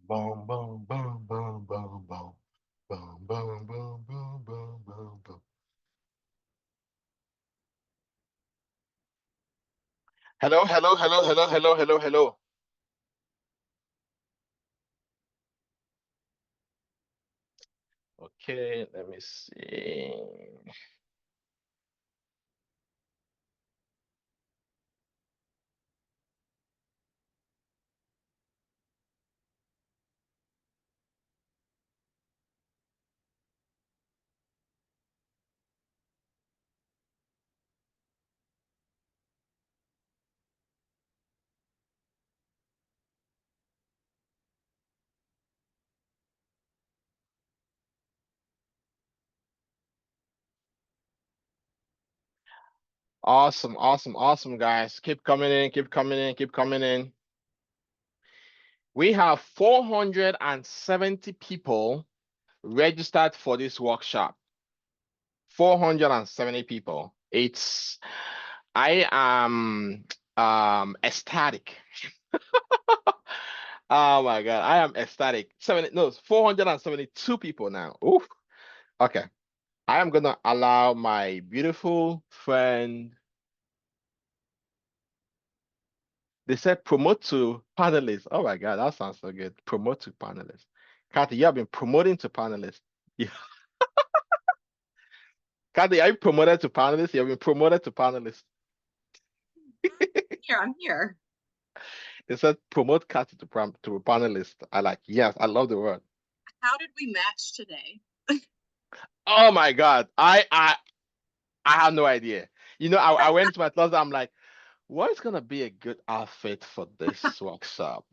Boom, boom, boom, boom, boom, boom. Boom, boom, boom, boom, boom, boom, boom. Hello, hello, hello, hello, hello, hello, hello. Okay, let me see. Awesome, awesome, awesome, guys. Keep coming in, keep coming in, keep coming in. We have 470 people registered for this workshop. 470 people. I am ecstatic. Oh my God, I am ecstatic. 472 people now. Oof. Okay. I am gonna allow my beautiful friend. They said promote to panelists. Oh my God, that sounds so good. Promote to panelists. Kathy, you have been promoting to panelists. Yeah. Kathy, are you promoted to panelists? You have been promoted to panelists. I'm here. They said promote Kathy to a panelist. I like, yes, I love the word. How did we match today? Oh my God. I have no idea. I went to my closet, I'm like, what is gonna be a good outfit for this workshop?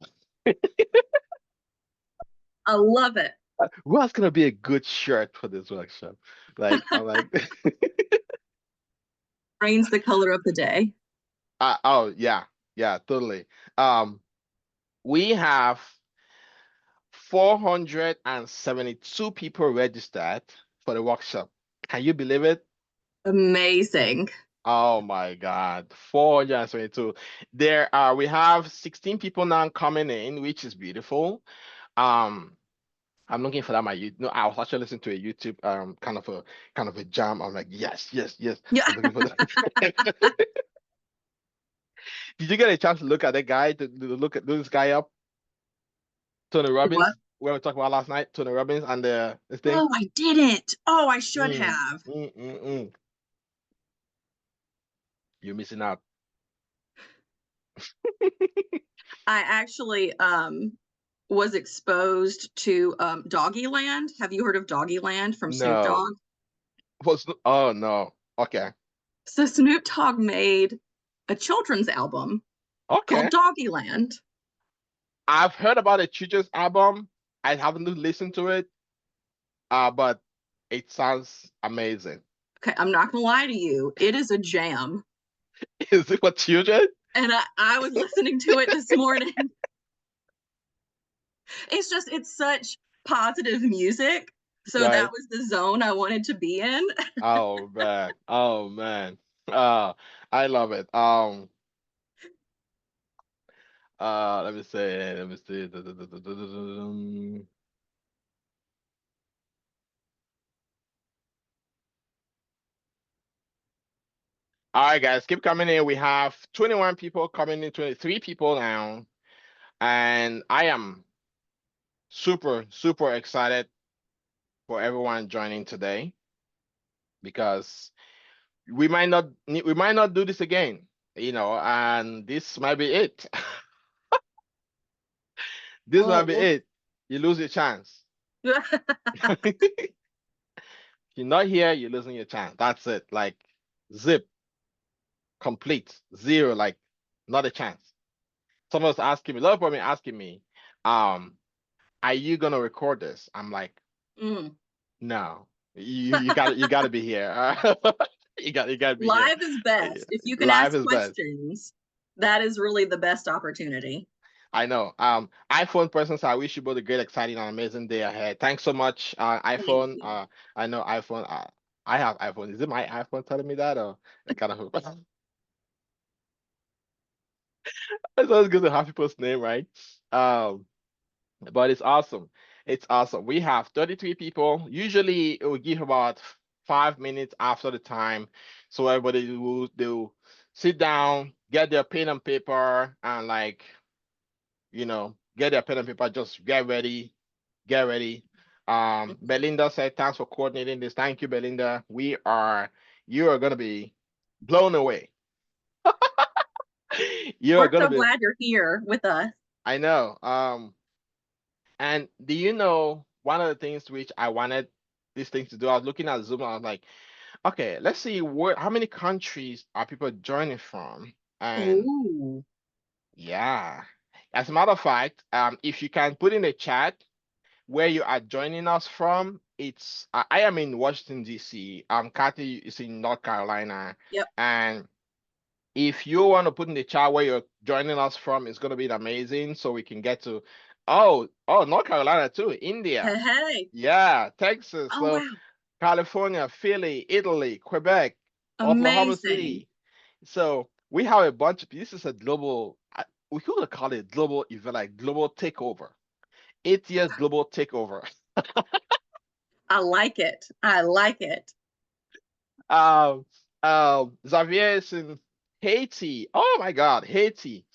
I love it. What's gonna be a good shirt for this workshop? Like, I'm like, Rain's the color of the day. oh yeah, yeah, totally. Um, we have 472 people registered for the workshop. Can you believe it? Amazing. Oh my God, 472. We have 16 people now coming in, which is beautiful. Um, I'm looking for that my YouTube. No, I was actually listening to a YouTube kind of a jam. I'm like, yes, yes, yes. Yeah. I'm looking for that. Did you get a chance to look at that guy to look at this guy up? Tony What? Robbins, where we talked about last night, Tony Robbins and the this thing. Oh, I didn't. Oh, I should Mm, have. mm, mm, mm. You're missing out. I actually was exposed to Doggyland. Have you heard of Doggyland from Snoop No. Dogg? Oh no. Okay. So Snoop Dogg made a children's album Okay. called Doggyland. I've heard about a children's album. I haven't listened to it, but it sounds amazing. Okay, I'm not gonna lie to you, it is a jam. Is it for children? And I was listening to it this morning. It's such positive music. So that Right. was the zone I wanted to be in. Oh man. Oh man. I love it. Let me see. Let me see. All right, guys, keep coming in. We have 21 people coming in, 23 people now, and I am super, super excited for everyone joining today because we might not do this again, and this might be it. This might be Oh, it. You lose your chance. If you're not here, you're losing your chance. That's it. Like zip, complete, zero, like not a chance. Someone's asking me, a lot of people are asking me, um, are you gonna record this? I'm like, mm. no. You gotta be here. You gotta be here. Live is best. If you can Live ask is best. questions, that is really the best opportunity. I know. iPhone persons, I wish you both a great, exciting, and amazing day ahead. Thanks so much, Thank iPhone. you. I know iPhone. I have iPhone. Is it my iPhone telling me that, or kind of? It's always good to have people's name, right? Um, but it's awesome. It's awesome. We have 33 people. Usually it will give about 5 minutes after the time. So everybody will they'll sit down, get their pen and paper, and like, get their pen and paper, just get ready, get ready. Belinda said, thanks for coordinating this. Thank you, Belinda. You are gonna be blown away. You are We're gonna so be, glad you're here with us. I know. And do you know one of the things which I wanted these things to do? I was looking at Zoom and I was like, okay, let's see how many countries are people joining from? And Ooh. yeah, as a matter of fact, if you can put in the chat where you are joining us from, I am in Washington D.C. Kathy is in North Carolina, Yep. and if you want to put in the chat where you're joining us from, it's going to be amazing so we can get to, North Carolina too, India, Hey, hey. yeah, Texas, Oh, so wow. California, Philly, Italy, Quebec, Oklahoma Amazing. City. So we have a bunch of, this is a global, we could call it global event, like global takeover. 8 years global takeover. I like it. I like it. Um, Xavier is in Haiti. Oh my God, Haiti.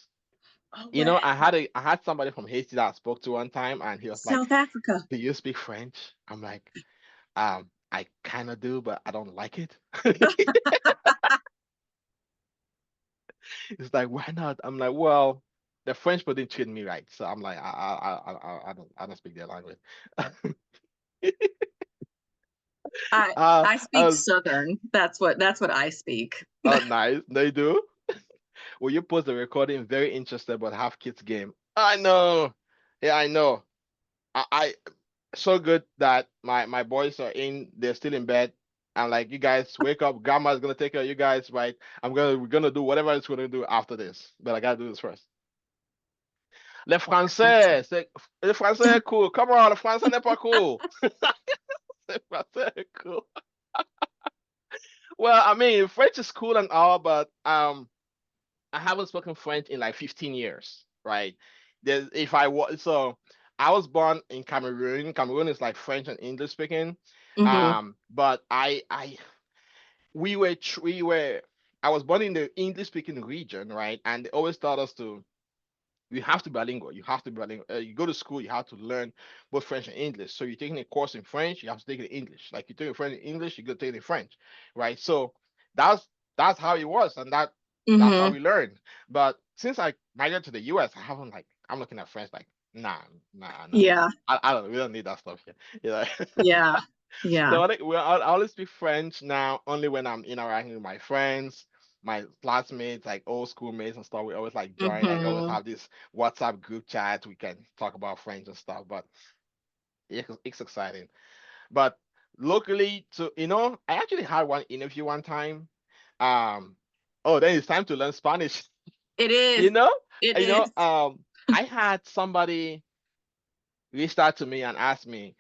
Oh, wow. I had somebody from Haiti that I spoke to one time, and he was like, South Africa. "Do you speak French?" I'm like, I kind of do, but I don't like it. It's like, why not? I'm like, well, the French people didn't treat me right, so I'm like, I don't speak their language. I uh, I speak uh, Southern. That's what I speak. oh, nice. They do. Well, you post the recording, very interested about half kids game. I know. Yeah, I know. I so good that my boys are in, they're still in bed. And like, you guys wake up, grandma's gonna take care of you guys, right? We're gonna do whatever it's gonna do after this. But I gotta do this first. Gotcha. Le français est cool. Come on, le français n'est pas cool. Le français est cool. Well, I mean, French is cool and all, but I haven't spoken French in like 15 years, right? If I was so I was born in Cameroon. Cameroon is like French and English speaking. Hmm. But we were I was born in the English speaking region, right? And they always taught us to you have to be bilingual. You have to be bilingual. You go to school, you have to learn both French and English. So you're taking a course in French, you have to take it in English. Like you're taking French in English, you go take it in French, right? So that's that's how it was, and that's how Hmm. we learned. But since I migrated to the US, I haven't like I'm looking at French like nah. Yeah. I don't we don't need that stuff here. You know? Yeah. Yeah. So I only speak French now only when I'm interacting with my friends, my classmates, like old schoolmates and stuff. We always like join, like always Hmm. have this WhatsApp group chat. We can talk about French and stuff, but it's exciting. But locally, I actually had one interview one time. Um, oh, then it's time to learn Spanish. It You is. know, It you know, is. I had somebody reach out to me and ask me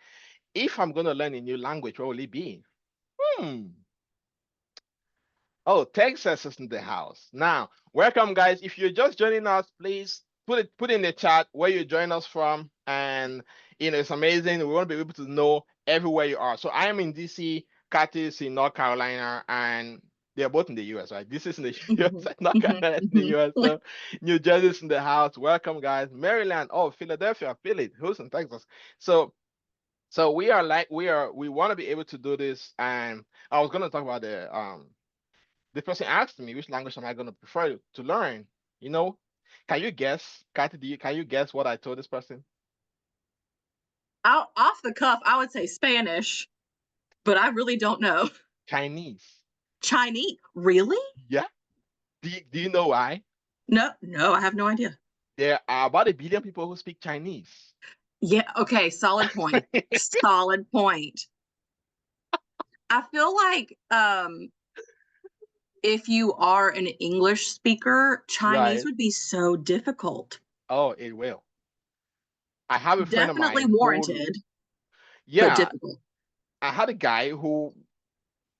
if I'm gonna learn a new language, what will it be? Hmm. Oh, Texas is in the house. Now, welcome guys. If you're just joining us, please put in the chat where you join us from. And it's amazing. We want to be able to know everywhere you are. So I am in DC, Kathy is in North Carolina, and they're both in the US, right? This is in the Hmm. US, North Hmm. Carolina in the Hmm. US. So New Jersey's in the house. Welcome, guys. Maryland, oh, Philadelphia, Philly, Houston, Texas. So we want to be able to do this. And I was gonna talk about the person asked me which language am I going to prefer to learn. You know, can you guess, Kathy? Can you guess what I told this person? Off the cuff, I would say Spanish, but I really don't know. Chinese. Chinese. Really? Yeah. Do you know why? No, no, I have no idea. There are about 1 billion people who speak Chinese. Yeah, okay, solid point. Solid point. I feel like if you are an English speaker, Chinese Right. would be so difficult. Oh, it will. I have a friend of Definitely mine who, warranted, but yeah, difficult. I had a guy who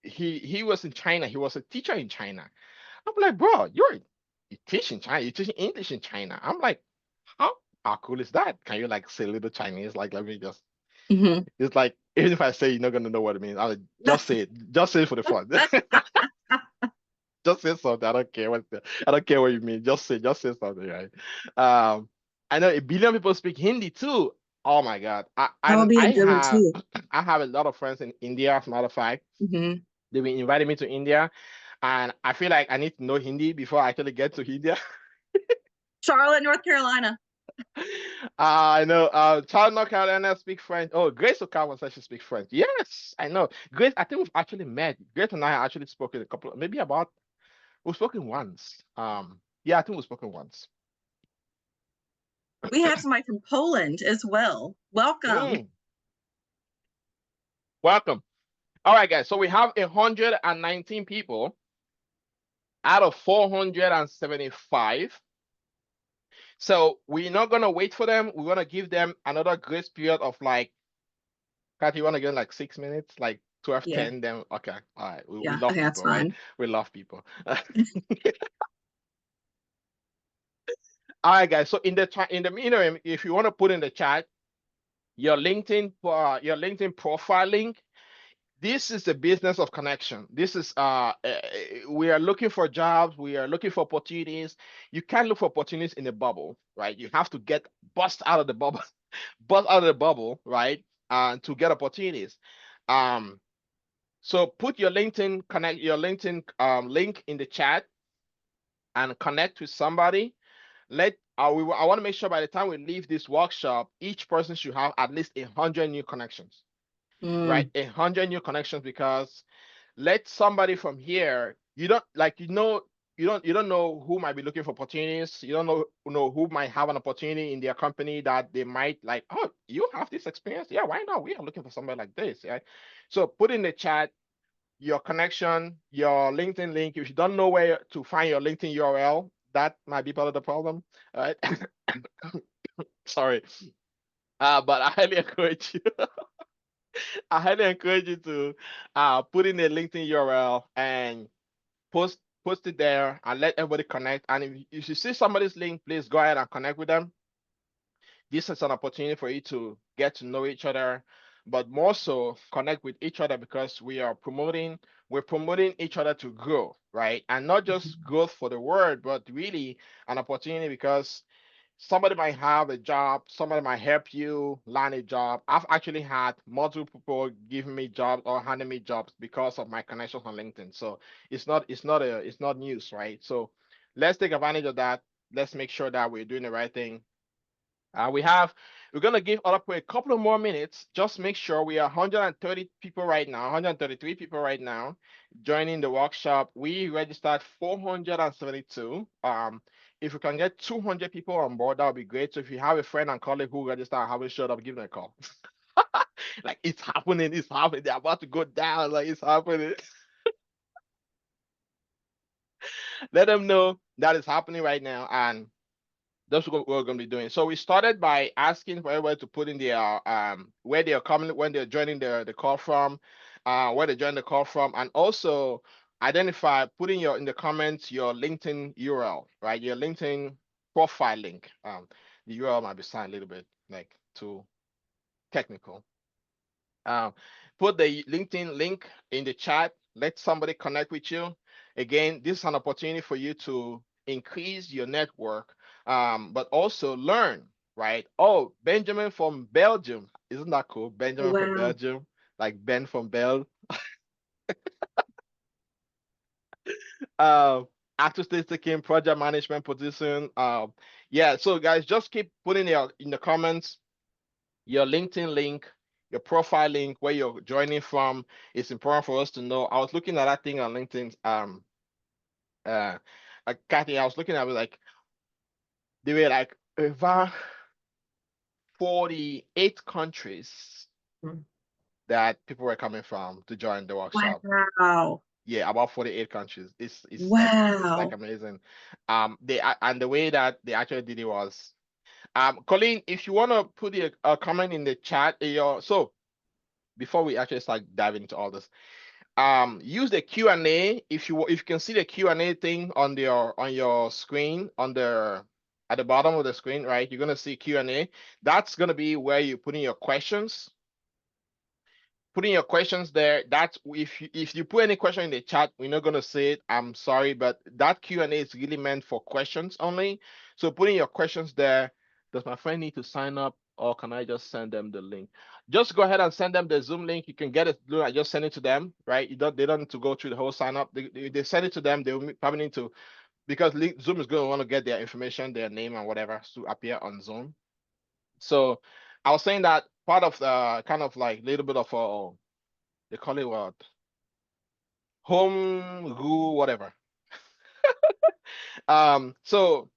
he was in China. He was a teacher in China. I'm like, bro, you're You teach in China, you teach English in China. I'm like, how cool is that? Can you like say a little Chinese? Like, let me just. Mhm. It's like even if I say you're not gonna know what it means, I'll like, just say it. Just say it for the fun. Just say something. I don't care I don't care what you mean. Just say something, right? Um, I know a billion people speak Hindi too. Oh my God. That would And be I a good one have too. I have a lot of friends in India, as a matter of fact. Mhm. They've been inviting me to India, and I feel like I need to know Hindi before I actually get to India. Charlotte, North Carolina. I know. Child North Carolina speak French. Oh, Grace Okawa says she speaks French. Yes, I know. Grace, I think we've actually met. Grace and I actually spoken a couple, maybe about we've spoken once. Yeah, I think we've spoken once. We have somebody from Poland as well. Welcome. Mm, welcome. All right, guys. So we have 119 people out of 475. So we're not gonna wait for them. We're gonna give them another grace period of like, Kat, you wanna give them like 6 minutes, like 12, Yeah. 10, then okay. All right. We Yeah. love Okay, that's people, right? fine. We love people. All right, guys. So in the meantime, if you want to put in the chat your LinkedIn profile link, this is the business of connection. This is we are looking for jobs, we are looking for opportunities. You can't look for opportunities in a bubble, right? You have to get bust out of the bubble, bust out of the bubble, right? To get opportunities. Um, so put your LinkedIn link in the chat and connect with somebody. I want to make sure by the time we leave this workshop, each person should have at least 100 new connections, right? Mm. 100 new connections, because let somebody from here, you don't know who might be looking for opportunities. You don't know who might have an opportunity in their company that they might like, oh, you have this experience. Yeah, why not? We are looking for somebody like this. Right. So put in the chat your connection, your LinkedIn link. If you don't know where to find your LinkedIn URL, that might be part of the problem. All right. Sorry. But I highly encourage you. I highly encourage you to put in a LinkedIn URL and post it there and let everybody connect. And if you see somebody's link, please go ahead and connect with them. This is an opportunity for you to get to know each other, but more so connect with each other, because we're promoting each other to grow, right? And not just growth for the word, but really an opportunity, because somebody might have a job, somebody might help you land a job. I've actually had multiple people giving me jobs or handing me jobs because of my connections on LinkedIn. So it's not news, right? So let's take advantage of that. Let's make sure that we're doing the right thing. We're gonna give other people a couple of more minutes. Just make sure we are 130 people right now, 133 people right now joining the workshop. We registered 472. If we can get 200 people on board, that would be great. So if you have a friend and colleague who registered and haven't showed up, give them a call. Like, it's happening, it's happening. They're about to go down. Like, it's happening. Let them know that is happening right now, and that's what we're going to be doing. So we started by asking for everybody to put in their where they are coming, when they're joining the call from, where they join the call from, and also identify, putting your in the comments your LinkedIn URL, right? Your LinkedIn profile link. The URL might be signed a little bit like too technical. Um, put the LinkedIn link in the chat. Let somebody connect with you. Again, this is an opportunity for you to increase your network, but also learn, right? Oh, Benjamin from Belgium. Isn't that cool? Benjamin from Wow. Belgium, like Ben from Bell. Uh, Active taking project management position. Yeah, so guys, just keep putting your in the comments your LinkedIn link, your profile link, where you're joining from. It's important for us to know. I was looking at that thing on LinkedIn. Uh, Kathy, I was looking at it, like there were like over 48 countries that people were coming from to join the workshop. Wow. Yeah, about 48 countries. It's like Wow. amazing. And the way that they actually did it was, Colleen, if you want to put a comment in the chat, so before we actually start diving into all this, use the Q&A. If you can see the Q&A thing on your screen at the bottom of the screen, right? You're gonna see Q&A. That's gonna be where you put in your questions. Putting your questions there. That's if you put any question in the chat, we're not gonna say it. I'm sorry, but that Q&A is really meant for questions only. So putting your questions there. Does my friend need to sign up, or can I just send them the link? Just go ahead and send them the Zoom link. You can get it. I just send it to them, right? They don't need to go through the whole sign up. They send it to them. They will probably need to, because Zoom is going to want to get their information, their name and whatever to appear on Zoom. So I was saying that part of the kind of like little bit of a, they call it what? Home rule, whatever. So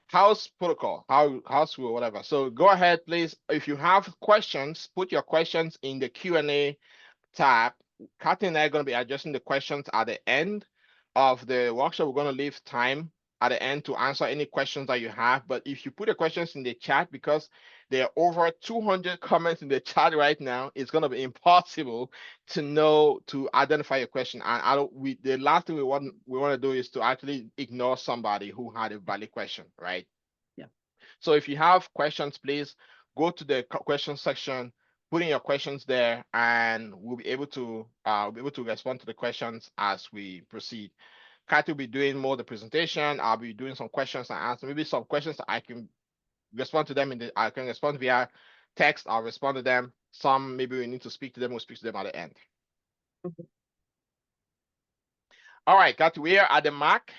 house protocol, house rule, whatever. So go ahead, please. If you have questions, put your questions in the Q&A tab. Kathy and I are going to be addressing the questions at the end of the workshop. We're going to leave time at the end to answer any questions that you have. But if you put the questions in the chat, because there are over 200 comments in the chat right now, it's going to be impossible to identify your question. And the last thing we want to do is to actually ignore somebody who had a valid question, right? Yeah. So if you have questions, please go to the question section, put in your questions there, and we'll be able to respond to the questions as we proceed. Kathy will be doing more of the presentation. I'll be doing some questions and answers. Maybe some questions I can respond to them I can respond via text. I'll respond to them. Some maybe we need to speak to them. We'll speak to them at the end. Mhm. All right, Kathy, we are at the mark.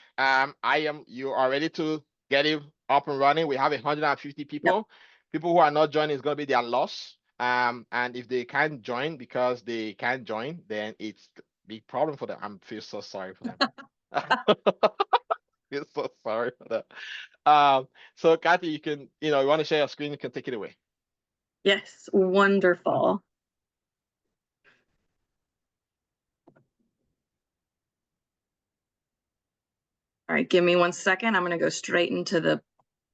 You are ready to get it up and running. We have 150 people. Yep. People who are not joining is going to be their loss. And if they can't join because they can't join, then it's a big problem for them. I feel so sorry for them. Feel so sorry for them. So Kathy, you want to share your screen, you can take it away. Yes, wonderful. All right, give me 1 second. I'm going to go straight into the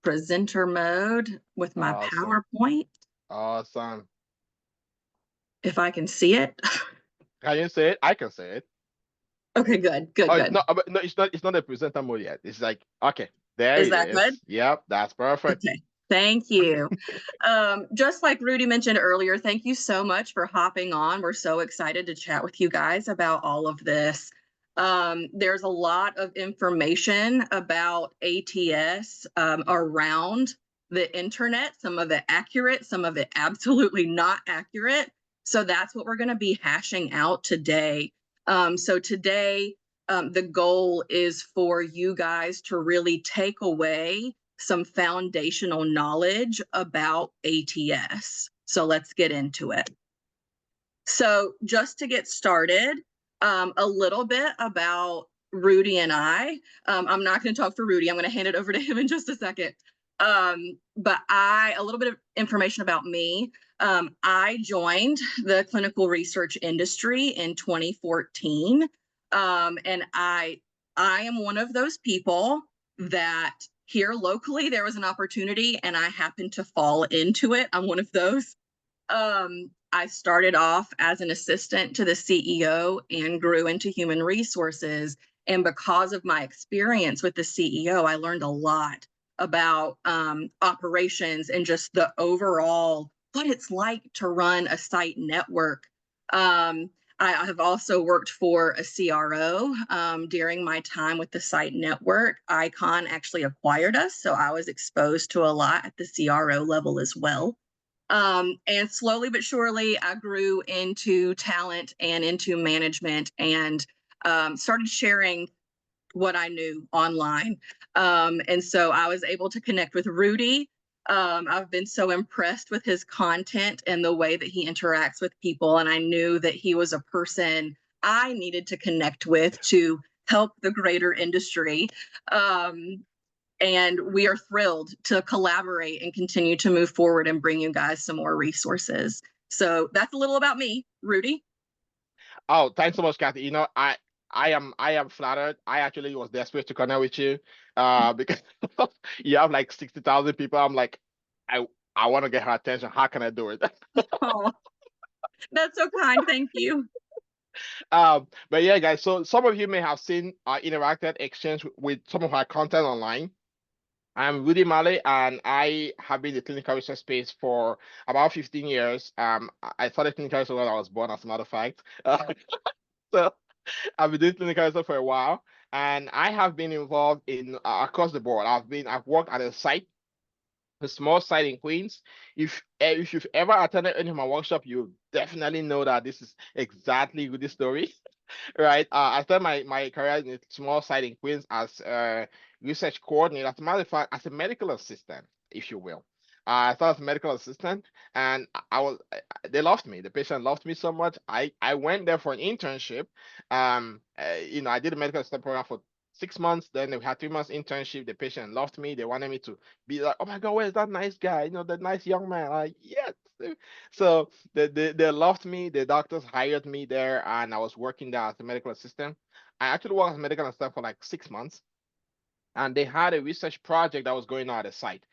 presenter mode with my Awesome. PowerPoint. Awesome. If I can see it. Can you say it? I can say it. Okay, good. Oh, Good. no, it's not a presenter mode yet. It's like, okay, there Is it that good? is. Yep, that's perfect. Okay. Thank you. Just like Rudy mentioned earlier, thank you so much for hopping on. We're so excited to chat with you guys about all of this. There's a lot of information about ATS around the internet, some of it accurate, some of it absolutely not accurate. So that's what we're going to be hashing out today. So today, the goal is for you guys to really take away some foundational knowledge about ATS. So let's get into it. So just to get started, a little bit about Rudy and I. I'm not going to talk for Rudy. I'm going to hand it over to him in just a second. But a little bit of information about me. I joined the clinical research industry in 2014. And I am one of those people that here locally, there was an opportunity and I happened to fall into it. I'm one of those. I started off as an assistant to the CEO and grew into human resources. And because of my experience with the CEO, I learned a lot about operations and just the overall what it's like to run a site network. I have also worked for a CRO during my time with the site network. Icon actually acquired us, so I was exposed to a lot at the CRO level as well. And slowly but surely, I grew into talent and into management and started sharing what I knew online. And so I was able to connect with Rudy. I've been so impressed with his content and the way that he interacts with people. And I knew that he was a person I needed to connect with to help the greater industry. And we are thrilled to collaborate and continue to move forward and bring you guys some more resources. So that's a little about me, Rudy. Oh, thanks so much, Kathy. I am flattered. I actually was desperate to connect with you, because you have like 60,000 people. I'm like, I want to get her attention. How can I do it? Oh, that's so kind. Thank you. But yeah, guys. So some of you may have seen interacted exchange with some of our content online. I'm Rudy Malle, and I have been in the clinical research space for about 15 years. I started clinical research when I was born, as a matter of fact. So I've been doing clinical research for a while, and I have been involved in across the board. I've worked at a small site in Queens. If you've ever attended any of my workshop, you definitely know that this is exactly Rudy's story. Right. I started my career in a small site in Queens as a research coordinator. As a matter of fact, as a medical assistant, if you will. I started as a medical assistant, and they loved me. The patient loved me so much. I went there for an internship. I did a medical assistant program for 6 months. Then we had 3 months internship. The patient loved me. They wanted me to be like, oh my God, where's that nice guy? That nice young man. Like, yes. So they loved me. The doctors hired me there, and I was working there as a medical assistant. I actually worked as a medical assistant for like 6 months, and they had a research project that was going on at the site.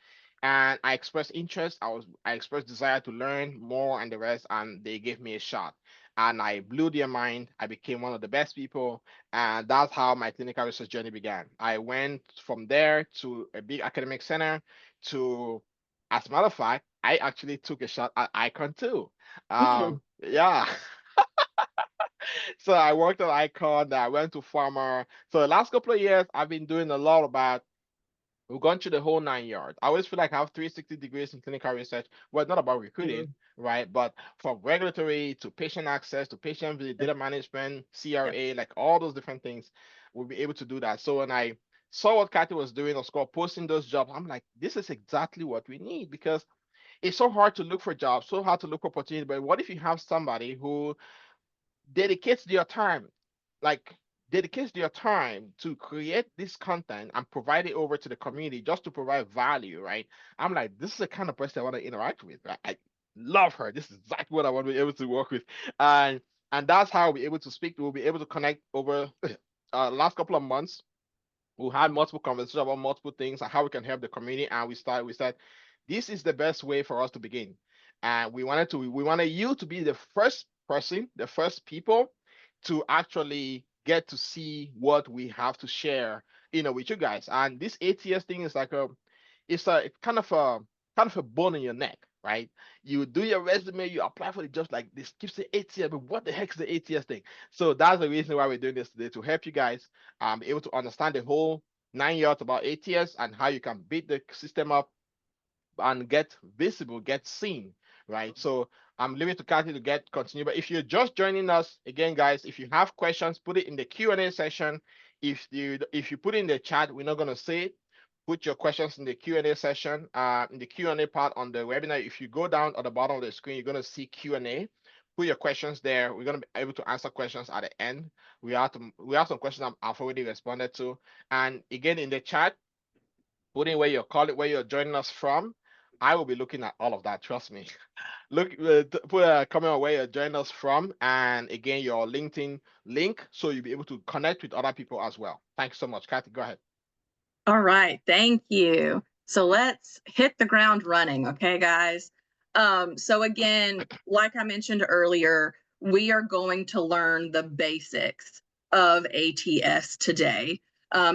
And I expressed interest. I expressed desire to learn more and the rest, and they gave me a shot. And I blew their mind. I became one of the best people, and that's how my clinical research journey began. I went from there to a big academic center to, as a matter of fact, I actually took a shot at Icon too. Yeah. So I worked at Icon, I went to Farmer. So the last couple of years, I've been doing a lot about, we've gone through the whole 9 yards. I always feel like I have 360 degrees in clinical research. Well, not about recruiting, Mhm. right? But from regulatory to patient access to patient visit, data management, Yep. CRA, like all those different things, we'll be able to do that. So when I saw what Kathy was doing, or Scott posting those jobs, I'm like, this is exactly what we need, because it's so hard to look for jobs, so hard to look for opportunity. But what if you have somebody who dedicates their time, like dedicates their time to create this content and provide it over to the community just to provide value, right? I'm like, this is the kind of person I want to interact with. Right? I love her. This is exactly what I want to be able to work with. And and that's how we'll be able to speak. We'll be able to connect over last couple of months. We had multiple conversations about multiple things and how we can help the community. And we said, this is the best way for us to begin. And we wanted you to be the first person, the first people to actually get to see what we have to share, with you guys. And this ATS thing is like it's kind of a bone in your neck, right? You do your resume, you apply for the jobs, like this keeps the ATS, but what the heck is the ATS thing? So that's the reason why we're doing this today, to help you guys be able to understand the whole 9 yards about ATS and how you can beat the system up and get visible, get seen, right? So I'm leaving to Kathy to get continue. But if you're just joining us again, guys, if you have questions, put it in the Q&A session. If you put it in the chat, we're not gonna say it. Put your questions in the Q&A session, in the Q&A part on the webinar. If you go down at the bottom of the screen, you're gonna see Q&A. Put your questions there. We're gonna be able to answer questions at the end. We have some questions I've already responded to. And again, in the chat, put in where you're joining us from. I will be looking at all of that. Trust me. Look, put a comment on where you're joining us from, and again, your LinkedIn link, so you'll be able to connect with other people as well. Thanks so much, Kathy. Go ahead. All right, thank you. So let's hit the ground running, okay, guys? So again, like I mentioned earlier, we are going to learn the basics of ATS today.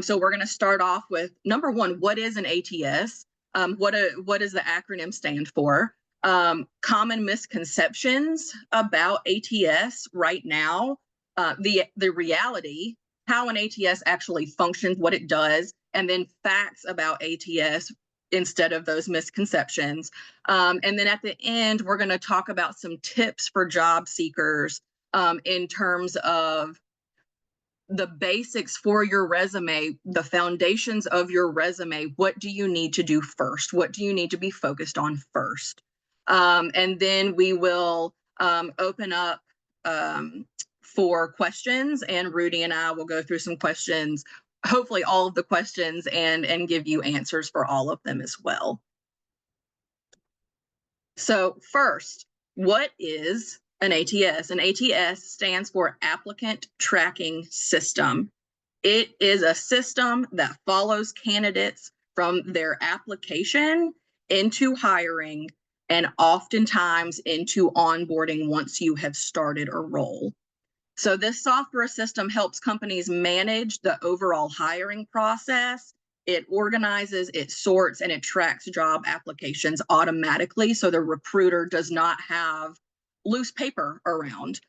So we're going to start off with number one, what is an ATS? What does the acronym stand for? Common misconceptions about ATS right now, the reality, how an ATS actually functions, what it does, and then facts about ATS instead of those misconceptions. And then at the end, we're going to talk about some tips for job seekers in terms of the basics for your resume, the foundations of your resume. What do you need to do first? What do you need to be focused on first? And then we will open up for questions, and Rudy and I will go through some questions, hopefully all of the questions, and give you answers for all of them as well. So first, what is an ATS? An ATS stands for Applicant Tracking System. It is a system that follows candidates from their application into hiring and oftentimes into onboarding once you have started a role. So this software system helps companies manage the overall hiring process. It organizes, it sorts, and it tracks job applications automatically, so the recruiter does not have loose paper around.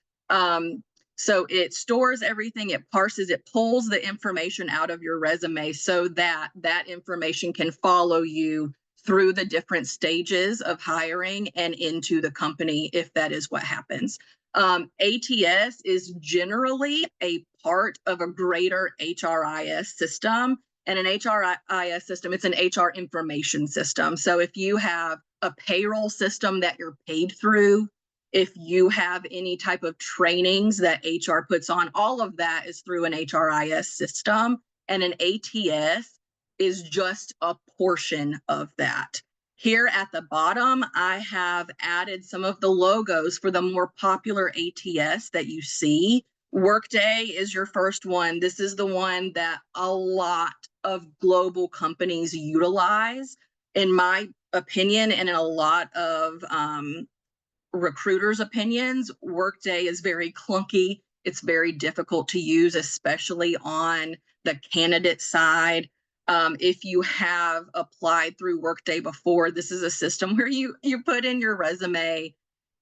So it stores everything, it parses, it pulls the information out of your resume so that that information can follow you through the different stages of hiring and into the company if that is what happens. ATS is generally a part of a greater HRIS system. And an HRIS system, it's an HR information system. So if you have a payroll system that you're paid through, if you have any type of trainings that HR puts on, all of that is through an HRIS system. And an ATS is just a portion of that. Here at the bottom, I have added some of the logos for the more popular ATS that you see. Workday is your first one. This is the one that a lot of global companies utilize. In my opinion, and in a lot of recruiters' opinions, Workday is very clunky. It's very difficult to use, especially on the candidate side. If you have applied through Workday before, this is a system where you put in your resume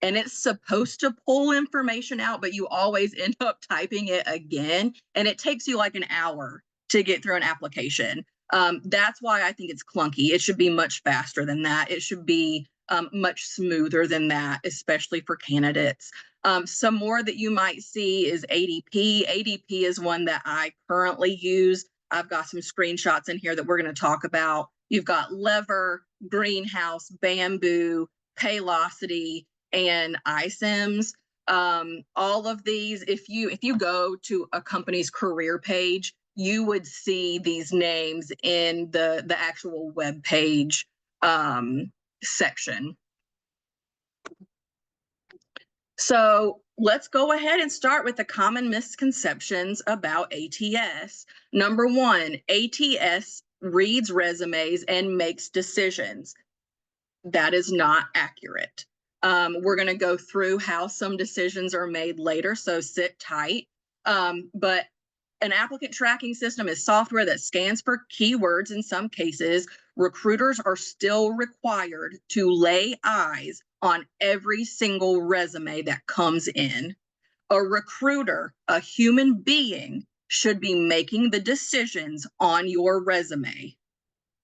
and it's supposed to pull information out, but you always end up typing it again. And it takes you like an hour to get through an application. That's why I think it's clunky. It should be much faster than that. It should be much smoother than that, especially for candidates. Some more that you might see is ADP. ADP is one that I currently use. I've got some screenshots in here that we're going to talk about. You've got Lever, Greenhouse, Bamboo, Paylocity, and iCIMS. All of these, if you go to a company's career page, you would see these names in the actual web page section. So let's go ahead and start with the common misconceptions about ATS. Number one, ATS reads resumes and makes decisions. That is not accurate. We're going to go through how some decisions are made later, so sit tight. But an applicant tracking system is software that scans for keywords. In some cases, recruiters are still required to lay eyes on every single resume that comes in. A recruiter, a human being, should be making the decisions on your resume.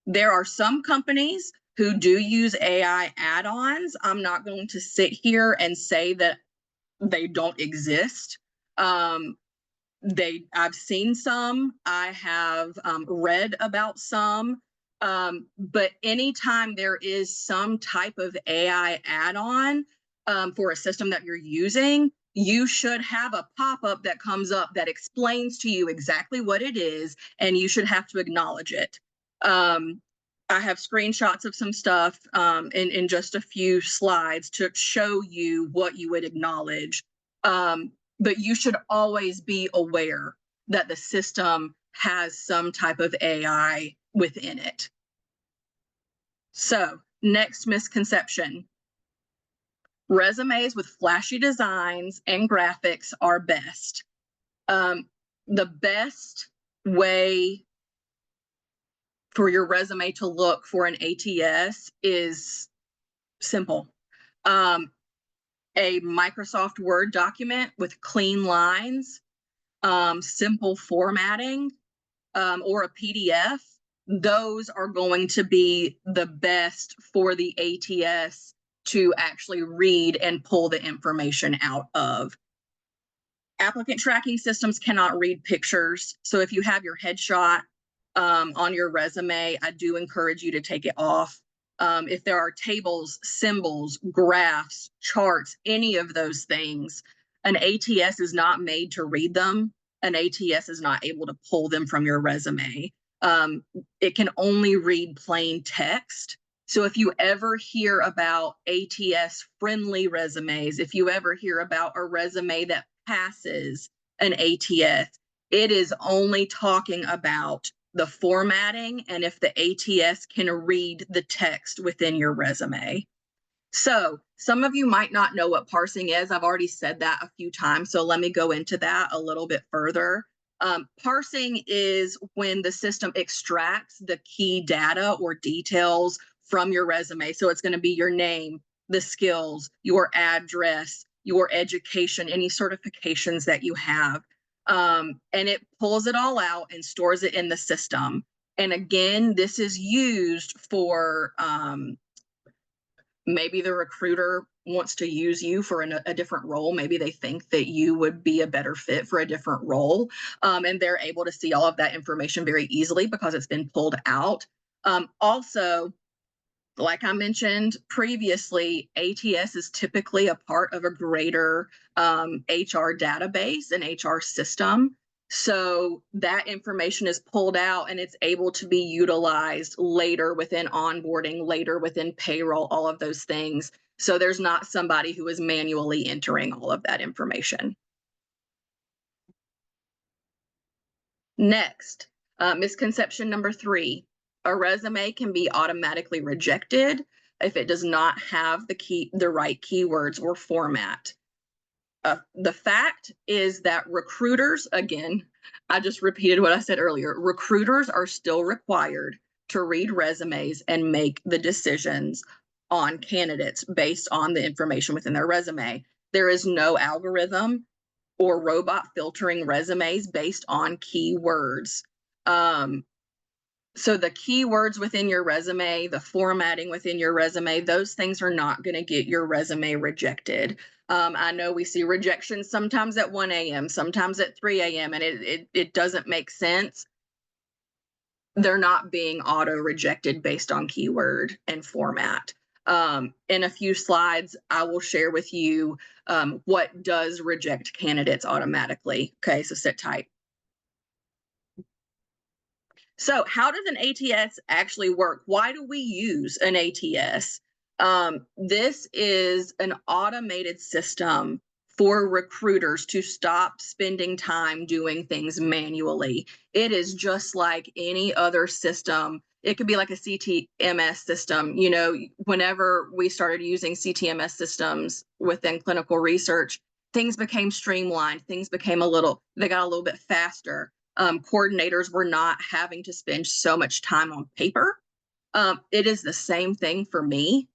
There are some companies who do use AI add-ons. I'm not going to sit here and say that they don't exist. I've seen some, I have read about some, but anytime there is some type of AI add-on for a system that you're using, you should have a pop-up that comes up that explains to you exactly what it is, and you should have to acknowledge it. I have screenshots of some stuff in just a few slides to show you what you would acknowledge. But you should always be aware that the system has some type of AI within it. So, next misconception. Resumes with flashy designs and graphics are best. The best way for your resume to look for an ATS is simple. A Microsoft Word document with clean lines, simple formatting, or a PDF, those are going to be the best for the ATS to actually read and pull the information out of. Applicant tracking systems cannot read pictures. So if you have your headshot on your resume, I do encourage you to take it off. If there are tables, symbols, graphs, charts, any of those things, an ATS is not made to read them. An ATS is not able to pull them from your resume. It can only read plain text. So if you ever hear about ATS-friendly resumes, if you ever hear about a resume that passes an ATS, it is only talking about the formatting and if the ATS can read the text within your resume. So some of you might not know what parsing is. I've already said that a few times, so let me go into that a little bit further. Parsing is when the system extracts the key data or details from your resume. So it's going to be your name, the skills, your address, your education, any certifications that you have. And it pulls it all out and stores it in the system. And again, this is used for maybe the recruiter wants to use you for a different role. Maybe they think that you would be a better fit for a different role. And they're able to see all of that information very easily because it's been pulled out. Also, like I mentioned previously, ATS is typically a part of a greater HR database and HR system. So that information is pulled out and it's able to be utilized later within onboarding, later within payroll, all of those things. So there's not somebody who is manually entering all of that information. Next, misconception number 3. A resume can be automatically rejected if it does not have the right keywords or format. The fact is that recruiters, again, I just repeated what I said earlier, recruiters are still required to read resumes and make the decisions on candidates based on the information within their resume. There is no algorithm or robot filtering resumes based on keywords. So the keywords within your resume, the formatting within your resume, those things are not going to get your resume rejected. I know we see rejections sometimes at 1 a.m., sometimes at 3 a.m., and it doesn't make sense. They're not being auto rejected based on keyword and format. In a few slides, I will share with you what does reject candidates automatically. Okay, so sit tight. So how does an ATS actually work? Why do we use an ATS? This is an automated system for recruiters to stop spending time doing things manually. It is just like any other system. It could be like a CTMS system. You know, whenever we started using CTMS systems within clinical research, things became streamlined. Things became they got a little bit faster. Coordinators were not having to spend so much time on paper. It is the same thing for me.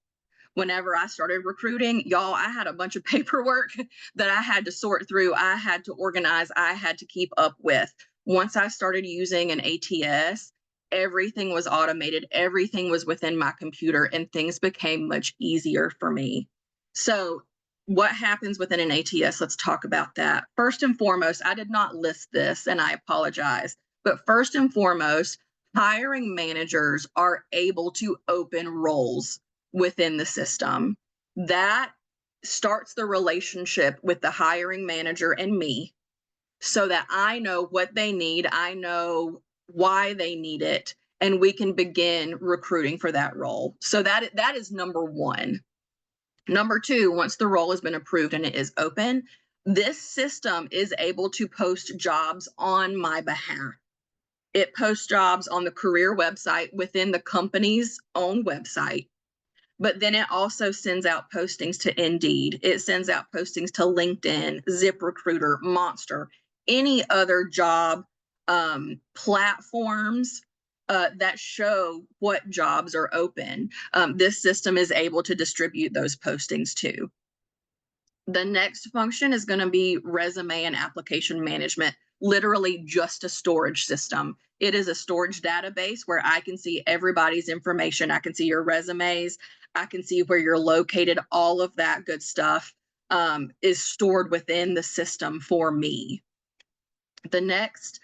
Whenever I started recruiting, y'all, I had a bunch of paperwork that I had to sort through. I had to organize. I had to keep up with. Once I started using an ATS, everything was automated. Everything was within my computer and things became much easier for me. So what happens within an ATS? Let's talk about that. First and foremost, I did not list this and I apologize, but first and foremost, hiring managers are able to open roles within the system. That starts the relationship with the hiring manager and me so that I know what they need, I know why they need it, and we can begin recruiting for that role. So that is number 1. Number 2, once the role has been approved and it is open, this system is able to post jobs on my behalf. It posts jobs on the career website within the company's own website. But then it also sends out postings to Indeed. It sends out postings to LinkedIn, ZipRecruiter, Monster, any other job platforms that show what jobs are open. This system is able to distribute those postings too. The next function is going to be resume and application management, literally just a storage system. It is a storage database where I can see everybody's information. I can see your resumes. I can see where you're located. All of that good stuff is stored within the system for me. The next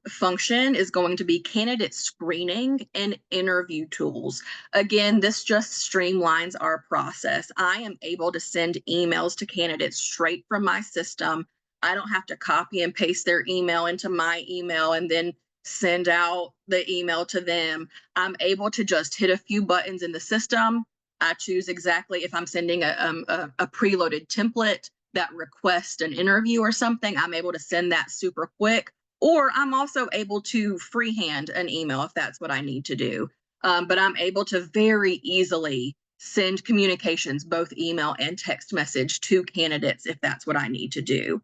function is going to be candidate screening and interview tools. Again, this just streamlines our process. I am able to send emails to candidates straight from my system. I don't have to copy and paste their email into my email and then send out the email to them. I'm able to just hit a few buttons in the system. I choose exactly if I'm sending a preloaded template that requests an interview or something, I'm able to send that super quick. Or I'm also able to freehand an email if that's what I need to do. But I'm able to very easily send communications, both email and text message, to candidates if that's what I need to do.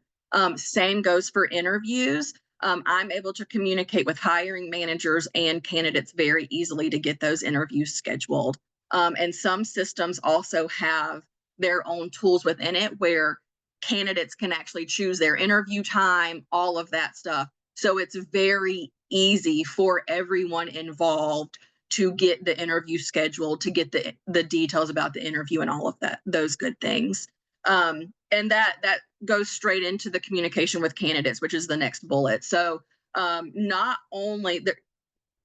Same goes for interviews. I'm able to communicate with hiring managers and candidates very easily to get those interviews scheduled. And some systems also have their own tools within it where candidates can actually choose their interview time, all of that stuff. So it's very easy for everyone involved to get the interview scheduled, to get the details about the interview and all of that, those good things. And that goes straight into the communication with candidates, which is the next bullet. So not only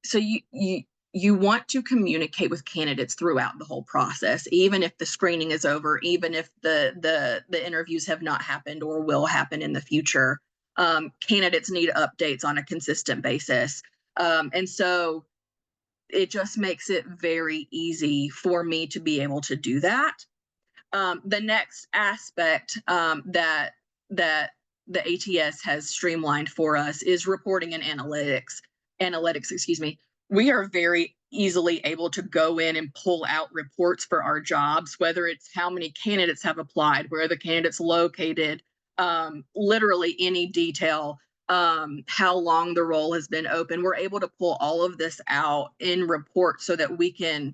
so you want to communicate with candidates throughout the whole process, even if the screening is over, even if the interviews have not happened or will happen in the future. Candidates need updates on a consistent basis. And so it just makes it very easy for me to be able to do that. The next aspect that the ATS has streamlined for us is reporting and analytics. Excuse me. We are very easily able to go in and pull out reports for our jobs, whether it's how many candidates have applied, where the candidate's located, literally any detail, how long the role has been open. We're able to pull all of this out in reports so that we can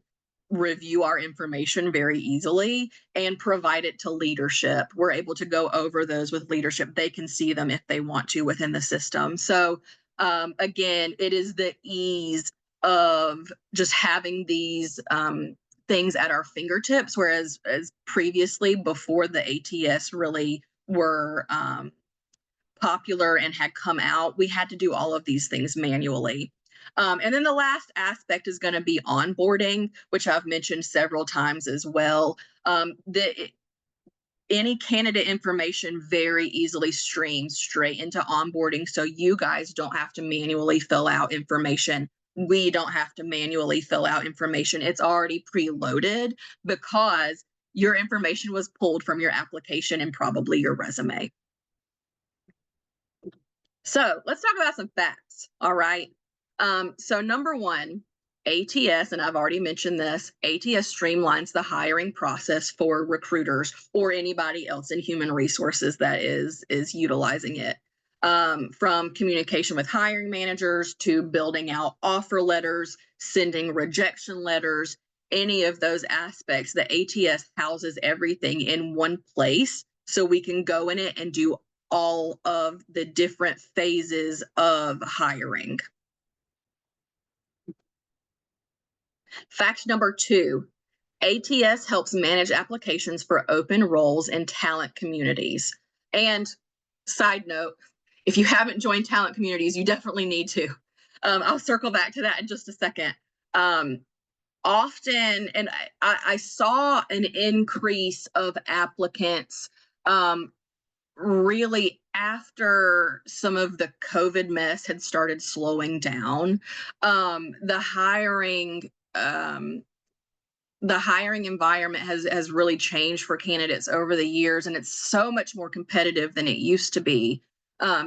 review our information very easily and provide it to leadership. We're able to go over those with leadership. They can see them if they want to within the system. So again, it is the ease of just having these things at our fingertips, whereas as previously, before the ATS really were popular and had come out, we had to do all of these things manually. And then the last aspect is going to be onboarding, which I've mentioned several times as well. Any candidate information very easily streams straight into onboarding, so you guys don't have to manually fill out information. We don't have to manually fill out information. It's already preloaded because your information was pulled from your application and probably your resume. So let's talk about some facts. All right. So number one, ATS, and I've already mentioned this, ATS streamlines the hiring process for recruiters or anybody else in human resources that is utilizing it. From communication with hiring managers to building out offer letters, sending rejection letters, any of those aspects, the ATS houses everything in one place so we can go in it and do all of the different phases of hiring. Fact number two, ATS helps manage applications for open roles in talent communities. And side note, if you haven't joined talent communities, you definitely need to. I'll circle back to that in just a second. Often, and I saw an increase of applicants really after some of the COVID mess had started slowing down. The hiring environment has really changed for candidates over the years, and it's so much more competitive than it used to be.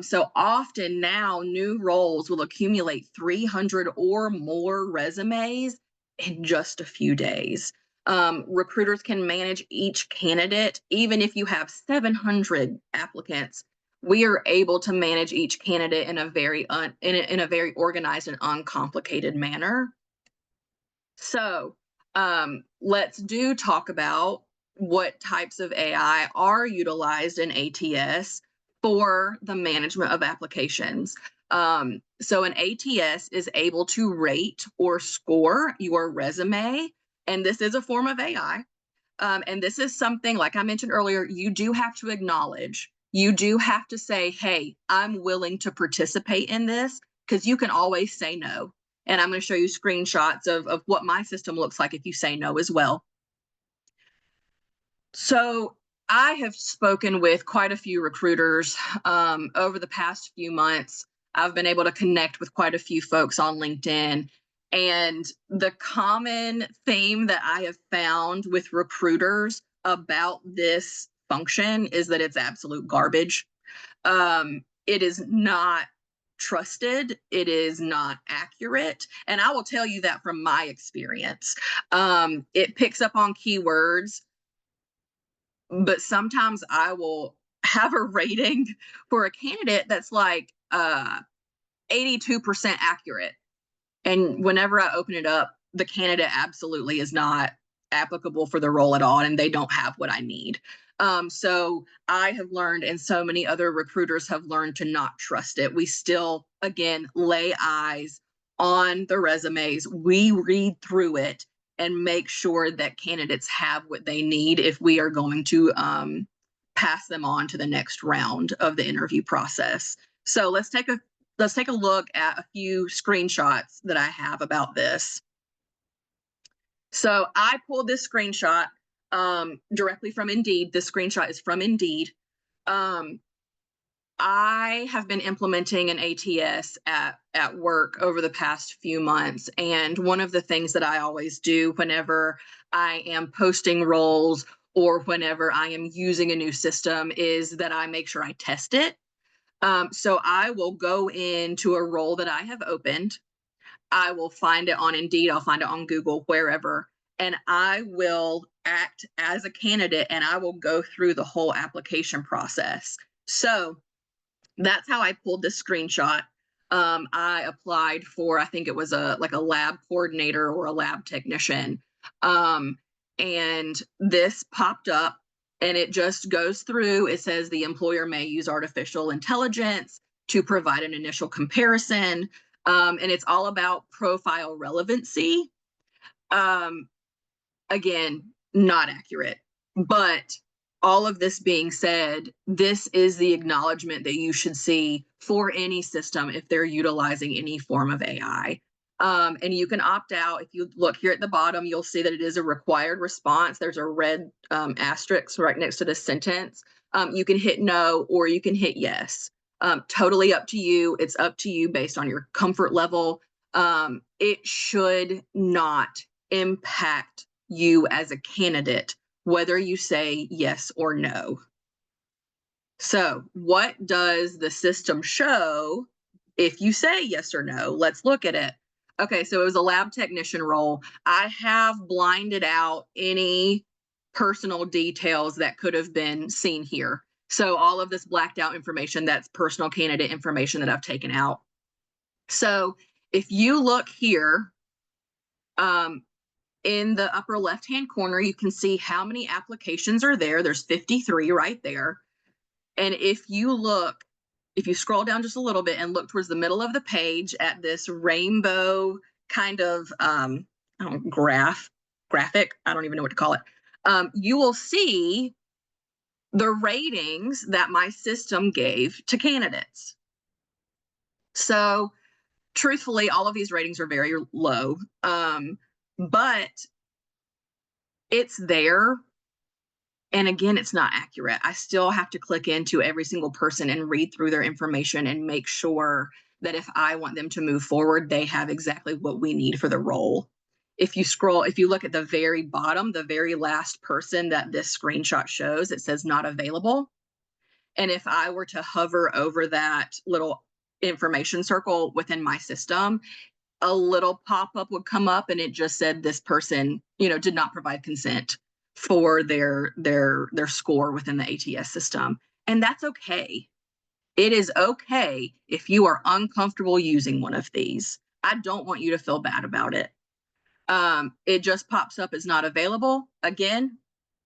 So often now new roles will accumulate 300 or more resumes in just a few days. Recruiters can manage each candidate. Even if you have 700 applicants, we are able to manage each candidate in a very organized and uncomplicated manner. So let's talk about what types of AI are utilized in ATS for the management of applications. So an ATS is able to rate or score your resume, and this is a form of AI. And this is something, like I mentioned earlier, you do have to acknowledge. You do have to say, hey, I'm willing to participate in this, because you can always say no. And I'm going to show you screenshots of what my system looks like if you say no as well. So I have spoken with quite a few recruiters over the past few months. I've been able to connect with quite a few folks on LinkedIn. And the common theme that I have found with recruiters about this function is that it's absolute garbage. It is not trusted. It is not accurate. And I will tell you that from my experience. It picks up on keywords, but sometimes I will have a rating for a candidate that's like 82% accurate. And whenever I open it up, the candidate absolutely is not applicable for the role at all, and they don't have what I need. So I have learned, and so many other recruiters have learned, to not trust it. We still, again, lay eyes on the resumes. We read through it and make sure that candidates have what they need if we are going to pass them on to the next round of the interview process. So let's take a look at a few screenshots that I have about this. So I pulled this screenshot directly from Indeed. This screenshot is from Indeed. I have been implementing an ATS at work over the past few months. And one of the things that I always do whenever I am posting roles or whenever I am using a new system is that I make sure I test it. So I will go into a role that I have opened. I will find it on Indeed. I'll find it on Google, wherever. And I will act as a candidate and I will go through the whole application process. So that's how I pulled this screenshot. I applied for, I think it was like a lab coordinator or a lab technician. And this popped up and it just goes through. It says the employer may use artificial intelligence to provide an initial comparison. And it's all about profile relevancy. Again, not accurate, but all of this being said, this is the acknowledgement that you should see for any system if they're utilizing any form of AI. And you can opt out. If you look here at the bottom, you'll see that it is a required response. There's a red asterisk right next to the sentence. You can hit no or you can hit yes. Totally up to you. It's up to you based on your comfort level. It should not impact you as a candidate, whether you say yes or no. So what does the system show if you say yes or no? Let's look at it. Okay, so it was a lab technician role. I have blinded out any personal details that could have been seen here. So all of this blacked out information, that's personal candidate information that I've taken out. So if you look here, in the upper left-hand corner, you can see how many applications are there. There's 53 right there. And if you scroll down just a little bit and look towards the middle of the page at this rainbow kind of graphic, I don't even know what to call it, you will see the ratings that my system gave to candidates. So truthfully, all of these ratings are very low, but it's there. And again, it's not accurate. I still have to click into every single person and read through their information and make sure that if I want them to move forward, they have exactly what we need for the role. If you look at the very bottom, the very last person that this screenshot shows, it says not available. And if I were to hover over that little information circle within my system, a little pop-up would come up and it just said this person, did not provide consent for their score within the ATS system. And that's okay. It is okay if you are uncomfortable using one of these. I don't want you to feel bad about it. It just pops up as not available. Again,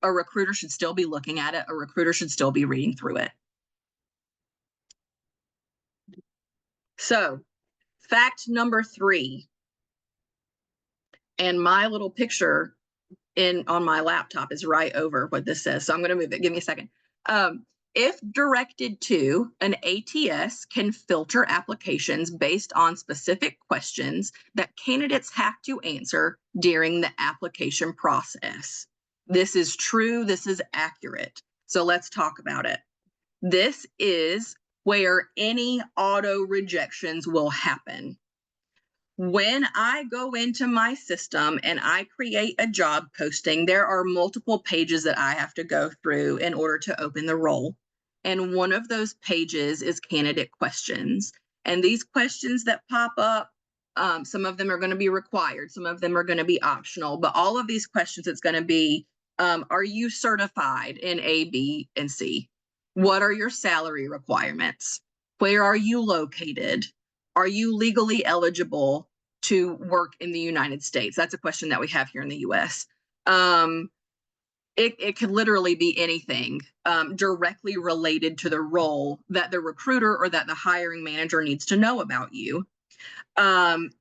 a recruiter should still be looking at it. A recruiter should still be reading through it. So, fact number 3, and my little picture on my laptop is right over what this says. So I'm going to move it. Give me a second. If directed to, an ATS can filter applications based on specific questions that candidates have to answer during the application process. This is true. This is accurate. So let's talk about it. This is where any auto rejections will happen. When I go into my system and I create a job posting, there are multiple pages that I have to go through in order to open the role. And one of those pages is candidate questions. And these questions that pop up, some of them are going to be required, some of them are going to be optional, but all of these questions, it's going to be, are you certified in A, B, and C? What are your salary requirements? Where are you located? Are you legally eligible to work in the United States? That's a question that we have here in the US. It could literally be anything directly related to the role that the recruiter or that the hiring manager needs to know about you.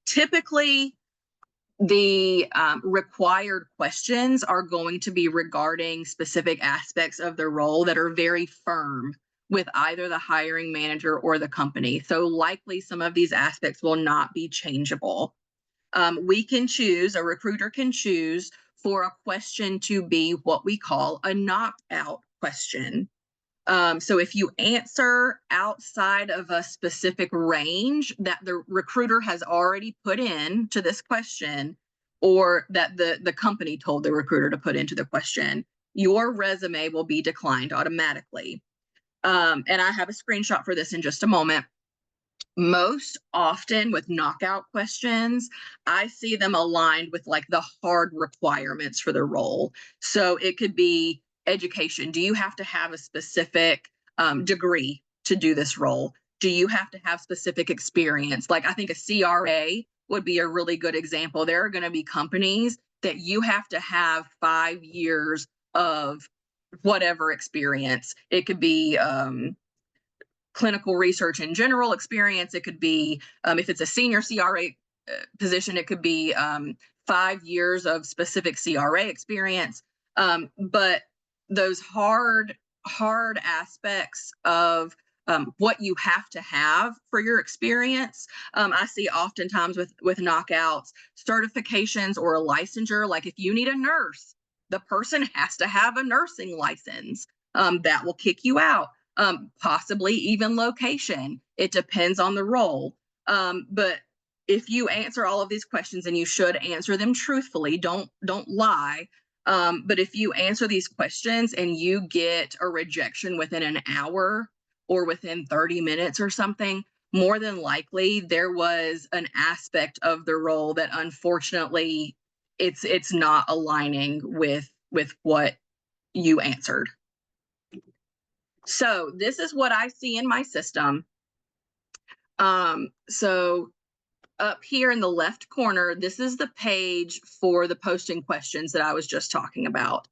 Typically, the required questions are going to be regarding specific aspects of the role that are very firm with either the hiring manager or the company. So likely some of these aspects will not be changeable. We can choose, a recruiter can choose for a question to be what we call a knockout question. So if you answer outside of a specific range that the recruiter has already put in to this question, or that the company told the recruiter to put into the question, your resume will be declined automatically. And I have a screenshot for this in just a moment. Most often with knockout questions, I see them aligned with like the hard requirements for the role. So it could be education. Do you have to have a specific degree to do this role? Do you have to have specific experience? Like I think a CRA would be a really good example. There are going to be companies that you have to have 5 years of whatever experience. It could be clinical research in general experience. It could be, if it's a senior CRA position, it could be 5 years of specific CRA experience. But those hard aspects of what you have to have for your experience, I see oftentimes with knockouts, certifications or a licensure. Like if you need a nurse, the person has to have a nursing license. That will kick you out. Possibly even location. It depends on the role. But if you answer all of these questions, and you should answer them truthfully, don't lie. But if you answer these questions and you get a rejection within an hour or within 30 minutes or something, more than likely there was an aspect of the role that unfortunately it's not aligning with what you answered. So this is what I see in my system. So up here in the left corner, this is the page for the posting questions that I was just talking about.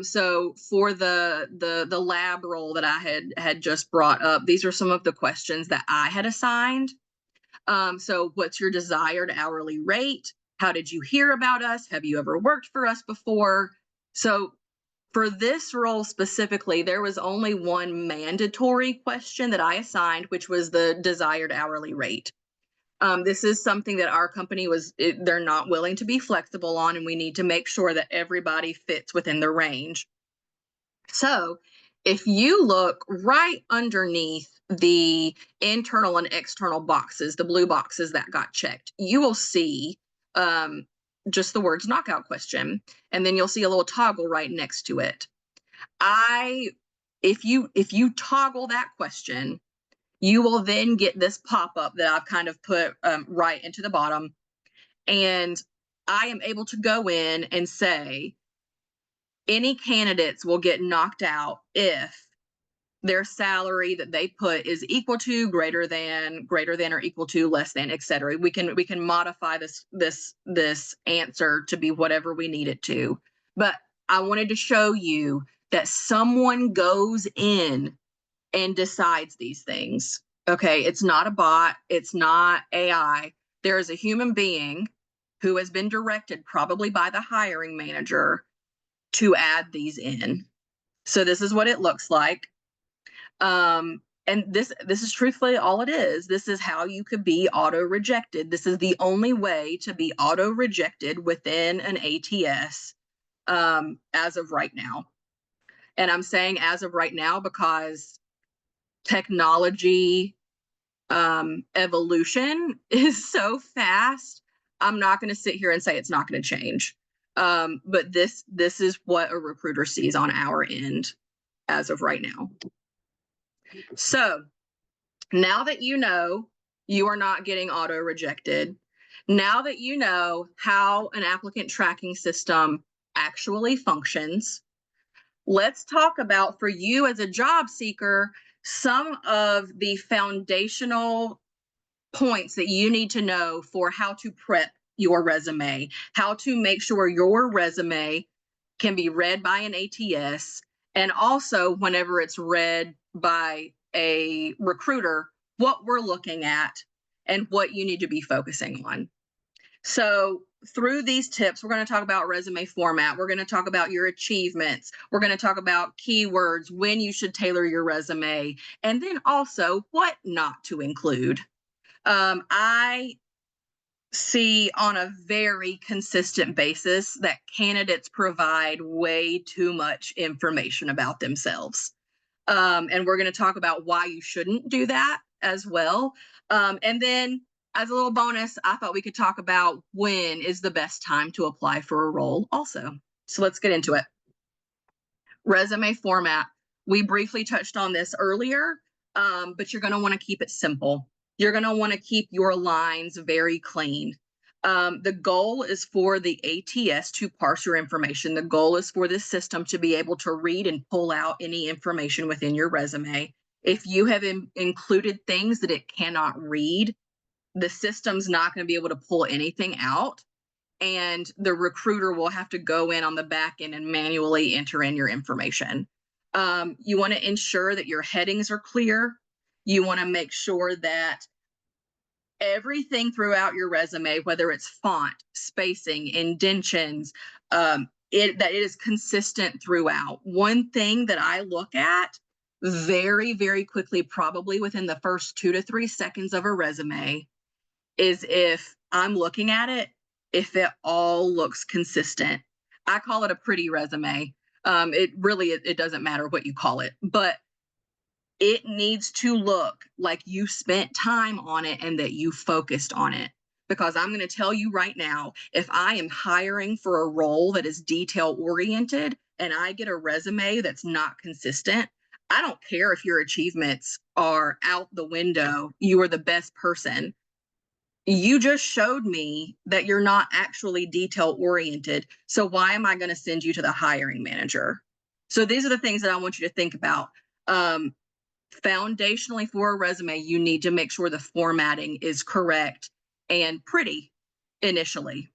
So for the lab role that I had just brought up, these are some of the questions that I had assigned. So what's your desired hourly rate? How did you hear about us? Have you ever worked for us before? So for this role specifically, there was only one mandatory question that I assigned, which was the desired hourly rate. This is something that our company they're not willing to be flexible on, and we need to make sure that everybody fits within the range. So if you look right underneath the internal and external boxes, the blue boxes that got checked, you will see just the words knockout question, and then you'll see a little toggle right next to it. If you toggle that question, you will then get this pop-up that I've kind of put right into the bottom, and I am able to go in and say any candidates will get knocked out if their salary that they put is equal to, greater than, or equal to, less than, etc. We can modify this answer to be whatever we need it to. But I wanted to show you that someone goes in and decides these things. Okay, it's not a bot, it's not AI. There is a human being who has been directed, probably by the hiring manager, to add these in. So this is what it looks like. And this is truthfully all it is. This is how you could be auto rejected. This is the only way to be auto rejected within an ATS as of right now. And I'm saying as of right now because technology evolution is so fast. I'm not going to sit here and say it's not going to change. But this is what a recruiter sees on our end as of right now. So now that you know You are not getting auto rejected. Now that you know how an applicant tracking system actually functions, let's talk about, for you as a job seeker, some of the foundational points that you need to know for how to prep your resume, how to make sure your resume can be read by an ATS, and also whenever it's read by a recruiter, what we're looking at and what you need to be focusing on. So through these tips, we're going to talk about resume format. We're going to talk about your achievements. We're going to talk about keywords, when you should tailor your resume, and then also what not to include. I see on a very consistent basis that candidates provide way too much information about themselves. And we're going to talk about why you shouldn't do that as well. And then as a little bonus, I thought we could talk about when is the best time to apply for a role also. So let's get into it. Resume format. We briefly touched on this earlier, but you're going to want to keep it simple. You're going to want to keep your lines very clean. The goal is for the ATS to parse your information. The goal is for this system to be able to read and pull out any information within your resume. If you have included things that it cannot read, the system's not going to be able to pull anything out, and the recruiter will have to go in on the back end and manually enter in your information. You want to ensure that your headings are clear. You want to make sure that everything throughout your resume, whether it's font, spacing, indentions, that it is consistent throughout. One thing that I look at very, very quickly, probably within the first 2 to 3 seconds of a resume, is if I'm looking at it, if it all looks consistent. I call it a pretty resume. It doesn't matter what you call it, but it needs to look like you spent time on it and that you focused on it. Because I'm going to tell you right now, if I am hiring for a role that is detail oriented and I get a resume that's not consistent, I don't care if your achievements are out the window, you are the best person. You just showed me that you're not actually detail oriented. So why am I going to send you to the hiring manager? So these are the things that I want you to think about. Foundationally for a resume, you need to make sure the formatting is correct and pretty initially.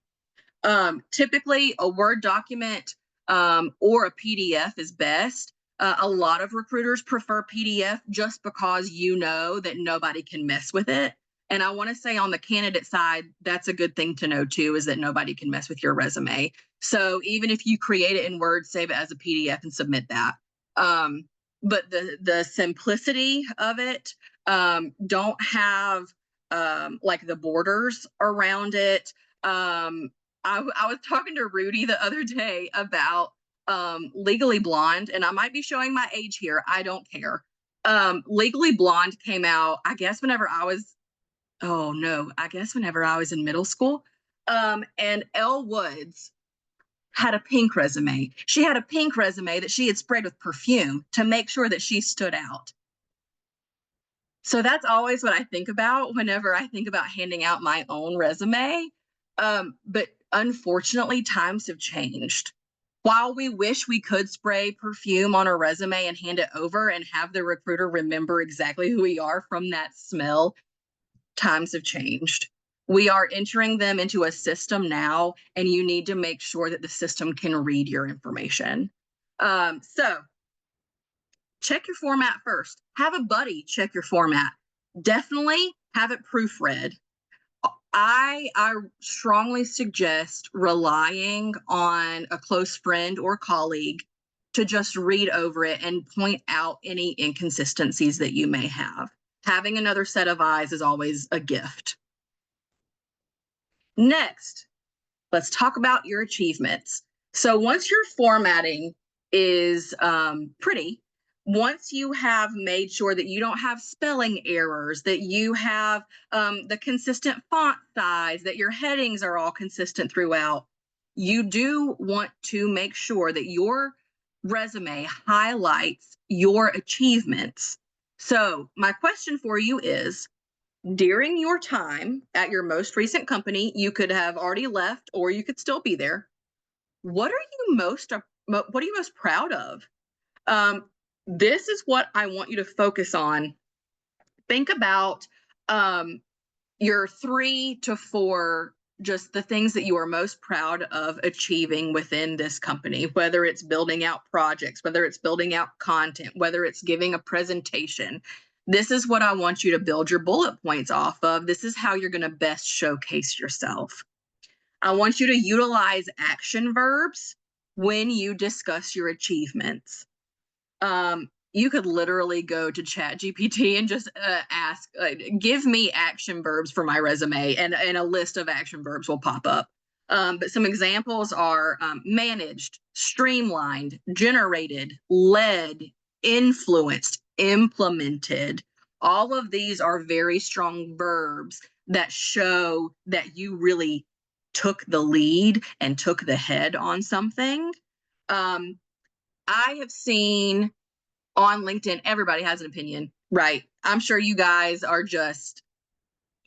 Typically a Word document or a PDF is best. A lot of recruiters prefer PDF just because you know that nobody can mess with it. And I want to say on the candidate side, that's a good thing to know too, is that nobody can mess with your resume. So even if you create it in Word, save it as a PDF and submit that. But the simplicity of it, don't have like the borders around it. I was talking to Rudy the other day about Legally Blonde, and I might be showing my age here. I don't care. Legally Blonde came out, I guess, whenever I was in middle school. And Elle Woods had a pink resume. She had a pink resume that she had sprayed with perfume to make sure that she stood out. So that's always what I think about whenever I think about handing out my own resume. But unfortunately, times have changed. While we wish we could spray perfume on a resume and hand it over and have the recruiter remember exactly who we are from that smell, times have changed. We are entering them into a system now, and you need to make sure that the system can read your information. So check your format first. Have a buddy check your format. Definitely have it proofread. I strongly suggest relying on a close friend or colleague to just read over it and point out any inconsistencies that you may have. Having another set of eyes is always a gift. Next, let's talk about your achievements. So once your formatting is pretty, once you have made sure that you don't have spelling errors, that you have the consistent font size, that your headings are all consistent throughout, you do want to make sure that your resume highlights your achievements. So my question for you is, during your time at your most recent company, you could have already left or you could still be there. What are you what are you most proud of? This is what I want you to focus on. Think about your 3 to 4, just the things that you are most proud of achieving within this company, whether it's building out projects, whether it's building out content, whether it's giving a presentation. This is what I want you to build your bullet points off of. This is how you're going to best showcase yourself. I want you to utilize action verbs when you discuss your achievements. You could literally go to ChatGPT and just ask, give me action verbs for my resume, and a list of action verbs will pop up. But some examples are managed, streamlined, generated, led, influenced, implemented. All of these are very strong verbs that show that you really took the lead and took the head on something. I have seen on LinkedIn, everybody has an opinion, right? I'm sure you guys are just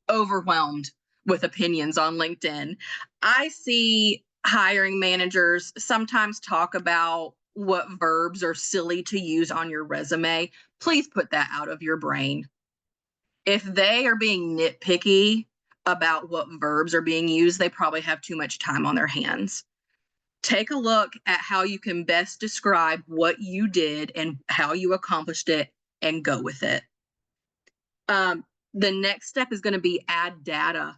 overwhelmed with opinions on LinkedIn. I see hiring managers sometimes talk about what verbs are silly to use on your resume. Please put that out of your brain. If they are being nitpicky about what verbs are being used, they probably have too much time on their hands. Take a look at how you can best describe what you did and how you accomplished it and go with it. The next step is going to be add data.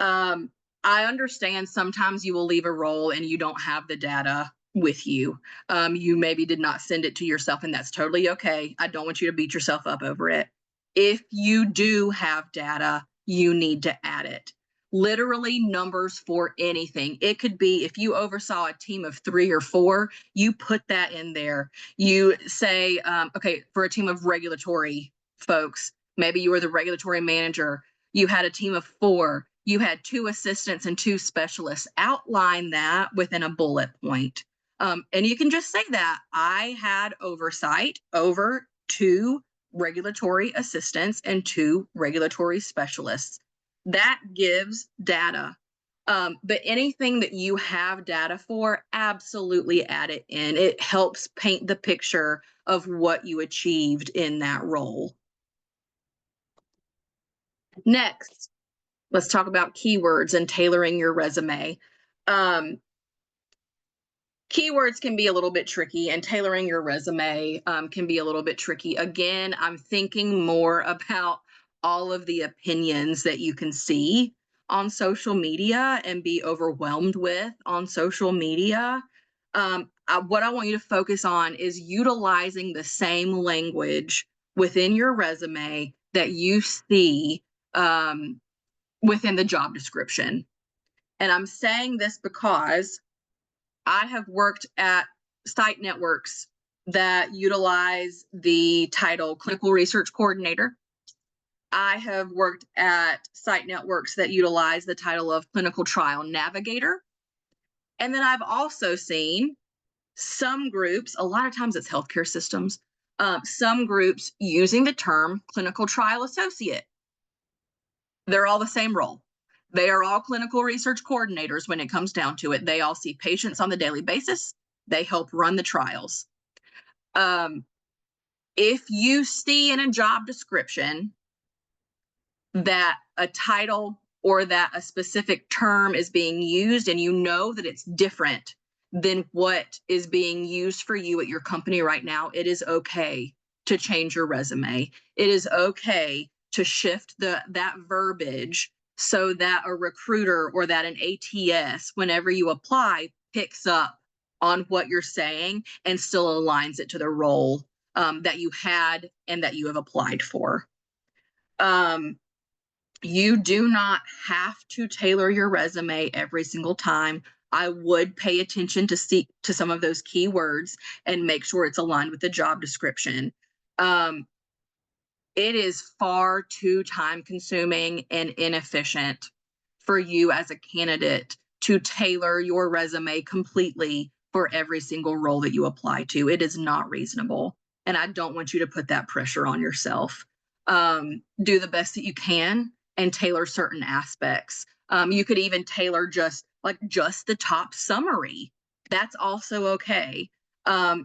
I understand sometimes you will leave a role and you don't have the data with you. You maybe did not send it to yourself, and that's totally okay. I don't want you to beat yourself up over it. If you do have data, you need to add it. Literally numbers for anything. It could be if you oversaw a team of 3 or 4, you put that in there. You say, okay, for a team of regulatory folks, maybe you were the regulatory manager, you had a team of 4, you had 2 assistants and 2 specialists. Outline that within a bullet point. And you can just say that I had oversight over 2 regulatory assistants and 2 regulatory specialists. That gives data. But anything that you have data for, absolutely add it in. It helps paint the picture of what you achieved in that role. Next, let's talk about keywords and tailoring your resume. Keywords can be a little bit tricky, and tailoring your resume can be a little bit tricky. Again, I'm thinking more about all of the opinions that you can see on social media and be overwhelmed with on social media. What I want you to focus on is utilizing the same language within your resume that you see within the job description. And I'm saying this because I have worked at site networks that utilize the title Clinical Research Coordinator. I have worked at site networks that utilize the title of Clinical Trial Navigator. And then I've also seen some groups, a lot of times it's healthcare systems, some groups using the term Clinical Trial Associate. They're all the same role. They are all clinical research coordinators when it comes down to it. They all see patients on the daily basis. They help run the trials. If you see in a job description that a title or that a specific term is being used and you know that it's different than what is being used for you at your company right now, it is okay to change your resume. It is okay to shift that verbiage so that a recruiter or that an ATS, whenever you apply, picks up on what you're saying and still aligns it to the role that you had and that you have applied for. You do not have to tailor your resume every single time. I would pay attention to some of those keywords and make sure it's aligned with the job description. It is far too time consuming and inefficient for you as a candidate to tailor your resume completely for every single role that you apply to. It is not reasonable. And I don't want you to put that pressure on yourself. do the best that you can and tailor certain aspects. You could even tailor just the top summary. That's also okay.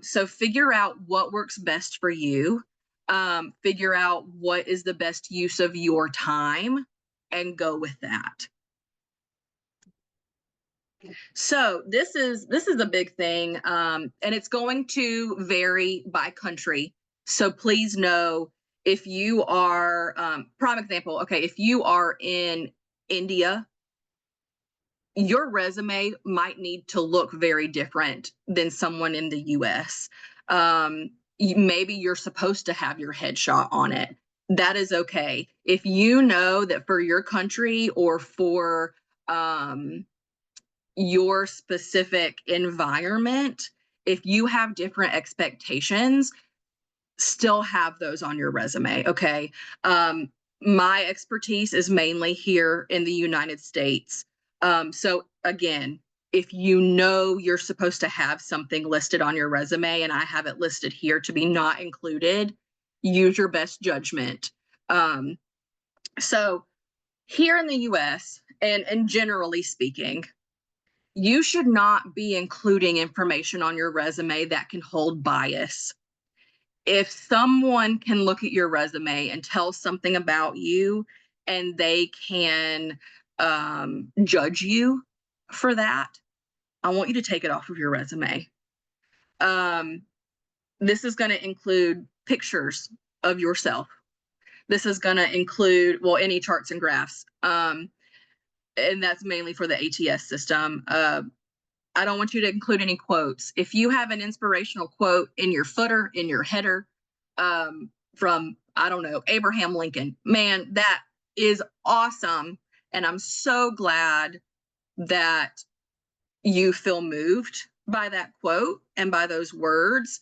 So figure out what works best for you. Figure out what is the best use of your time and go with that. So this is a big thing, and it's going to vary by country. So please know, if you are, prime example, okay, if you are in India, your resume might need to look very different than someone in the US. Maybe you're supposed to have your headshot on it. That is okay. If you know that for your country or for your specific environment, if you have different expectations, still have those on your resume, okay? My expertise is mainly here in the United States. So again, if you know you're supposed to have something listed on your resume and I have it listed here to be not included, use your best judgment. So here in the US, and generally speaking, you should not be including information on your resume that can hold bias. If someone can look at your resume and tell something about you and they can judge you for that, I want you to take it off of your resume. This is going to include pictures of yourself. This is going to include, well, any charts and graphs. And that's mainly for the ATS system. I don't want you to include any quotes. If you have an inspirational quote in your footer, in your header, from, I don't know, Abraham Lincoln, man, that is awesome. And I'm so glad that you feel moved by that quote and by those words.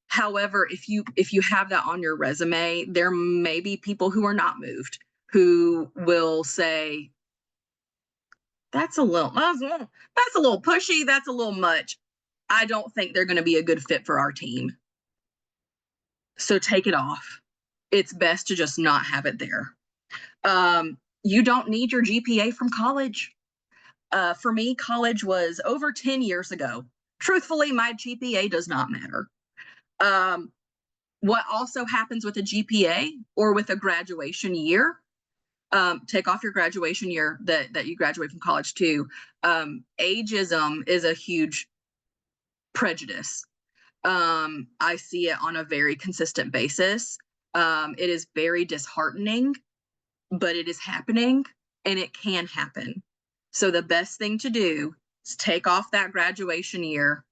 However, if you have that on your resume, there may be people who are not moved, who will say, that's a little pushy, that's a little much. I don't think they're going to be a good fit for our team. So take it off. It's best to just not have it there. You don't need your GPA from college. For me, college was over 10 years ago. Truthfully, my GPA does not matter. What also happens with a GPA or with a graduation year, take off your graduation year that you graduate from college too. Ageism is a huge prejudice. I see it on a very consistent basis. It is very disheartening, but it is happening and it can happen. So the best thing to do is take off that graduation year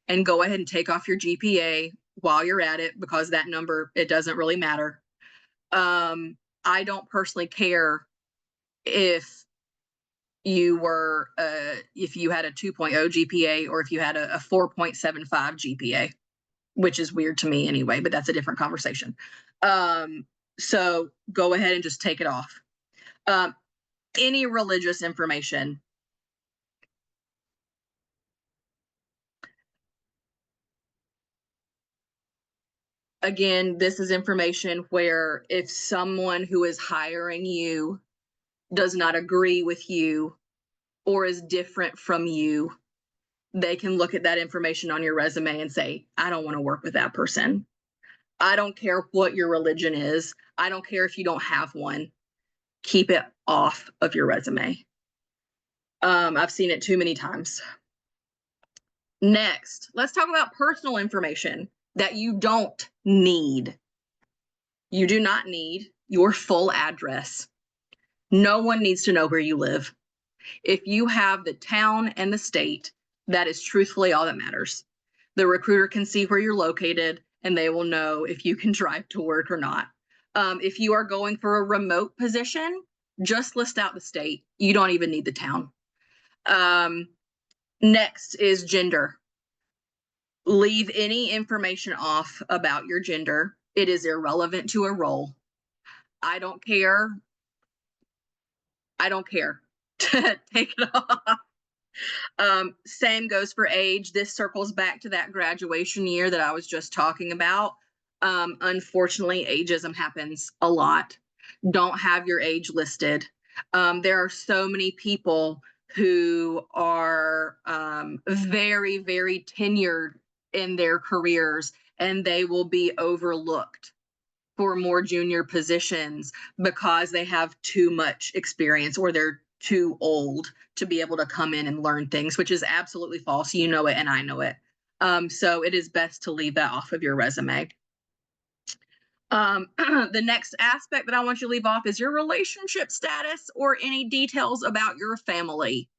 and go ahead and take off your GPA while you're at it, because that number, it doesn't really matter. I don't personally care if you were if you had a 2.0 GPA or if you had a 4.75 GPA, which is weird to me anyway, but that's a different conversation. So go ahead and just take it off. Any religious information. Again, this is information where if someone who is hiring you does not agree with you or is different from you, they can look at that information on your resume and say, I don't want to work with that person. I don't care what your religion is. I don't care if you don't have one. Keep it off of your resume. I've seen it too many times. Next, let's talk about personal information that you don't need. You do not need your full address. No one needs to know where you live. If you have the town and the state, that is truthfully all that matters. The recruiter can see where you're located and they will know if you can drive to work or not. If you are going for a remote position, just list out the state. You don't even need the town. Next is gender. Leave any information off about your gender. It is irrelevant to a role. I don't care. I don't care. Take it off. Same goes for age. This circles back to that graduation year that I was just talking about. Unfortunately, ageism happens a lot. Don't have your age listed. There are so many people who are very, very tenured in their careers, and they will be overlooked for more junior positions because they have too much experience or they're too old to be able to come in and learn things, which is absolutely false. You know it, and I know it. So it is best to leave that off of your resume. The next aspect that I want you to leave off is your relationship status or any details about your family.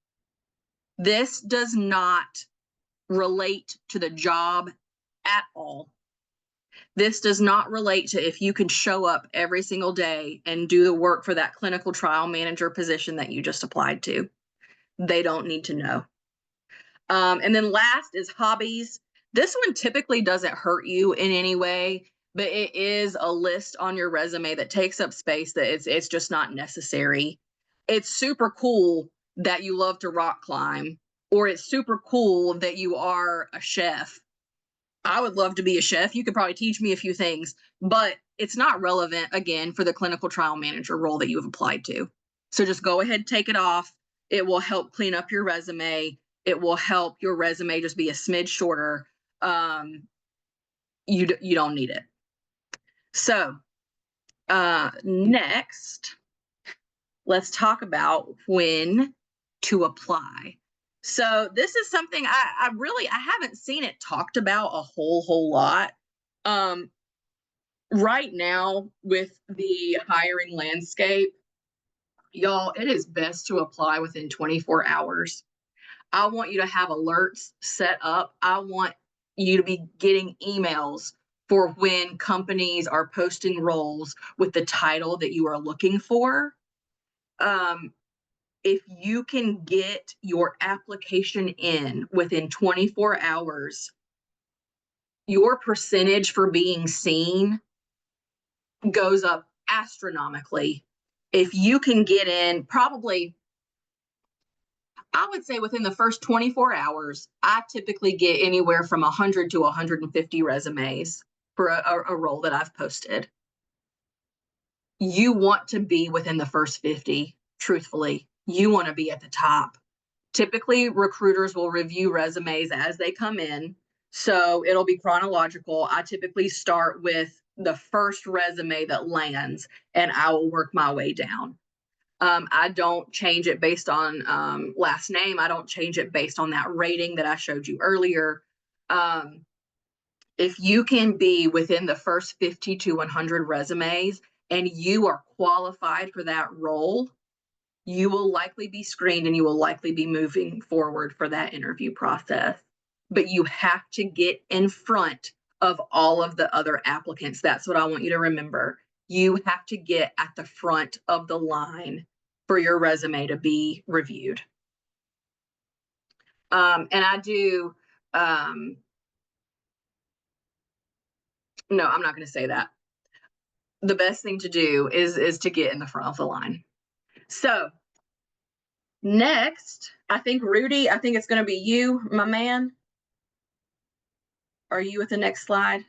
This does not relate to the job at all. This does not relate to if you can show up every single day and do the work for that clinical trial manager position that you just applied to. They don't need to know. And then last is hobbies. This one typically doesn't hurt you in any way, but it is a list on your resume that takes up space that it's just not necessary. It's super cool that you love to rock climb, or it's super cool that you are a chef. I would love to be a chef. You could probably teach me a few things, but it's not relevant again for the clinical trial manager role that you have applied to. So just go ahead, take it off. It will help clean up your resume. It will help your resume just be a smidge shorter. You don't need it. So next, let's talk about when to apply. So this is something I haven't seen it talked about a whole lot. Right now with the hiring landscape, y'all, it is best to apply within 24 hours. I want you to have alerts set up. I want you to be getting emails for when companies are posting roles with the title that you are looking for. If you can get your application in within 24 hours, your percentage for being seen goes up astronomically. If you can get in, probably, I would say within the first 24 hours, I typically get anywhere from 100 to 150 resumes for a role that I've posted. You want to be within the first 50, truthfully. You want to be at the top. Typically, recruiters will review resumes as they come in, so it'll be chronological. I typically start with the first resume that lands, and I will work my way down. I don't change it based on last name. I don't change it based on that rating that I showed you earlier. If you can be within the first 50 to 100 resumes and you are qualified for that role, you will likely be screened and you will likely be moving forward for that interview process. But you have to get in front of all of the other applicants. That's what I want you to remember. You have to get at the front of the line for your resume to be reviewed. And I do, no, I'm not going to say that. The best thing to do is to get in the front of the line. So next, I think Rudy, I think it's going to be you, my man. Are you at the next slide?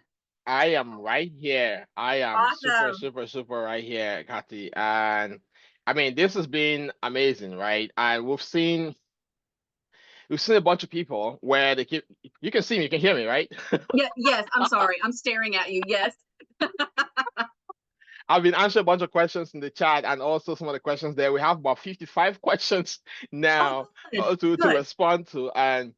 I am right here. I am super, Awesome. super, super right here, Kathy. And I mean, this has been amazing, right? And we've seen a bunch of people where they keep, you can see me, you can hear me, right? Yeah, yes, I'm sorry. I'm staring at you. Yes. I've been answering a bunch of questions in the chat and also some of the questions there. We have about 55 questions now Oh, good. to Good. respond to, and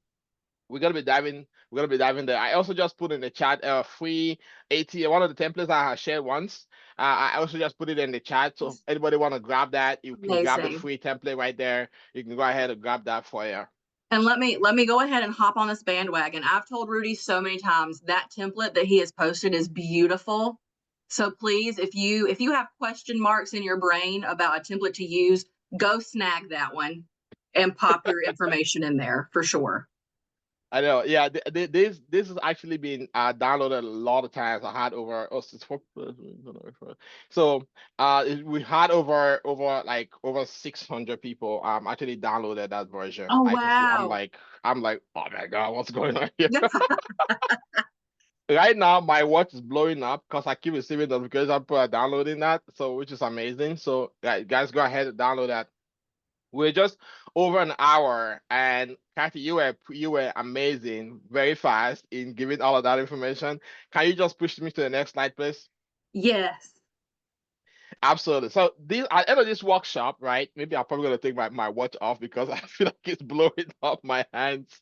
we're gonna be diving there. I also just put in the chat free ATS, one of the templates I had shared once. I also just put it in the chat, so if anybody want to grab that, you can grab the Amazing. free template right there. You can go ahead and grab that for you. And let me go ahead and hop on this bandwagon. I've told Rudy so many times that template that he has posted is beautiful. So please, if you have question marks in your brain about a template to use, go snag that one and pop your information in there for sure. I know, yeah. This has actually been downloaded a lot of times. I had over we had over 600 people actually downloaded that version. Oh I can see. wow. I'm like, oh my God, what's going on here? Right now, my watch is blowing up because I keep receiving notifications of people are downloading that, so which is amazing. So, guys, go ahead and download that. We're just over an hour, and Kathy, you were amazing, very fast in giving all of that information. Can you just push me to the next slide, please? Yes. Absolutely. So this at the end of this workshop, right? Maybe I'm probably gonna take my watch off because I feel like it's blowing off my hands.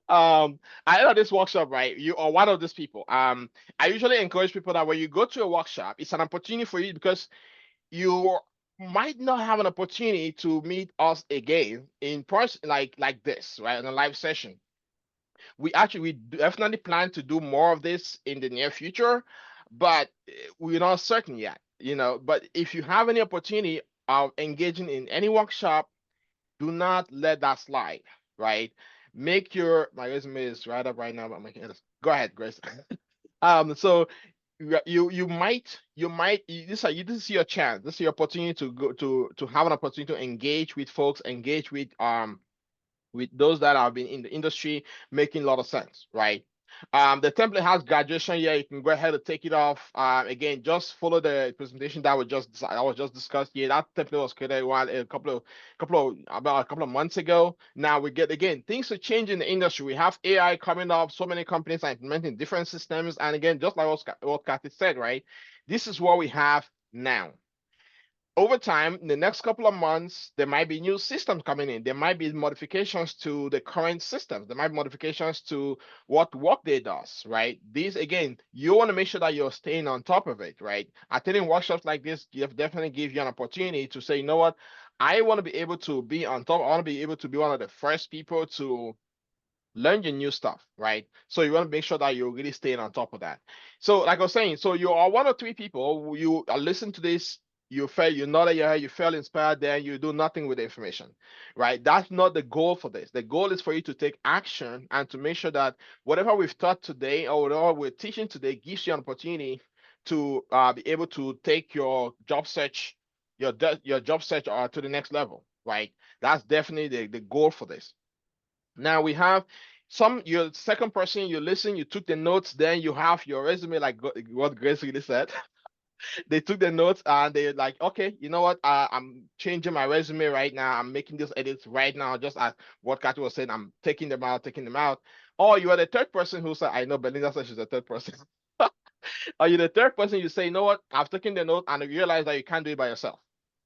At the end of this workshop, right? You are one of these people. I usually encourage people that when you go to a workshop, it's an opportunity for you because you might not have an opportunity to meet us again in person like this, right? In a live session. We definitely plan to do more of this in the near future, but we're not certain yet, But if you have any opportunity of engaging in any workshop, do not let that slide, right? My resume is right up right now, but I'm making it. Go ahead, Grace. So this is your chance. This is your opportunity to go to have an opportunity to engage with folks, engage with those that have been in the industry, making a lot of sense, right? The template has graduation here. You can go ahead and take it off. Again, just follow the presentation that was just discussed here. That template was created about a couple of months ago. Now we get again things to change in the industry. We have AI coming up. So many companies are implementing different systems, and again, just like what Kathy said, right? This is what we have now. Over time, in the next couple of months, there might be new systems coming in. There might be modifications to the current systems. There might be modifications to what Workday does, right? These, again, you want to make sure that you're staying on top of it, right? Attending workshops like this definitely give you an opportunity to say, you know what? I want to be able to be on top. I want to be able to be one of the first people to learn your new stuff, right? So you want to make sure that you're really staying on top of that. So, like I was saying, so you are one or three people, you listen to this, you felt you nodded your head, you felt inspired, then you do nothing with the information, right? That's not the goal for this. The goal is for you to take action and to make sure that whatever we've taught today or whatever we're teaching today gives you an opportunity to be able to take your job search, your job search to the next level, right? That's definitely the goal for this. Now we have your second person, you listen, you took the notes, then you have your resume, like what Grace really said. They took the notes and they're like, okay, you know what? I'm changing my resume right now. I'm making these edits right now, just as what Kathy was saying. I'm taking them out, taking them out. Or you are the third person who said, I know Belinda said she's the third person. Are you the third person? You say, you know what? I've taken the note and I realize that you can't do it by yourself,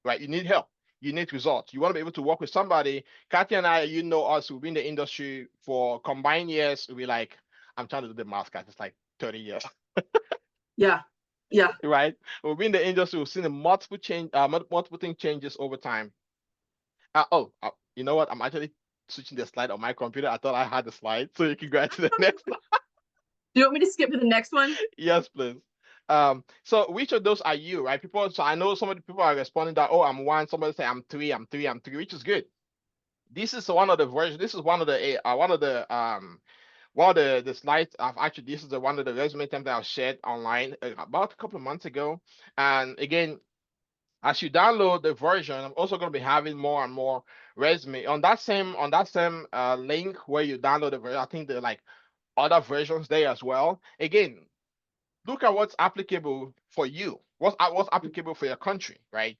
right? You need help. You need results. You want to be able to work with somebody. Kathy and I, you know us, we've been in the industry for combined years. We like, I'm trying to do the math, Kathy. It's like 30 years, Yeah. Yeah. right? We've been in the industry. We've seen the multiple thing changes over time. You know what? I'm actually switching the slide on my computer. I thought I had the slide, so you can go to the next. Do you want me to skip to the next one? Yes, please. So which of those are you, right? So I know some of the people are responding that, oh, I'm one. Somebody say I'm three, I'm three, I'm three, which is good. This is one of the versions. This is one of the slides. This is one of the resume templates I've shared online about a couple of months ago. And again, as you download the version, I'm also going to be having more and more resume on that same link where you download the version. I think there are like other versions there as well. Again, look at what's applicable for you. What's applicable for your country, right?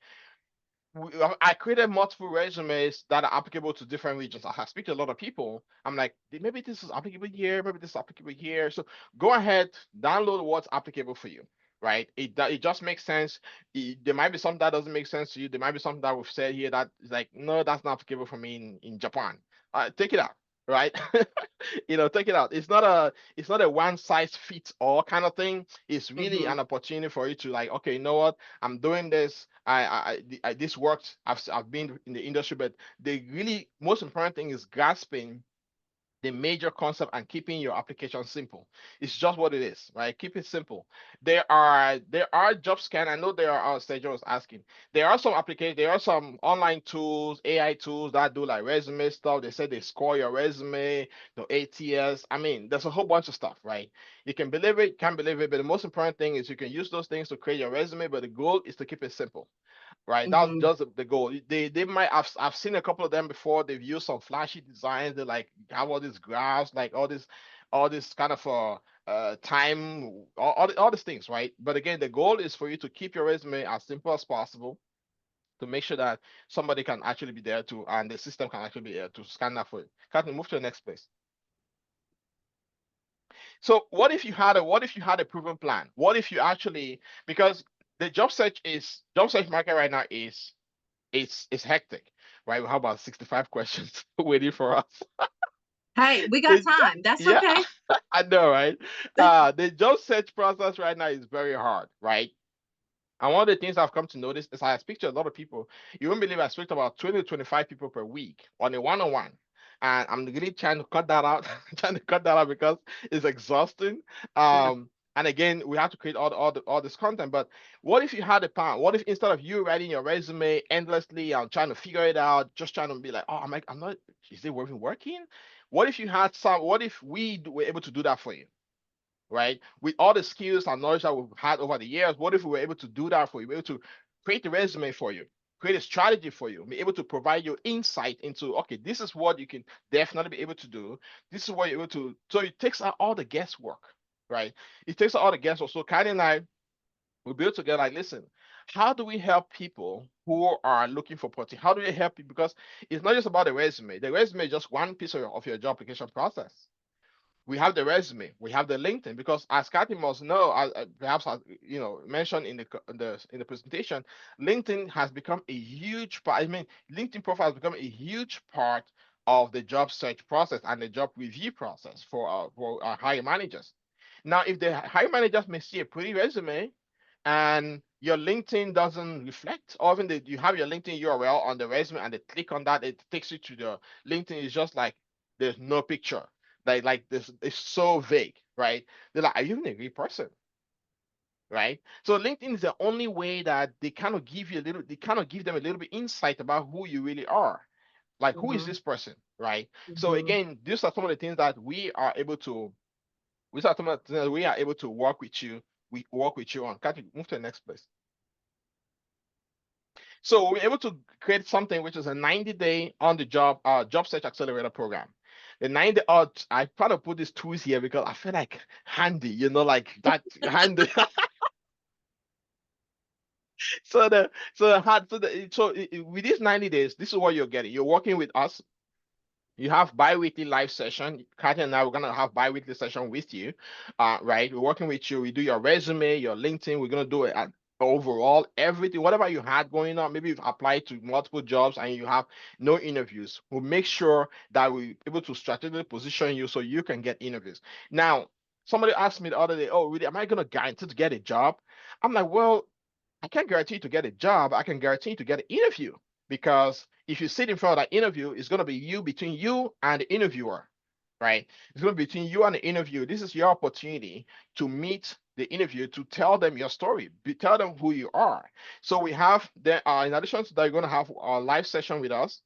I created multiple resumes that are applicable to different regions. I speak to a lot of people. I'm like, maybe this is applicable here, maybe this is applicable here. So go ahead, download what's applicable for you, right? It just makes sense. There might be something that doesn't make sense to you. There might be something that we've said here that is like, no, that's not applicable for me in Japan. Take it out, right? Take it out. It's not a one size fits all kind of thing. It's really Mm-hmm. an opportunity for you to like, okay, you know what? I'm doing this. This worked. I've been in the industry, but the really most important thing is grasping the major concept and keeping your application simple. It's just what it is, right? Keep it simple. There are job scan. I know there are. Sergio was asking. There are some applications. There are some online tools, AI tools that do like resume stuff. They say they score your resume, the ATS. I mean, there's a whole bunch of stuff, right? You can believe it, can't believe it, but the most important thing is you can use those things to create your resume. But the goal is to keep it simple, right? That's Mm-hmm. just the goal. They might I've seen a couple of them before. They've used some flashy designs. They like have all these graphs, like all this kind of time, all these things, right? But again, the goal is for you to keep your resume as simple as possible to make sure that somebody can actually be there to, and the system can actually be there to scan that for you. Can we move to the next place? So what if you had a proven plan? What if you actually, because the job search market right now is hectic, right? We have about 65 questions waiting for us. Hey, we got The, time. That's yeah, okay. I know, right? The job search process right now is very hard, right? And one of the things I've come to notice is I speak to a lot of people. You won't believe I speak to about 20 to 25 people per week on a one-on-one. And I'm really trying to cut that out, trying to cut that out because it's exhausting. Yeah. And again, we have to create all this content. But what if you had a plan? What if instead of you writing your resume endlessly and trying to figure it out, just trying to be like, oh, I'm not, is it even working? What if you had what if we were able to do that for you? Right? With all the skills and knowledge that we've had over the years, what if we were able to do that for you? We're able to create a resume for you, create a strategy for you, be able to provide you insight into, okay, this is what you can definitely be able to do. This is what you're able to. So it takes out all the guesswork, right? It takes out all the guesswork. So Kylie and I, we built together, like, listen, how do we help people who are looking for protein? How do we help you? Because it's not just about the resume. The resume is just one piece of your job application process. We have the resume, we have the LinkedIn, because as Kathy must know, perhaps you know, mentioned in the presentation, LinkedIn has become a huge part. I mean, LinkedIn profile has become a huge part of the job search process and the job review process for our hiring managers. Now, if the hiring managers may see a pretty resume and your LinkedIn doesn't reflect, or even you have your LinkedIn URL on the resume and they click on that, it takes you to the LinkedIn. It's just like there's no picture. Like this, it's so vague, right? They're like, are you even a real person? Right? So LinkedIn is the only way that they kind of give you a little, they kind of give them a little bit insight about who you really are. Like, who is Hmm. this person, right? So Hmm. again, these are some of the things that we are able to, these are some of the things that we are able to work with you. We work with you on. Can you move to the next place? So we're able to create something which is a 90-day on the job job search accelerator program. The 90 I try to put these tools here because I feel like handy, you know, like that handy. With these 90 days, this is what you're getting. You're working with us. You have bi-weekly live session. Katya and I, we're gonna have bi-weekly session with you. Right? We're working with you. We do your resume, your LinkedIn. We're gonna do it at overall everything, whatever you had going on. Maybe you've applied to multiple jobs and you have no interviews. We'll make sure that we're able to strategically position you so you can get interviews. Now, somebody asked me the other day, oh, really, am I gonna guarantee to get a job? I'm like, well, I can't guarantee you to get a job. I can guarantee you to get an interview, because if you sit in front of that interview, it's going to be you, between you and the interviewer, right? It's going to be between you and the interview. This is your opportunity to meet the interview, to tell them your story, tell them who you are. So we have the in addition to that, you're going to have a live session with us,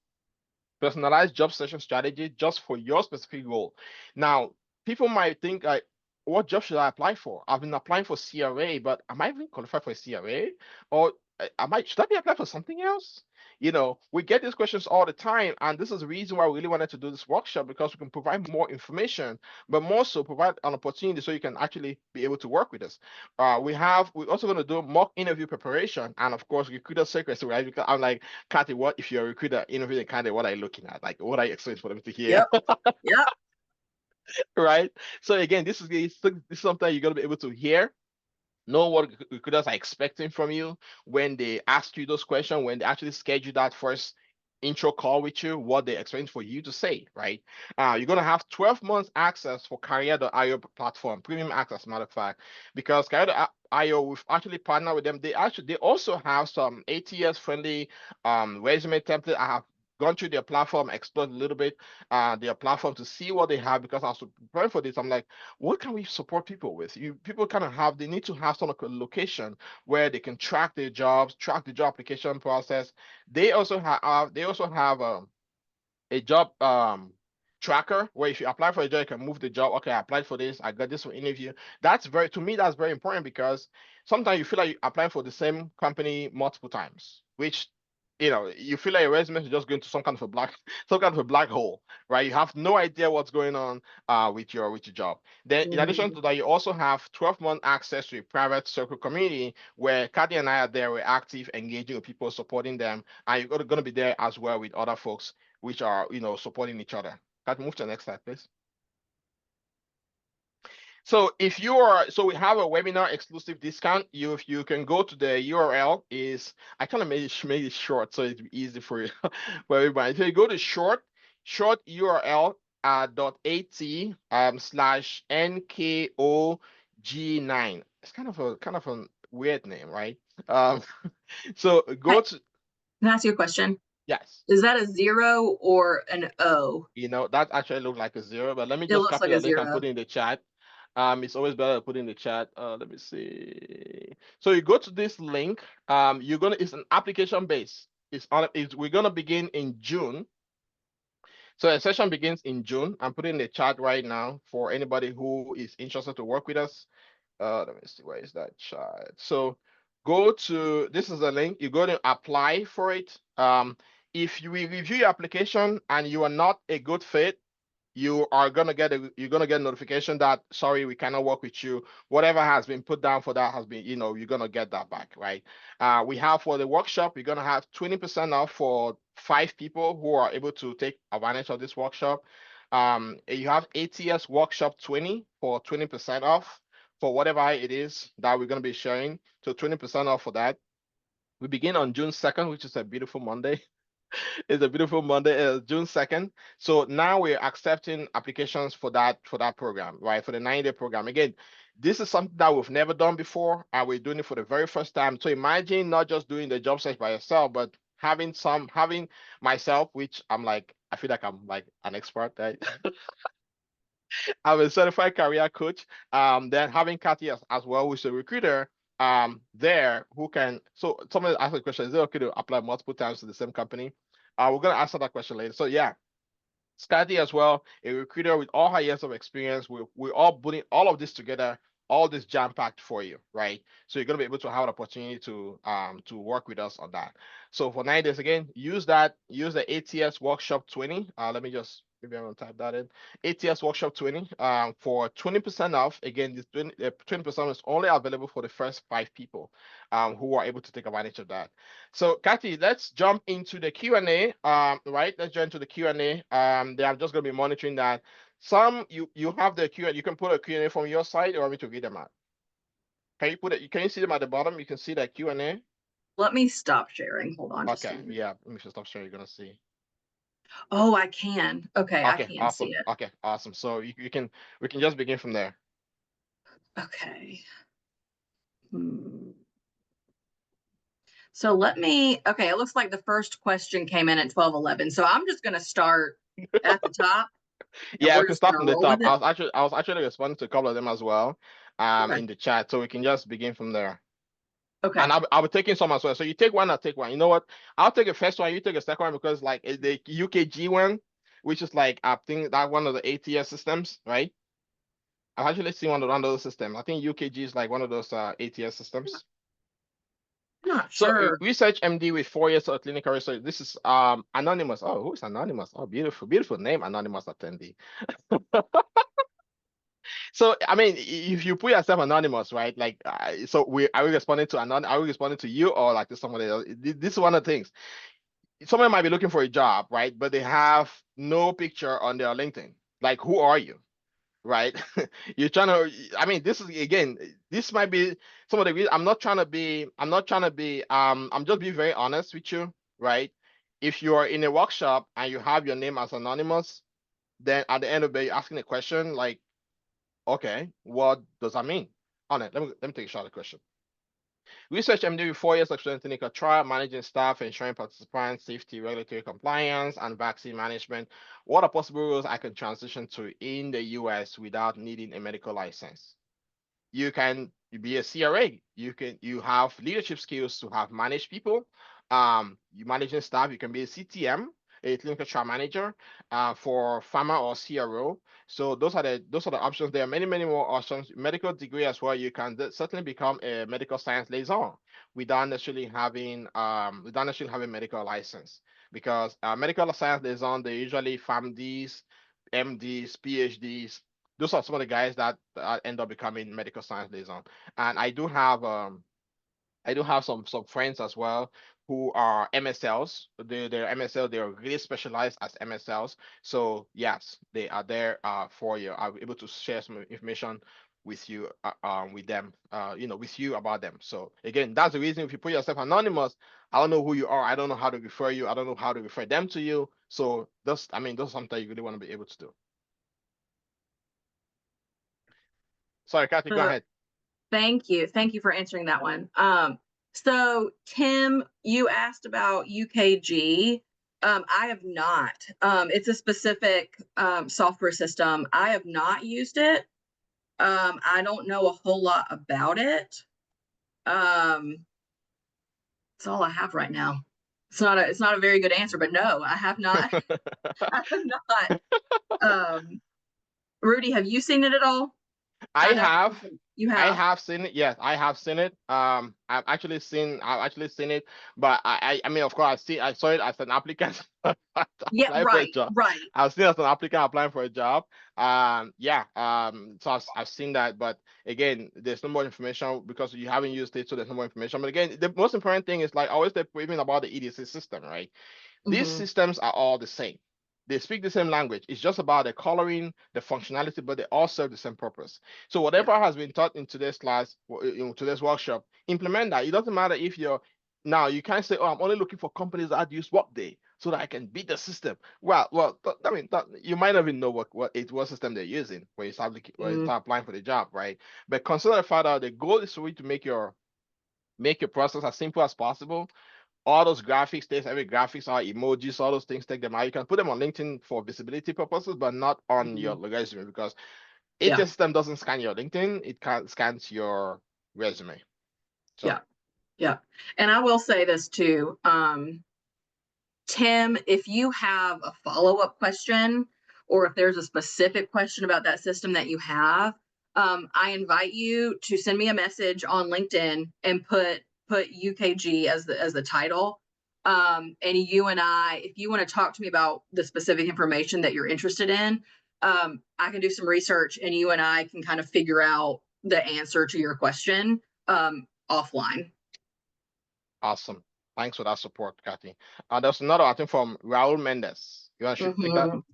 personalized job session strategy just for your specific role. Now, people might think like, what job should I apply for? I've been applying for CRA, but am I even qualified for a CRA? Or should I be applying for something else? You know, we get these questions all the time, and this is the reason why we really wanted to do this workshop, because we can provide more information, but more so provide an opportunity so you can actually be able to work with us. We're also going to do mock interview preparation, and of course, recruiter secrets, right? Because I'm like, Kathy, what if you're a recruiter interviewing kind of, what are you looking at? Like, what are you expecting for them to hear? Yep. Yep. Right? So again, this is something you're gonna be able to hear, know what recruiters are expecting from you when they ask you those questions, when they actually schedule that first intro call with you, what they expect for you to say, right? You're gonna have 12 months access for Career.io platform, premium access, matter of fact, because Career.io, we've actually partnered with them. They also have some ATS friendly resume template. I have gone through their platform, explored a little bit their platform to see what they have, because I was preparing for this. I'm like, what can we support people with? People kind of they need to have some location where they can track their jobs, track the job application process. They also have a job tracker where if you apply for a job, you can move the job. Okay, I applied for this, I got this for interview. To me, that's very important, because sometimes you feel like you're applying for the same company multiple times, which, you know, you feel like your resume is just going to some kind of a black some kind of a black hole, right? You have no idea what's going on with your job. Then in addition Mhm. to that, you also have 12-month access to a private circle community where Kathy and I are there. We're active, engaging with people, supporting them, and you're going to be there as well with other folks which are supporting each other. Kathy, move to the next slide, please. So if you are, so we have a webinar exclusive discount. You can go to the URL is, I kind of made it short so it's easy for you for everybody. So you go to short URL .at slash nkog9. It's kind of a weird name, right? Um, so go Hey, to, can I ask you a question? yes. Is that a 0 or an O? That actually looked like a zero, but let me It just looks copy like the a link and 0. put it in the chat. It's always better to put in the chat. Let me see. So you go to this link. It's an application base. We're gonna begin in June. So the session begins in June. I'm putting in the chat right now for anybody who is interested to work with us. Let me see, where is that chat? So this is the link. You go to apply for it. If you review your application and you are not a good fit, you're gonna get a notification that sorry, we cannot work with you. Whatever has been put down for that has been, you're gonna get that back, right? We have for the workshop, we're gonna have 20% off for 5 people who are able to take advantage of this workshop. You have ATS workshop 20 for 20% off for whatever it is that we're gonna be sharing. So 20% off for that. We begin on June 2nd, which is a beautiful Monday. It's a beautiful Monday, June 2nd. So now we're accepting applications for that program, right? For the 90-day program. Again, this is something that we've never done before, and we're doing it for the very first time. So imagine not just doing the job search by yourself, but having myself, which I feel like I'm like an expert, right? I'm a certified career coach. Then having Kathy as well, who's a recruiter, there who can. So someone asked a question: is it okay to apply multiple times to the same company? We're gonna answer that question later. So yeah, Scotty as well, a recruiter with all her years of experience. We're all putting all of this together, all this jam packed for you, right? So you're gonna be able to have an opportunity to work with us on that. So for 9 days again, use the ATS Workshop 20. Let me just maybe I'm gonna type that in. ATS Workshop 20 for 20% off. Again, this 20% is only available for the first 5 people who are able to take advantage of that. So, Kathy, let's jump into the Q&A. Right, let's jump into the Q&A. They are just going to be monitoring that. You have the Q&A. You can put a Q&A from your side, or want me to read them out? Can you put it? Can you see them at the bottom? You can see the Q&A. Let me stop sharing. Hold on just a Okay, minute. yeah. Let me just stop sharing. You're gonna see. Oh, I can. Okay, I Okay, can see awesome. it. Okay, awesome. So we can just begin from there. Okay. So let me, okay, it looks like the first question came in at 12:11. So I'm just going to start at the top and Yeah, we we're can just going start to from the roll with top. it. I was actually responding to a couple of them as well, Okay. in the chat. So we can just begin from there. Okay. And I'll be taking some as well. So you take one, I'll take one. You know what? I'll take the first one, you take the second one because like the UKG one, which is like I think that one of the ATS systems, right? I've actually seen one of those systems. I think UKG is like one of those ATS systems. Not So sure. research MD with 4 years of clinical research. This is anonymous. Oh, who's anonymous? Oh, beautiful, beautiful name, anonymous attendee. So I mean, if you put yourself anonymous, right? Like, so we are we responding to Are we responding to you or like to somebody else? This is one of the things. Someone might be looking for a job, right? But they have no picture on their LinkedIn. Like, who are you, right? You're trying to. I mean, this is again. This might be some of the reasons. I'm not trying to be. I'm not trying to be. I'm just being very honest with you, right? If you are in a workshop and you have your name as anonymous, then at the end of the day, you're asking a question like, okay, what does that mean? On it, let me take a shot at the question. Research MD with 4 years of experience in clinical trial, managing staff, ensuring participants, safety, regulatory compliance, and vaccine management. What are possible roles I can transition to in the US without needing a medical license? You can be a CRA. You have leadership skills to have managed people. You managing staff. You can be a CTM, a clinical trial manager, for pharma or CRO. So those are the options. There are many more options. Medical degree as well. You can certainly become a medical science liaison without necessarily having a medical license. because medical science liaison, they usually PharmDs, MDs, PhDs. Those are some of the guys that end up becoming medical science liaison. And I do have some friends as well who are MSLs. They're MSL. They are really specialized as MSLs. So yes, they are there for you. I'll be able to share some information with you, with them, with you about them. So again, that's the reason if you put yourself anonymous, I don't know who you are. I don't know how to refer you. I don't know how to refer them to you. So those are something you really want to be able to do. Sorry, Kathy, go Uh, ahead. Thank you. Thank you for answering that one. So Tim, you asked about UKG. I have not. It's a specific software system. I have not used it. I don't know a whole lot about it. That's all I have right now. It's not a very good answer, but no, I have not. I have not. Rudy, have you seen it at all? I I know have. you I have. have seen it. Yes, I have seen it. I've actually seen it, but I mean, of course, I saw it as an applicant Yeah, applying for a right, job. right. I've seen it as an applicant applying for a job. Yeah. So I've seen that, but again, there's no more information because you haven't used it, so there's no more information. But again, the most important thing is like I always say, even about the EDC system, right? These Hmm. systems are all the same. They speak the same language. It's just about the coloring, the functionality, but they all serve the same purpose. So Yeah. whatever has been taught in today's class, in today's workshop, implement that. It doesn't matter if you're now you can't say, "Oh, I'm only looking for companies that use Workday so that I can beat the system." I mean, you might not even know what system they're using when you Mm, start applying for the job, right? But consider the fact that the goal is for you to make your process as simple as possible. All those graphics, there's every graphics are emojis, all those things, take them out. You can put them on LinkedIn for visibility purposes, but not on your mhm. resume because Yeah, ATS system doesn't scan your LinkedIn, it can scans your resume. yeah, So yeah. And I will say this too. Tim, if you have a follow-up question or if there's a specific question about that system that you have, I invite you to send me a message on LinkedIn and put UKG as the title. And you and I, if you want to talk to me about the specific information that you're interested in, I can do some research and you and I can kind of figure out the answer to your question offline. awesome. Thanks for that support, Kathy. There's another, I think, from Raul Mendez. You want to take that? Mhm.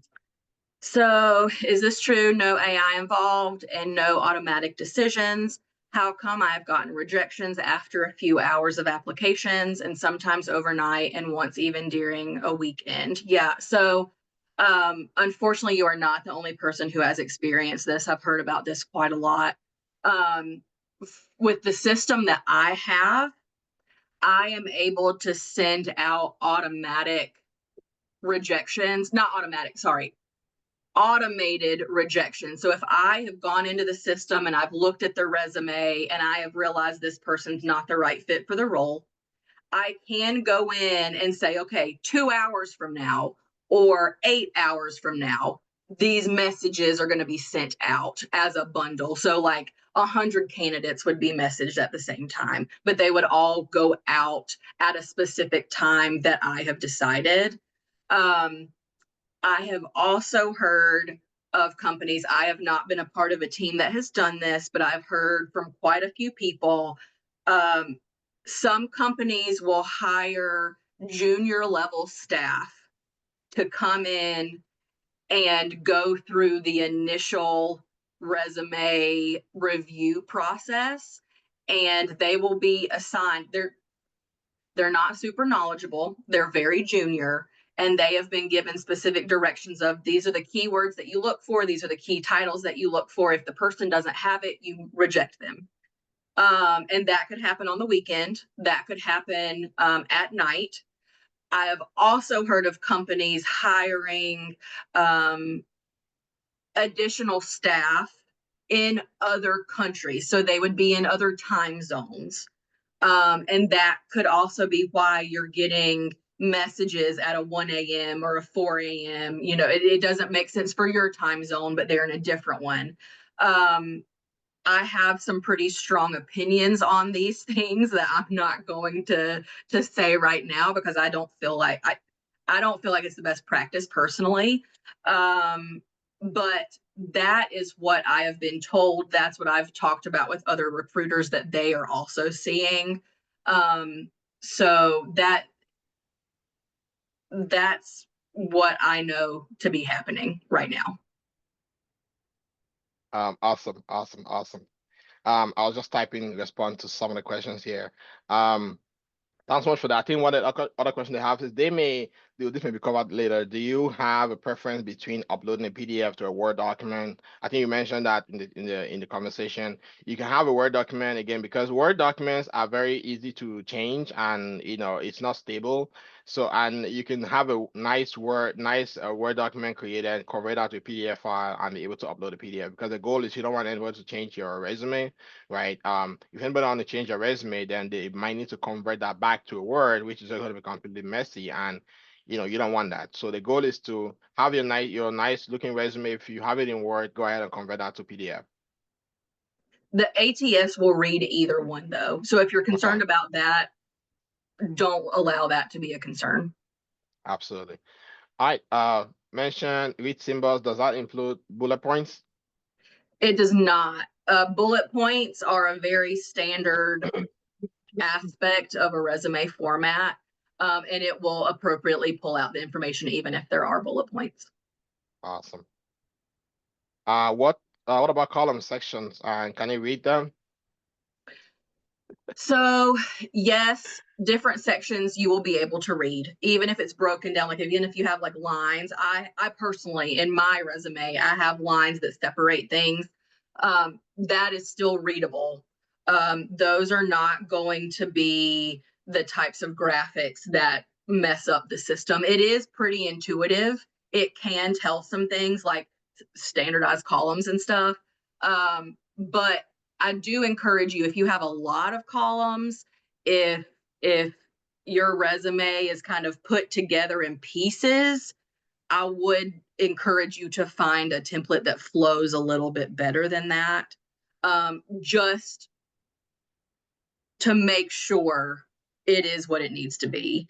So, is this true? No AI involved and no automatic decisions. How come I've gotten rejections after a few hours of applications and sometimes overnight and once even during a weekend? Yeah. So, unfortunately, you are not the only person who has experienced this. I've heard about this quite a lot. Um, with the system that I have, I am able to send out automatic rejections, not automatic, sorry, automated rejection. So if I have gone into the system and I've looked at their resume and I have realized this person's not the right fit for the role, I can go in and say, okay, 2 hours from now or 8 hours from now, these messages are going to be sent out as a bundle. So like 100 candidates would be messaged at the same time, but they would all go out at a specific time that I have decided. Um, I have also heard of companies. I have not been a part of a team that has done this, but I've heard from quite a few people. Um, some companies will hire junior level staff to come in and go through the initial resume review process, and they will be assigned. They're not super knowledgeable. They're very junior, and they have been given specific directions of these are the keywords that you look for. These are the key titles that you look for. If the person doesn't have it, you reject them. And that could happen on the weekend. That could happen at night. I have also heard of companies hiring additional staff in other countries. So they would be in other time zones. And that could also be why you're getting messages at a 1 a.m. or a 4 a.m. It doesn't make sense for your time zone, but they're in a different one. Um, I have some pretty strong opinions on these things that I'm not going to say right now because I don't feel like I don't feel like it's the best practice personally. But that is what I have been told. That's what I've talked about with other recruiters that they are also seeing. So that's what I know to be happening right now. Awesome, awesome, awesome. I was just typing response to some of the questions here. Thanks so much for that. I think one of the other question they have is this may be covered later. Do you have a preference between uploading a PDF to a Word document? I think you mentioned that in the conversation. You can have a Word document again because Word documents are very easy to change and it's not stable. So and you can have a nice Word document created, convert that to a PDF file, and be able to upload a PDF because the goal is you don't want anyone to change your resume, right? If anybody want to change their resume, then they might need to convert that back to a Word, which is going to be completely messy, and you don't want that. So the goal is to have your nice looking resume. If you have it in Word, go ahead and convert that to PDF. The ATS will read either one though. So if you're Okay, concerned about that, don't allow that to be a concern. absolutely. All right. Mention read symbols. Does that include bullet points? It does not. Bullet points are a very standard aspect of a resume format, and it will appropriately pull out the information even if there are bullet points. Awesome. What about column sections? And can you read them? So yes, different sections you will be able to read, even if it's broken down. Like even if you have like lines, I personally in my resume I have lines that separate things. That is still readable. Those are not going to be the types of graphics that mess up the system. It is pretty intuitive. It can tell some things like standardized columns and stuff. But I do encourage you if you have a lot of columns, if your resume is kind of put together in pieces, I would encourage you to find a template that flows a little bit better than that. Just to make sure it is what it needs to be.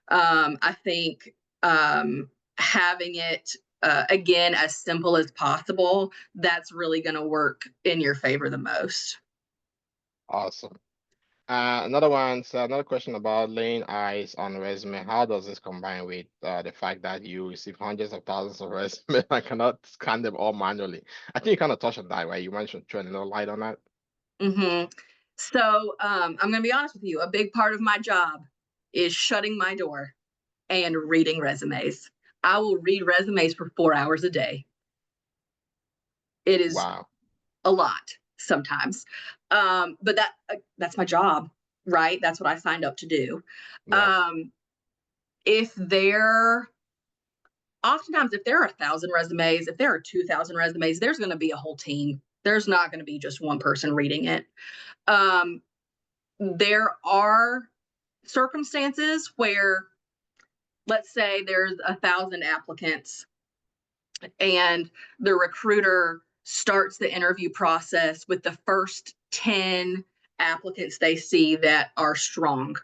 I think having it again as simple as possible, that's really going to work in your favor the most. Awesome. Another question about laying eyes on resume. How does this combine with the fact that you receive hundreds of thousands of resumes and cannot scan them all manually? I think you kind of touched on that, right? You mentioned trying a little light on that. Mm-hmm. So I'm going to be honest with you. A big part of my job is shutting my door and reading resumes. I will read resumes for 4 hours a day. It is Wow. a lot sometimes, but that's my job, right? That's what I signed up to do. Yeah. Um, if there, oftentimes, if there are 1,000 resumes, if there are 2,000 resumes, there's going to be a whole team. There's not going to be just one person reading it. Um, there are circumstances where, let's say there's 1,000 applicants and the recruiter starts the interview process with the first 10 applicants they see that are strong.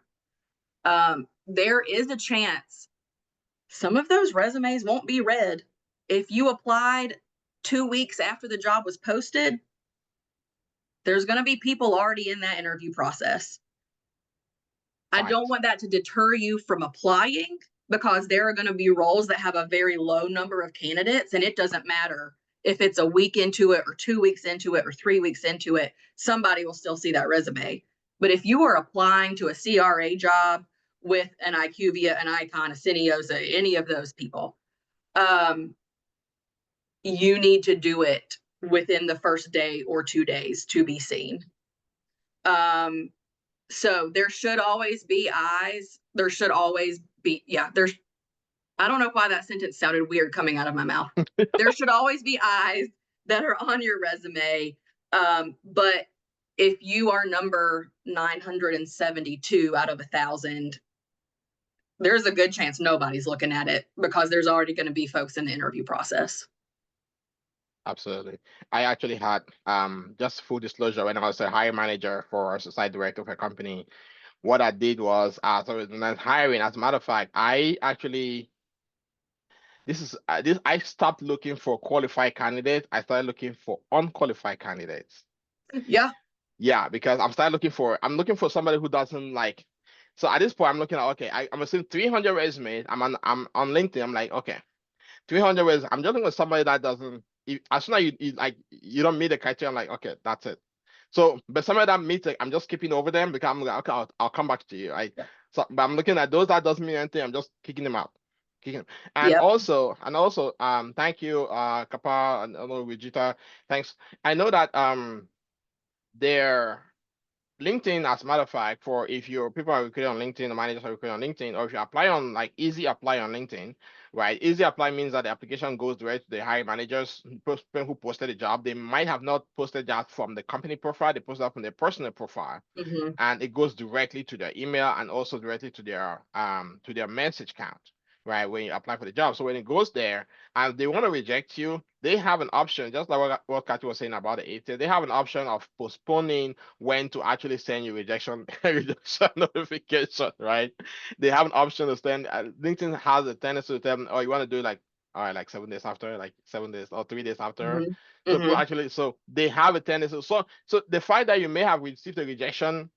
There is a chance some of those resumes won't be read. If you applied 2 weeks after the job was posted, there's going to be people already in that interview process. I don't Right. want that to deter you from applying because there are going to be roles that have a very low number of candidates, and it doesn't matter if it's a week into it or 2 weeks into it or 3 weeks into it, somebody will still see that resume. But if you are applying to a CRA job with an IQVIA, an Icon, a Cineosa, any of those people, you need to do it within the first day or 2 days to be seen. So there should always be eyes. There should always be, yeah, I don't know why that sentence sounded weird coming out of my mouth. There should always be eyes that are on your resume. But if you are number 972 out of 1,000, there's a good chance nobody's looking at it because there's already going to be folks in the interview process. Absolutely. I actually had just full disclosure when I was a hiring manager for a site director of a company. What I did was, so when I was hiring, as a matter of fact, I actually this I stopped looking for qualified candidates. I started looking for unqualified candidates. Yeah. Yeah, because I'm looking for somebody who doesn't like. So at this point, I'm looking at, okay, I'm seeing 300 resumes. I'm on LinkedIn. I'm like, okay, 300 resumes. I'm just looking for somebody that doesn't. As soon as you don't meet the criteria, I'm like, okay, that's it. So, but somebody that meets it, I'm just skipping over them because I'm like, okay, I'll come back to you. Right. Yeah. So, but I'm looking at those that doesn't mean anything. I'm just kicking them out. Kicking them. Yep. Thank you, Kapa and Vijita. Thanks. I know that their LinkedIn, as a matter of fact, for if your people are recruiting on LinkedIn, the managers are recruiting on LinkedIn, or if you apply on like Easy Apply on LinkedIn, right? Easy Apply means that the application goes direct to the hiring managers who posted the job. They might have not posted that from the company profile, they posted that from their personal profile, Hmm. and it goes directly to their email and also directly to their message count, right? When you apply for the job. So when it goes there and they want to reject you, they have an option, just like what Kathy was saying about the ATS, they have an option of postponing when to actually send you rejection notification, right? They have an option to send. LinkedIn has a tendency to tell them, oh, you want to do like, all right, like 7 days after, like 7 days or 3 days after. Hmm. So people Hmm. actually, so they have a tendency. So the fact that you may have received a rejection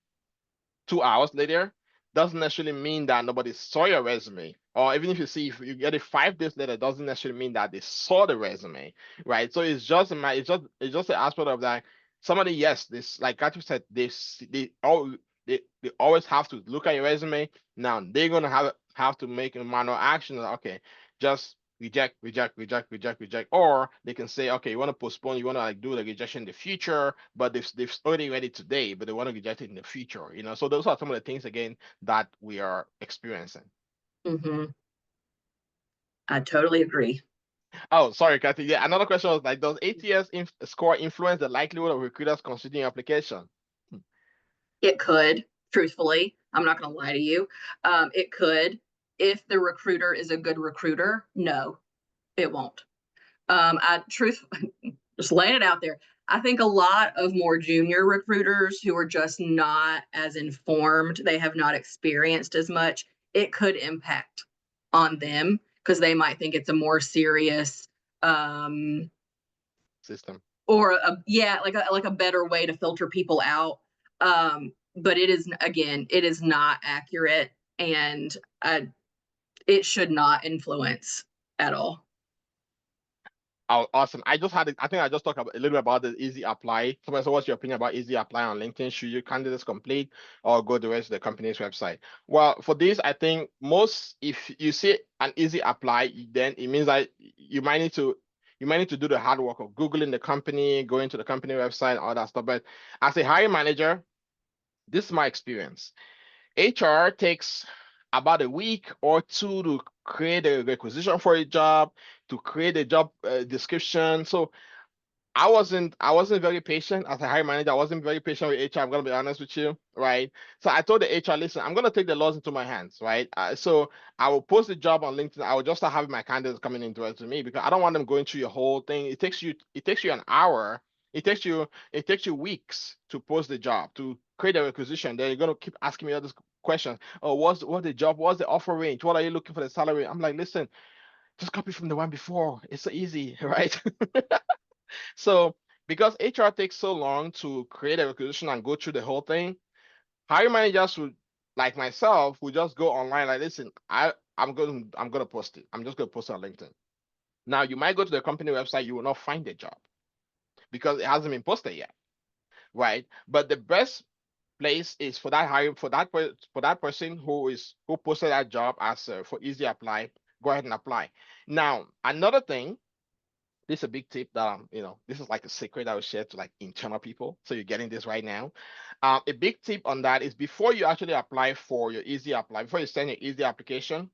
2 hours later doesn't necessarily mean that nobody saw your resume. Or even if you get it 5 days later, doesn't necessarily mean that they saw the resume, right? So it's just the aspect of that. Somebody, yes, this like Kathy said, they always have to look at your resume. Now they're gonna have to make a manual action. Okay, just reject, reject, reject, reject, reject, or they can say, okay, you want to postpone, you want to like do the rejection in the future, but they've already read it today, but they want to reject it in the future, you know. So those are some of the things again that we are experiencing. Hmm. I totally agree. Oh, sorry, Kathy. Yeah, another question was like, does ATS score influence the likelihood of recruiters considering your application? It could, truthfully. I'm not going to lie to you. It could. If the recruiter is a good recruiter, no, it won't. I truth just laying it out there. I think a lot of more junior recruiters who are just not as informed, they have not experienced as much, it could impact on them because they might think it's a more serious um System. or yeah, like a better way to filter people out. But it is, again, it is not accurate, and it should not influence at all. Oh, awesome. I think I just talked about, a little bit about the easy apply. So what's your opinion about easy apply on LinkedIn? Should your candidates complete or go the rest of the company's website? Well, for this, I think if you see an easy apply, then it means that you might need to do the hard work of Googling the company, going to the company website, all that stuff. But as a hiring manager, this is my experience. HR takes about a week or two to create a requisition for a job, to create a job description. So I wasn't very patient as a hiring manager. I wasn't very patient with HR. I'm gonna be honest with you, right? So I told the HR, listen, I'm gonna take the laws into my hands, right? So I will post the job on LinkedIn. I will just start having my candidates coming in to me because I don't want them going through your whole thing. It takes you an hour. It takes you weeks to post the job, to create a requisition. Then you're gonna keep asking me all these questions. Oh, what's the job? What's the offer range? What are you looking for the salary? I'm like, listen, just copy from the one before. It's so easy, right? So because HR takes so long to create a requisition and go through the whole thing, hiring managers would, like myself, would just go online like, listen, I'm gonna post it. I'm just gonna post it on LinkedIn. Now you might go to the company website, you will not find the job because it hasn't been posted yet, right? But the best place is for that hiring for that person who posted that job as for easy apply. Go ahead and apply. Now another thing, this is a big tip that this is like a secret I would share to like internal people. So you're getting this right now. A big tip on that is before you actually apply for your easy apply, before you send your easy application,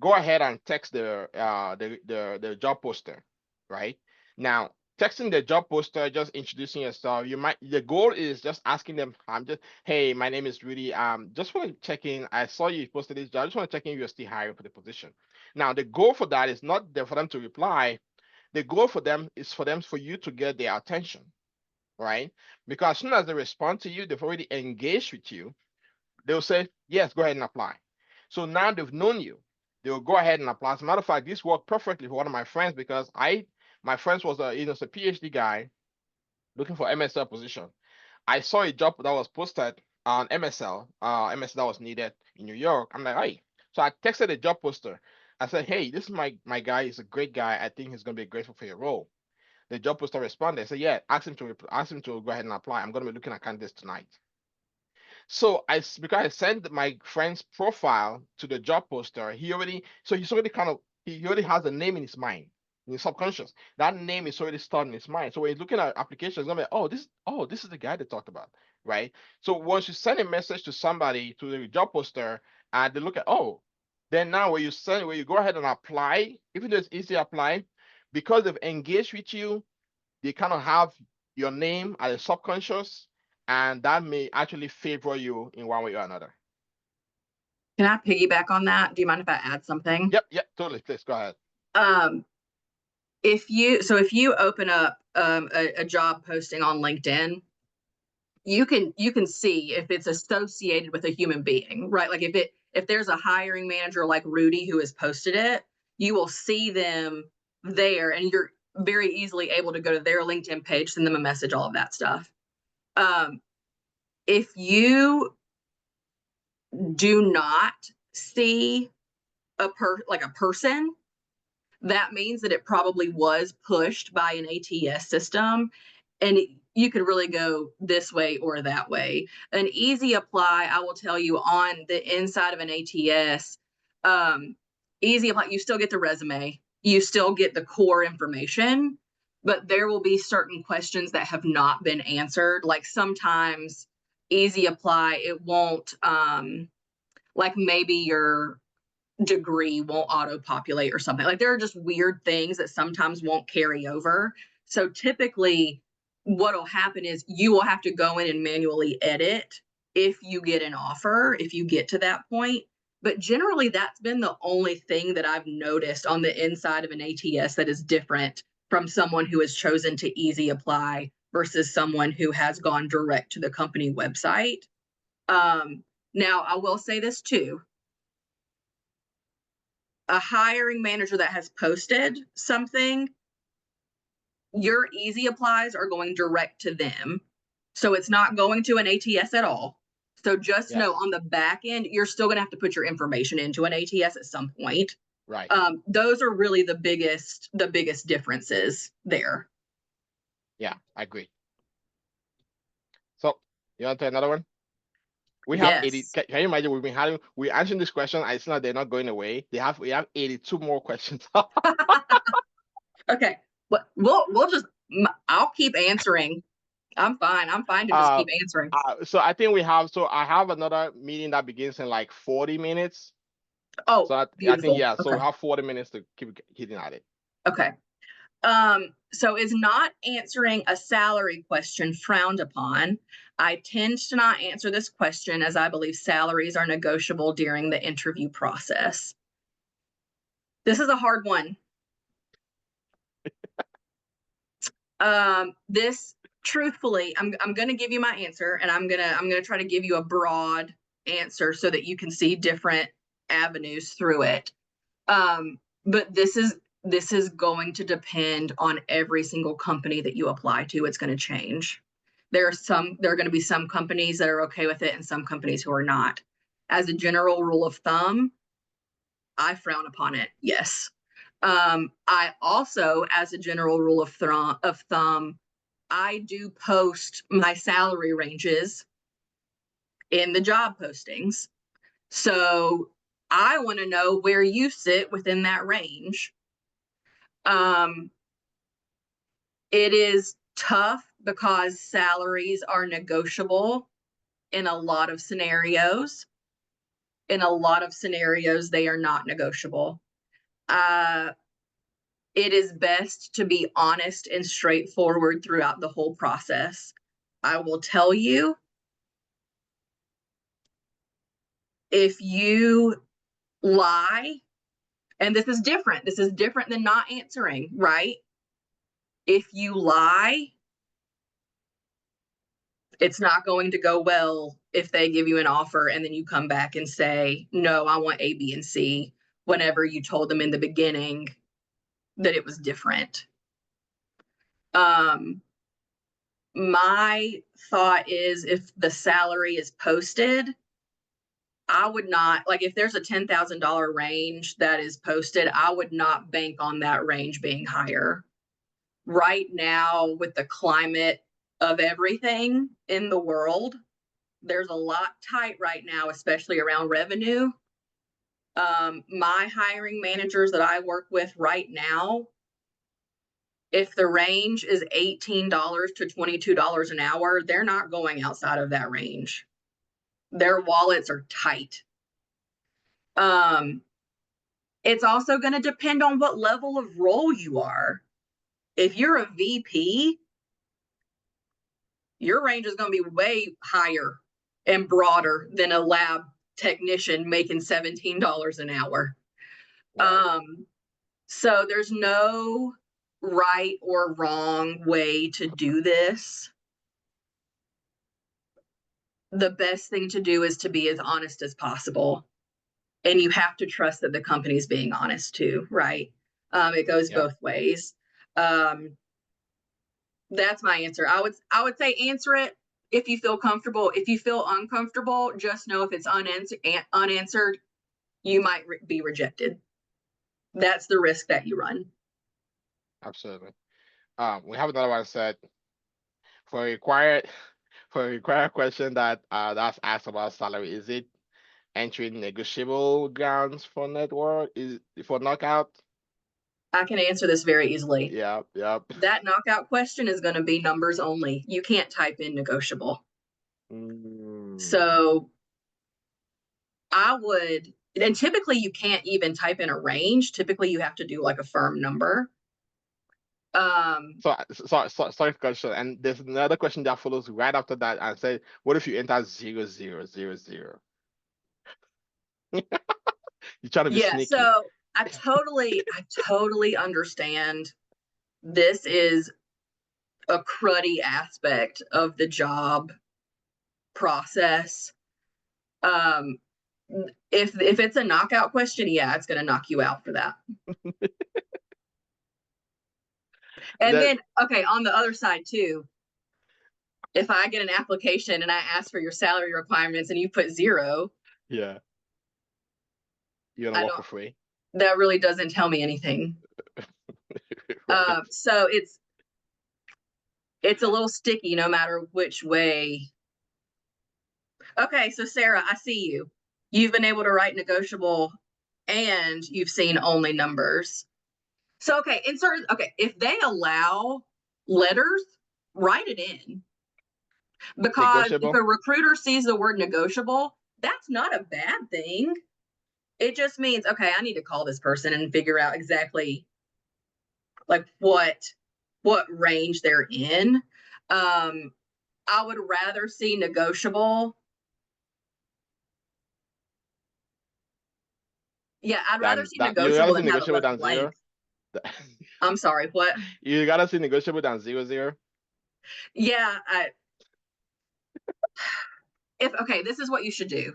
go ahead and text the job poster, right? Now, texting the job poster, just introducing yourself. The goal is just asking them, hey, my name is Rudy. Just want to check in. I saw you posted this job. I just want to check in you're still hiring for the position. Now, the goal for that is not there for them to reply. The goal for them is for you to get their attention, right? Because as soon as they respond to you, they've already engaged with you. They'll say, yes, go ahead and apply. So now they've known you. they will go ahead and apply. As a matter of fact, this worked perfectly for one of my friends because my friend was a PhD guy looking for MSL position. I saw a job that was posted on MSL that was needed in New York. I'm like, hey. So I texted the job poster. I said, hey, this is my guy. He's a great guy. I think he's gonna be grateful for your role. The job poster responded. I said, yeah, ask him to go ahead and apply. I'm gonna be looking at candidates tonight. So because I sent my friend's profile to the job poster, he's already kind of he already has a name in his mind, in his subconscious. That name is already stored in his mind. So when he's looking at applications, he's gonna be, this is the guy they talked about, right? So once you send a message to somebody to the job poster and they look at, then now when you go ahead and apply, even though it's easy to apply, because they've engaged with you, they kind of have your name as a subconscious, and that may actually favor you in one way or another. Can I piggyback on that? Do you mind if I add something? Yep, totally. Please go ahead. If you open up a job posting on LinkedIn, you can see if it's associated with a human being, right? Like if there's a hiring manager like Rudy who has posted it, you will see them there, and you're very easily able to go to their LinkedIn page, send them a message, all of that stuff. If you do not see a person, that means that it probably was pushed by an ATS system, and you could really go this way or that way. An easy apply, I will tell you, on the inside of an ATS, easy apply, you still get the resume, you still get the core information, but there will be certain questions that have not been answered. Like sometimes easy apply, it won't, like maybe your degree won't auto-populate or something. Like there are just weird things that sometimes won't carry over. So typically what'll happen is you will have to go in and manually edit if you get an offer, if you get to that point. But generally that's been the only thing that I've noticed on the inside of an ATS that is different from someone who has chosen to easy apply versus someone who has gone direct to the company website. Now I will say this too. A hiring manager that has posted something, your easy applies are going direct to them. So it's not going to an ATS at all. So just know on the back end, you're still going to have to put your information into an ATS at some point. Right. Those are really the biggest differences there. Yeah, I agree. So you want to another one? We have 80. Can you imagine we're answering this question? It's not, they're not going away. We have 82 more questions. Okay. We'll just, I'll keep answering. I'm fine to just keep answering. So I think I have another meeting that begins in like 40 minutes. Oh, so I think, yeah. So we have 40 minutes to keep hitting at it. Okay. So is not answering a salary question frowned upon? I tend to not answer this question as I believe salaries are negotiable during the interview process. This is a hard one. This truthfully, I'm going to give you my answer, and I'm going to try to give you a broad answer so that you can see different avenues through it. But this is going to depend on every single company that you apply to. It's going to change. There are going to be some companies that are okay with it and some companies who are not. As a general rule of thumb, I frown upon it. Yes. I also, as a general rule of thumb, I do post my salary ranges in the job postings. So I want to know where you sit within that range. It is tough because salaries are negotiable in a lot of scenarios. In a lot of scenarios, they are not negotiable. It is best to be honest and straightforward throughout the whole process. I will tell you, if you lie, and this is different than not answering, right? If you lie, it's not going to go well if they give you an offer and then you come back and say, no, I want A, B, and C, whenever you told them in the beginning that it was different. My thought is, if the salary is posted, I would not, like, if there's a $10,000 range that is posted, I would not bank on that range being higher. Right now, with the climate of everything in the world, there's a lot tight right now, especially around revenue. My hiring managers that I work with right now, if the range is $18 to $22 an hour, they're not going outside of that range. Their wallets are tight. It's also going to depend on what level of role you are. If you're a VP, your range is going to be way higher and broader than a lab technician making $17 an hour. Right. So there's no right or wrong way to do this. The best thing to do is to be as honest as possible. And you have to trust that the company's being honest too, right? It goes Yeah. both ways. That's my answer. I would say answer it if you feel comfortable. If you feel uncomfortable, just know if it's unanswered, you might be rejected. That's the risk that you run. Absolutely. We have another one said for a required question that's asked about salary. Is it entering negotiable grounds for network? Is for knockout? I can answer this very easily. Yep. That knockout question is going to be numbers only. You can't type in negotiable. So I would, and typically you can't even type in a range. Typically you have to do like a firm number. Sorry question. And there's another question that follows right after that and say, what if you enter 0000? You're trying to be Yeah, sneaky. so I totally understand. This is a cruddy aspect of the job process. If it's a knockout question, yeah, it's going to knock you out for that. And then, okay, on the other side too, if I get an application and I ask for your salary requirements and you put 0, yeah, you're gonna walk for free. That really doesn't tell me anything. Right. So it's a little sticky no matter which way. Okay, so Sarah, I see you. You've been able to write negotiable and you've seen only numbers. So okay, if they allow letters, write it in. Because if Negotiable. a recruiter sees the word negotiable, that's not a bad thing. It just means, okay, I need to call this person and figure out exactly like what range they're in. I would rather see negotiable. Yeah, I'd rather see You gotta negotiable see than have it negotiable left than blank. 0. I'm sorry, what? You gotta see negotiable than 00. Yeah, okay, this is what you should do.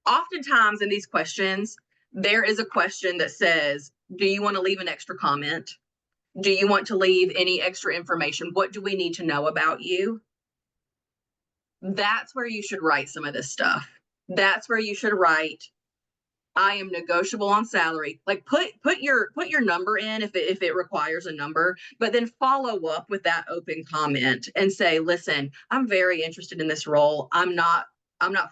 Oftentimes in these questions, there is a question that says, do you want to leave an extra comment? Do you want to leave any extra information? What do we need to know about you? That's where you should write some of this stuff. That's where you should write, I am negotiable on salary. Like put your number in if it requires a number, but then follow up with that open comment and say, listen, I'm very interested in this role. I'm not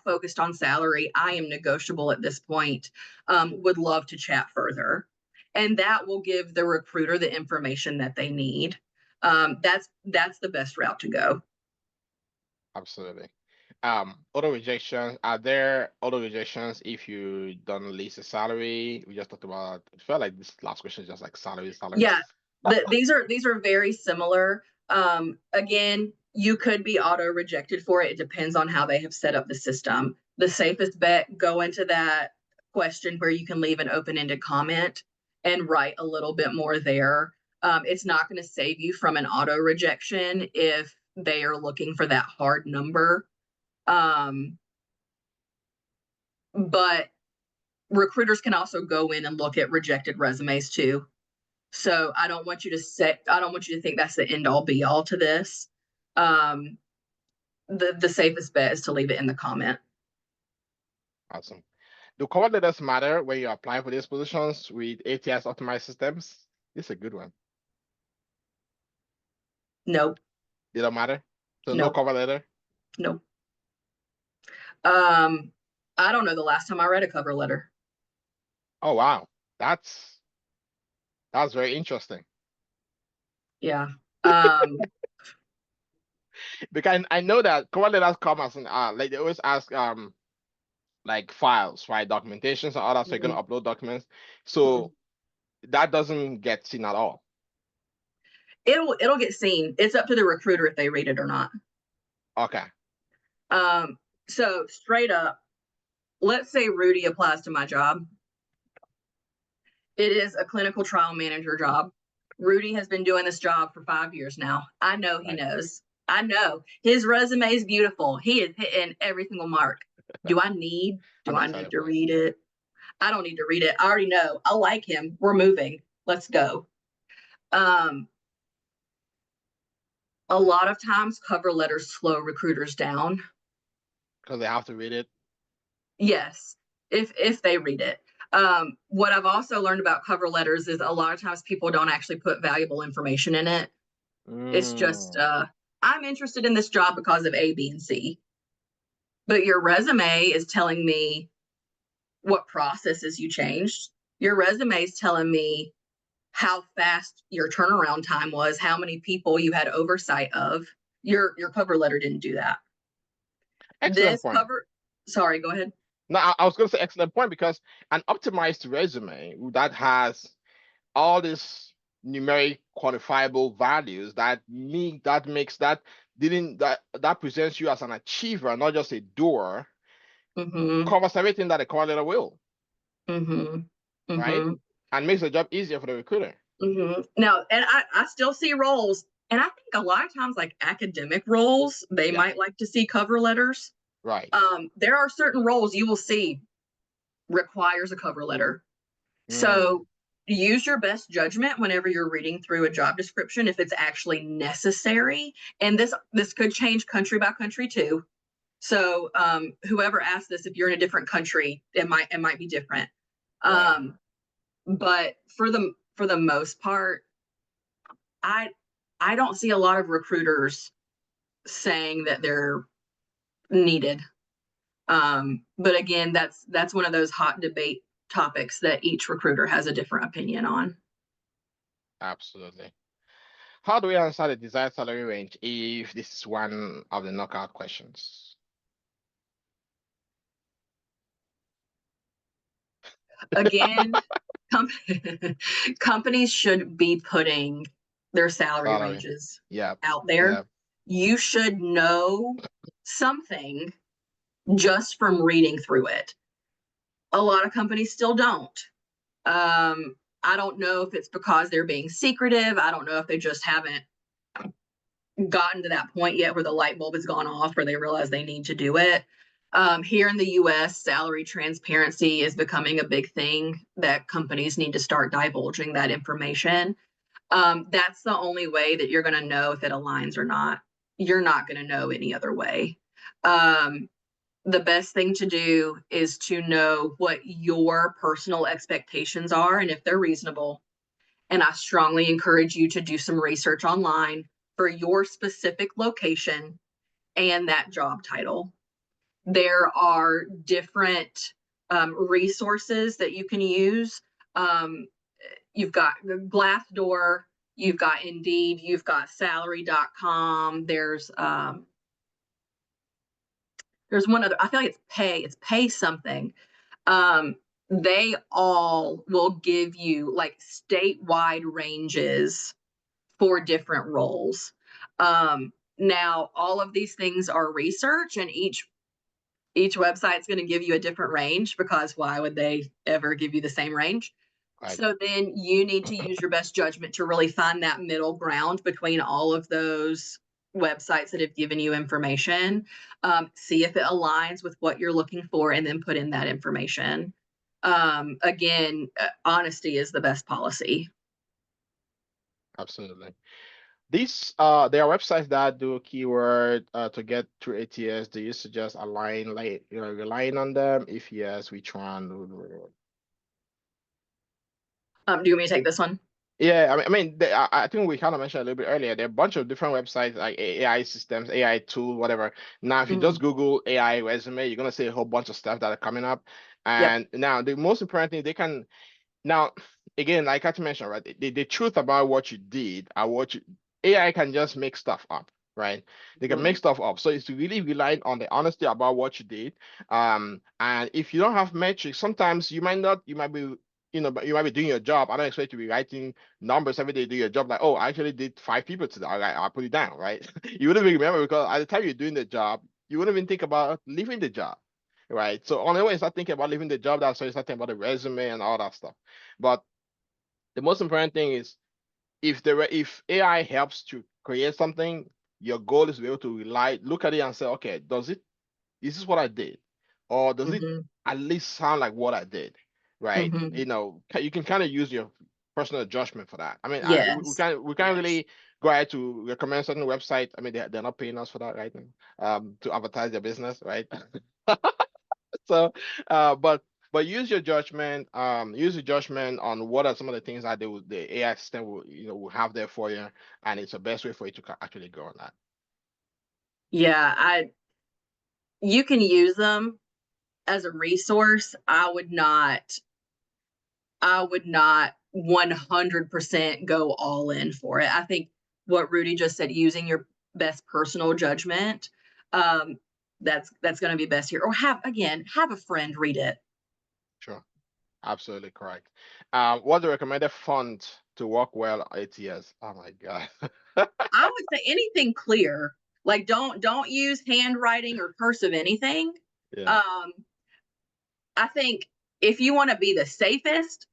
focused on salary. I am negotiable at this point. Would love to chat further. And that will give the recruiter the information that they need. That's the best route to go. Absolutely. Auto rejection. Are there auto rejections if you don't list a salary? We just talked about. I felt like this last question is just like salary. Yeah, these are very similar. Again, you could be auto rejected for it. It depends on how they have set up the system. The safest bet, go into that question where you can leave an open-ended comment and write a little bit more there. It's not going to save you from an auto rejection if they are looking for that hard number. But recruiters can also go in and look at rejected resumes too. So I don't want you to think that's the end all be all to this. The safest bet is to leave it in the comment. Awesome. Do cover letters matter when you apply for these positions with ATS optimized systems? This is a good one. Nope. They don't matter? So no Nope. cover letter? Nope. I don't know the last time I read a cover letter. Oh wow. That's very interesting. Yeah. Because I know that cover letters come as an like they always ask like files, right? Documentations and all that. So you're gonna upload documents. So that doesn't get seen at all. It'll get seen. It's up to the recruiter if they read it or not. Okay. So straight up, let's say Rudy applies to my job. It is a clinical trial manager job. Rudy has been doing this job for 5 years now. I know he knows. I know his resume is beautiful. He is hitting every single mark. Do I need to read it? I don't need to read it. I already know. I like him. We're moving. Let's go. A lot of times cover letters slow recruiters down. Because they have to read it. Yes, if they read it. What I've also learned about cover letters is a lot of times people don't actually put valuable information in it. It's just, I'm interested in this job because of A, B, and C. But your resume is telling me what processes you changed. Your resume is telling me how fast your turnaround time was, how many people you had oversight of. Your cover letter didn't do that. Excellent point. Sorry, go ahead. No, I was going to say excellent point, because an optimized resume that has all these numeric quantifiable values that presents you as an achiever, not just a doer, covers everything that a cover letter will. Right? And makes the job easier for the recruiter. Now, and I still see roles, and I think a lot of times, like academic roles, they might like to see cover letters. Right. There are certain roles you will see requires a cover letter. So use your best judgment whenever you're reading through a job description if it's actually necessary. And this could change country by country too. So whoever asked this, if you're in a different country, it might be different. But for the most part, I don't see a lot of recruiters saying that they're needed. But again, that's one of those hot debate topics that each recruiter has a different opinion on. Absolutely. How do we answer the desired salary range if this is one of the knockout questions? Again, companies should be putting their salary ranges out there. You should know something just from reading through it. A lot of companies still don't. I don't know if it's because they're being secretive. I don't know if they just haven't gotten to that point yet where the light bulb has gone off, where they realize they need to do it. Here in the US, salary transparency is becoming a big thing that companies need to start divulging that information. That's the only way that you're going to know if it aligns or not. You're not going to know any other way. The best thing to do is to know what your personal expectations are and if they're reasonable. And I strongly encourage you to do some research online for your specific location and that job title. There are different resources that you can use. You've got Glassdoor, you've got Indeed, you've got salary.com. There's one other, I feel like it's pay something. They all will give you like statewide ranges for different roles. Now, all of these things are research, and each website's going to give you a different range, because why would they ever give you the same range? So then you need to use your best judgment to really find that middle ground between all of those websites that have given you information. See if it aligns with what you're looking for, and then put in that information. Again, honesty is the best policy. Absolutely. These there are websites that do keyword to get through ATS. Do you suggest align like relying on them? If yes, which one? Do you want me to take this one? Yeah, I think we kind of mentioned a little bit earlier. There are a bunch of different websites like AI systems, AI tool, whatever. Now, if you just Mhm. Google AI resume, you're gonna see a whole bunch of stuff that are coming up. Yep. And now, the most important thing they can now, again, like I mentioned, right? The truth about what you did and what you AI can just make stuff up, right? They can make Mhm. stuff up. So it's really relying on the honesty about what you did. And if you don't have metrics, sometimes you might be, but you might be doing your job. I don't expect you to be writing numbers every day, do your job like, oh, I actually did 5 people today. I'll put it down, right? You wouldn't even remember because at the time you're doing the job, you wouldn't even think about leaving the job. Right. So on the way you start thinking about leaving the job, that's why you start thinking about the resume and all that stuff. But the most important thing is if AI helps to create something, your goal is to be able to look at it and say, okay, is this what I did? Or does it Mhm. at least sound like what I did? Right? Mhm. You can kind of use your personal judgment for that. I mean, Yes. we can't Yes. really go ahead to recommend certain website. I mean, they're not paying us for that right now, to advertise their business, right? So, but use your judgment. Use your judgment on what are some of the things that the AI system will have there for you, and it's the best way for you to actually go on that. Yeah, you can use them as a resource. I would not 100% go all in for it. I think what Rudy just said, using your best personal judgment, um, that's going to be best here. Or have a friend read it. Sure, absolutely correct. What's the recommended font to work well ATS? Oh my God. I would say anything clear. Like don't use handwriting or cursive anything. Yeah, Um, I think if you want to be the safest,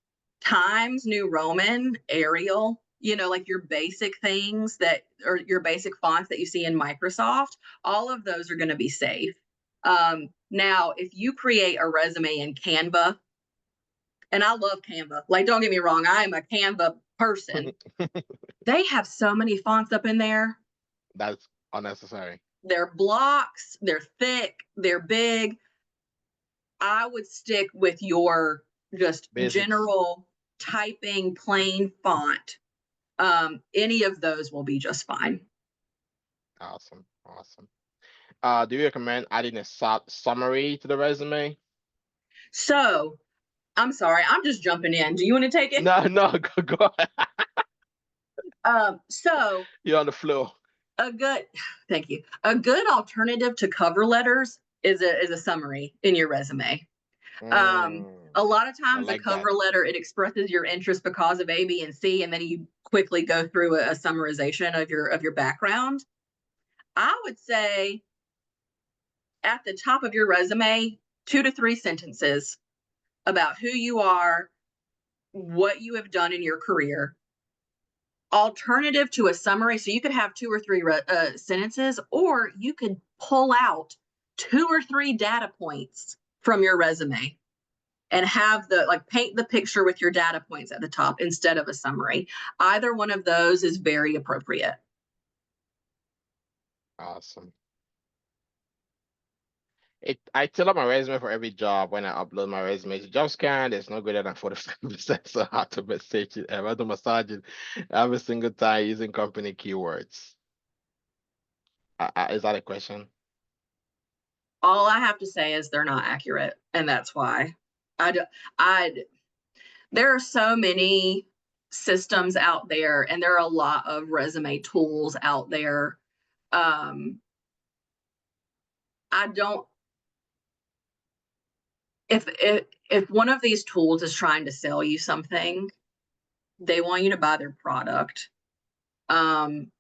Times New Roman, Arial, like your basic things that or your basic fonts that you see in Microsoft, all of those are going to be safe. Now, if you create a resume in Canva, and I love Canva, like don't get me wrong, I am a Canva person. They have so many fonts up in there. that's unnecessary. They're blocks, they're thick, they're big. I would stick with your just Basics. general typing plain font. Any of those will be just fine. Awesome, awesome. Do you recommend adding a summary to the resume? So I'm sorry, I'm just jumping in. Do you want to take it? No, no, go ahead. So You're on the floor. a good thank you. A good alternative to cover letters is a summary in your resume. Mm, A lot of I times a like cover that. letter, it expresses your interest because of A, B, and C, and then you quickly go through a summarization of your background. I would say at the top of your resume, 2 to 3 sentences about who you are, what you have done in your career. Alternative to a summary, so you could have 2 or 3 sentences, or you could pull out 2 or 3 data points from your resume and have paint the picture with your data points at the top instead of a summary. Either one of those is very appropriate. Awesome. I tell up my resume for every job when I upload my resume. The job scan is no greater than 45%, so I have to message it. I have to massage it every single time using company keywords. Is that a question? All I have to say is they're not accurate, and that's why. I do, I there are so many systems out there, and there are a lot of resume tools out there. Um, I don't if one of these tools is trying to sell you something, they want you to buy their product. Um,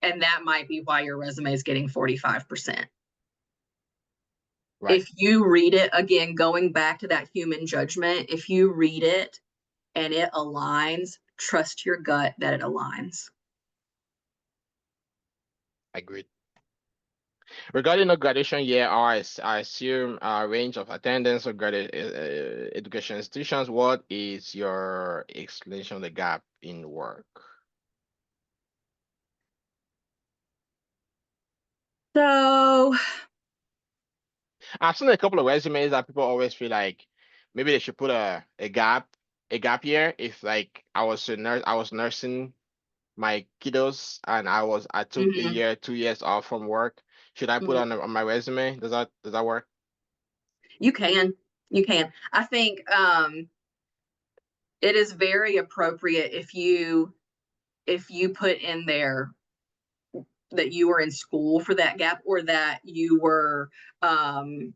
and that might be why your resume is getting 45%. Right. If you read it, again, going back to that human judgment, if you read it and it aligns, trust your gut that it aligns. Agreed. Regarding the graduation year, I assume range of attendance or education institutions. What is your explanation of the gap in work? So, I've seen a couple of resumes that people always feel like maybe they should put a gap year. If like I was a nurse, I was nursing my kiddos and I took a mhm, year, 2 years off from work. Should I put mhm. on my resume? Does that work? You can. You can. I think it is very appropriate if you put in there that you were in school for that gap, or that you were um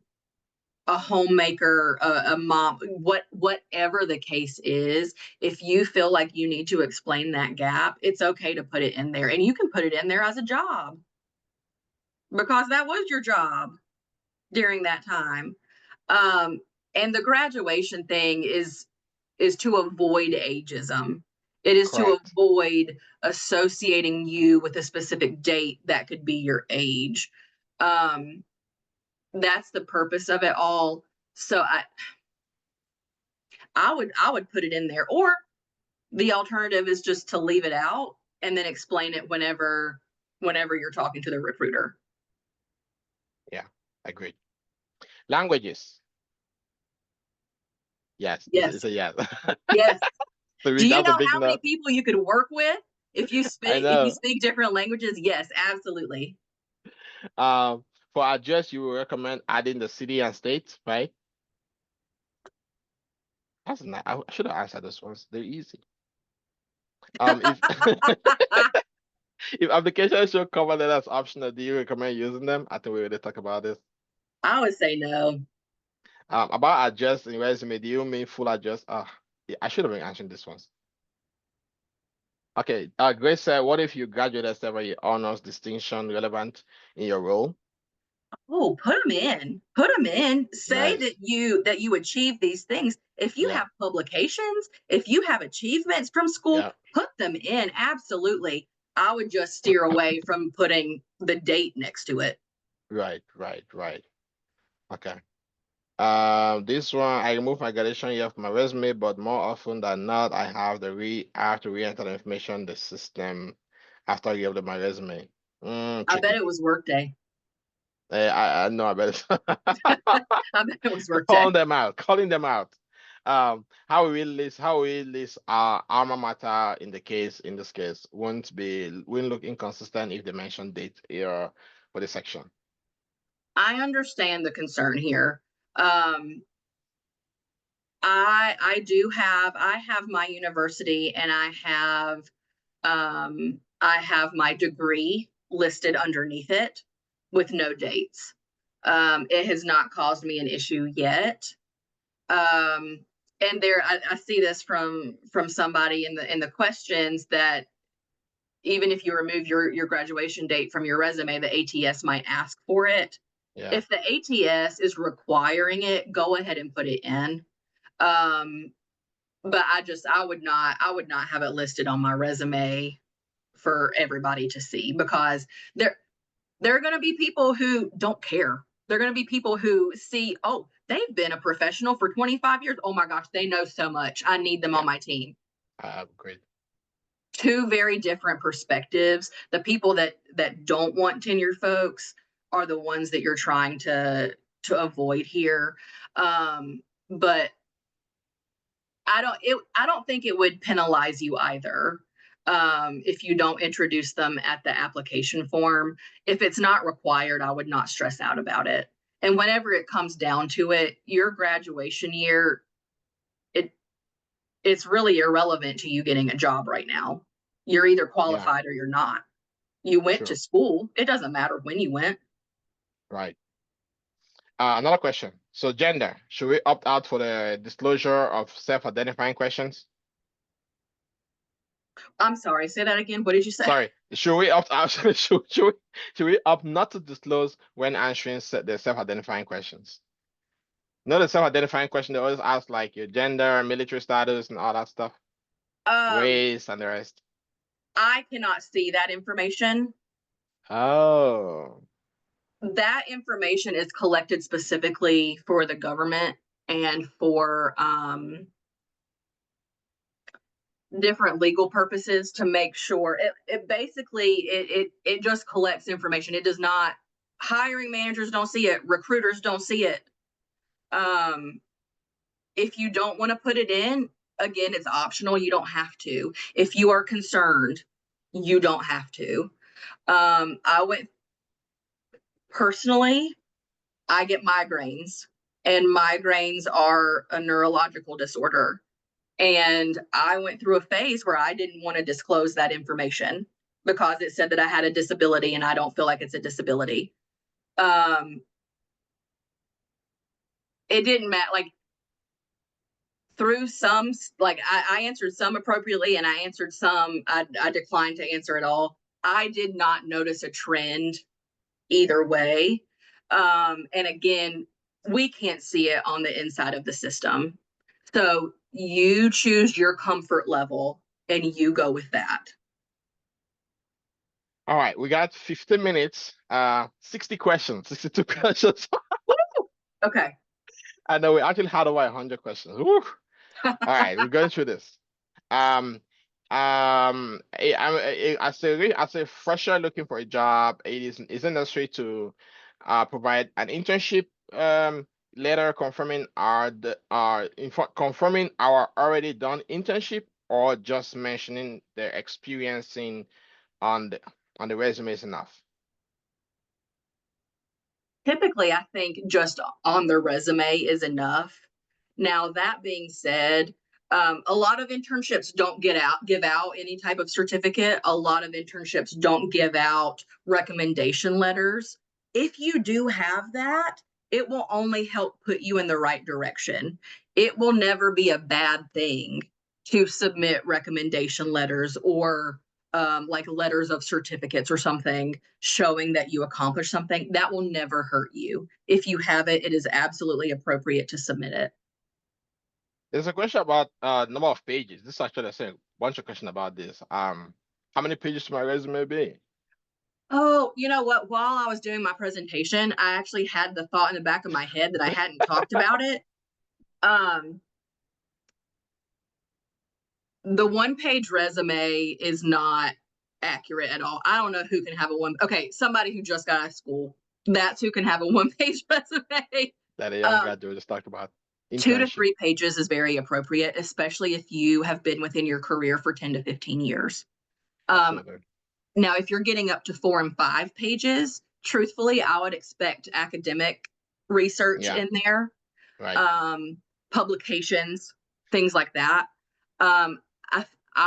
a homemaker, a mom, whatever the case is. If you feel like you need to explain that gap, it's okay to put it in there, and you can put it in there as a job because that was your job during that time. Um, and the graduation thing is to avoid ageism. It is to Correct. avoid associating you with a specific date that could be your age. Um, that's the purpose of it all. So I would put it in there, or the alternative is just to leave it out and then explain it whenever you're talking to the recruiter. Yeah, agreed. Languages. Yes, it's Yes, a yes. yes. Do you That's a know big how many note. people you could work with I if you know. speak different languages? Yes, absolutely. Um, for address, you would recommend adding the city and state, right? That's not. I should have answered those ones. They're easy. If if applications show cover letter as optional, do you recommend using them? I think we already talked about this. I would say no. About address in resume, do you mean full address? Yeah, I should have been answering this ones. Okay. Grace said, what if you graduated several honors distinction relevant in your role? Oh, put them in. Put them in. Say Nice. that you achieve these things. If you Yeah. have publications, if you have achievements from school, Yeah. put them in. Absolutely. I would just steer away from putting the date next to it. Right. Right. Right. Okay. This one, I remove my graduation year from my resume, but more often than not, I have to re-enter the information in the system after I give them my resume. I bet Tricky. it was workday. I know I better I bet it was workday. calling them out. How we list our alma mater in this case won't look inconsistent if they mention date here for the section. I understand the concern here. Um, I have my university, and I have my degree listed underneath it with no dates. It has not caused me an issue yet. Um, and I see this from somebody in the questions, that even if you remove your graduation date from your resume, the ATS might ask for it. Yeah. If the ATS is requiring it, go ahead and put it in. Um, but I would not have it listed on my resume for everybody to see, because there are going to be people who don't care. There are going to be people who see, oh, they've been a professional for 25 years. Oh my gosh, they know so much. I need them Yeah. on my team. Great. Two very different perspectives. The people that don't want tenured folks are the ones that you're trying to avoid here. But I don't think it would penalize you either, if you don't introduce them at the application form. If it's not required, I would not stress out about it. And whenever it comes down to it, your graduation year, it it's really irrelevant to you getting a job right now. You're either Yeah. qualified or you're not. You went to True. school. It doesn't matter when you went. Right. Another question. So gender, should we opt out for the disclosure of self-identifying questions? I'm sorry, say that again. What did you say? Sorry, should we opt out? Should we opt not to disclose when answering the self-identifying questions? No, the self-identifying question, they always ask like your gender, military status, and all that stuff, Um, race, and the rest. I cannot see that information. Oh, that information is collected specifically for the government and for different legal purposes to make sure it basically it just collects information. It does not, hiring managers don't see it, recruiters don't see it. If you don't want to put it in, again, it's optional. You don't have to. If you are concerned, you don't have to. I went personally, I get migraines, and migraines are a neurological disorder. And I went through a phase where I didn't want to disclose that information because it said that I had a disability, and I don't feel like it's a disability. It didn't matter. Like, through some, like I answered some appropriately, and I answered some I declined to answer at all. I did not notice a trend either way. And again, we can't see it on the inside of the system. So you choose your comfort level and you go with that. All right, we got 15 minutes, 60 questions, 62 questions. Okay. I know we actually had over 100 questions. Woo. All right, we're going through this. As a fresher looking for a job, it's necessary to provide an internship letter confirming confirming our already done internship, or just mentioning their experiencing on the resume is enough. Typically, I think just on the resume is enough. Now, that being said, a lot of internships don't give out any type of certificate. A lot of internships don't give out recommendation letters. If you do have that, it will only help put you in the right direction. It will never be a bad thing to submit recommendation letters or like letters of certificates or something showing that you accomplished something. That will never hurt you. If you have it, it is absolutely appropriate to submit it. There's a question about number of pages. This is actually a bunch of questions about this. How many pages should my resume be? Oh, you know what? While I was doing my presentation, I actually had the thought in the back of my head that I hadn't talked about it. The one-page resume is not accurate at all. I don't know who can have a one. Okay, somebody who just got out of school. That's who can have a one-page resume. That a young guy just talked about. 2 to Internship. 3 pages is very appropriate, especially if you have been within your career for 10 to 15 years. Absolutely. Now, if you're getting up to 4 and 5 pages, truthfully, I would expect academic research in there, Right. Publications, things like that. I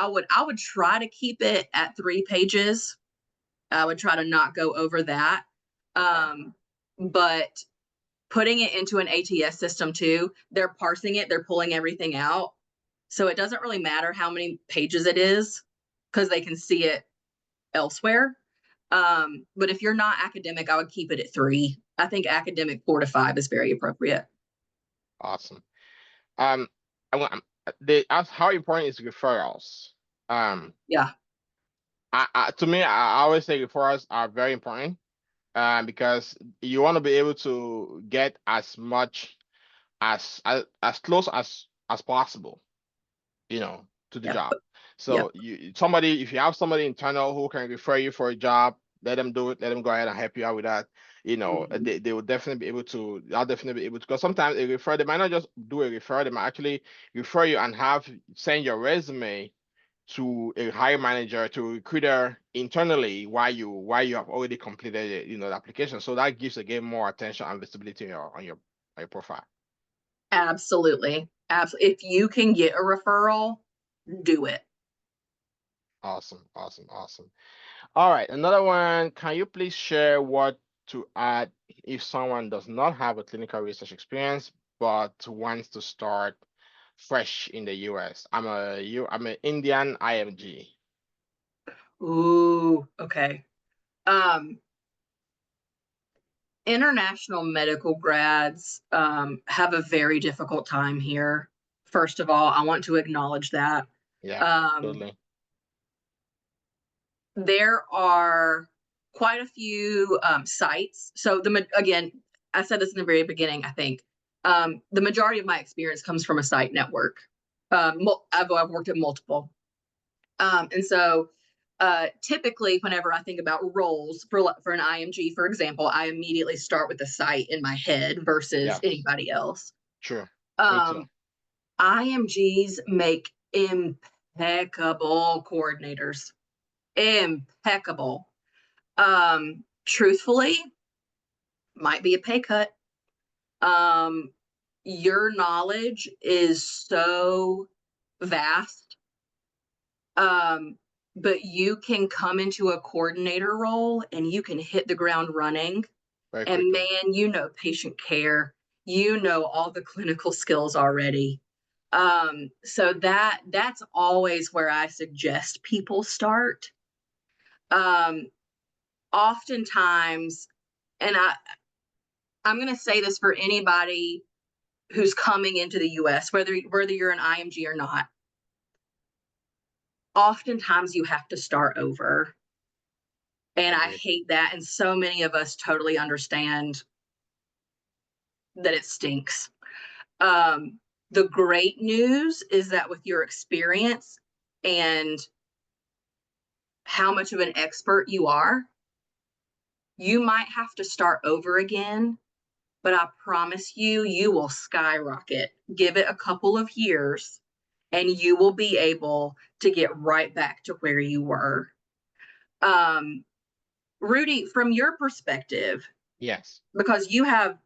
would try to keep it at 3 pages. I would try to not go over that. But putting it into an ATS system too, they're parsing it, they're pulling everything out. So it doesn't really matter how many pages it is because they can see it elsewhere. But if you're not academic, I would keep it at 3. I think academic 4 to 5 is very appropriate. Awesome. How important is referrals? Yeah. To me, I always say referrals are very important, because you want to be able to get as much as close as possible, to the Yep. job. Yep. So if you have somebody internal who can refer you for a job, let them do it. Let them go ahead and help you out with that. They will definitely be able to. I'll definitely be able to. Because sometimes they might not just do a refer. They might actually refer you and send your resume to a hiring manager, to a recruiter internally while you have already completed the application. So that gives again more attention and visibility on your profile. Absolutely. Absolutely. If you can get a referral, do it. Awesome. All right, another one. Can you please share what to add if someone does not have a clinical research experience but wants to start fresh in the US? I'm an Indian IMG. Ooh, okay. International medical grads have a very difficult time here. First of all, I want to acknowledge that. Yeah, totally. There are quite a few sites. So again, I said this in the very beginning, I think. The majority of my experience comes from a site network. I've worked at multiple. And so typically, whenever I think about roles for an IMG, for example, I immediately start with the site in my head versus Yes. anybody else. True. Me too. IMGs make impeccable coordinators. Impeccable. Truthfully, might be a pay cut. Your knowledge is so vast. But you can come into a coordinator role and you can hit the ground running. Very And quickly. man, patient care, all the clinical skills already. So that's always where I suggest people start. Oftentimes, and I'm going to say this for anybody who's coming into the US, whether you're an IMG or not, oftentimes you have to start over. And I Agreed. hate that. And so many of us totally understand that it stinks. The great news is that with your experience and how much of an expert you are, you might have to start over again, but I promise you, you will skyrocket. Give it a couple of years and you will be able to get right back to where you were. Rudy, from your perspective, Yes. because you have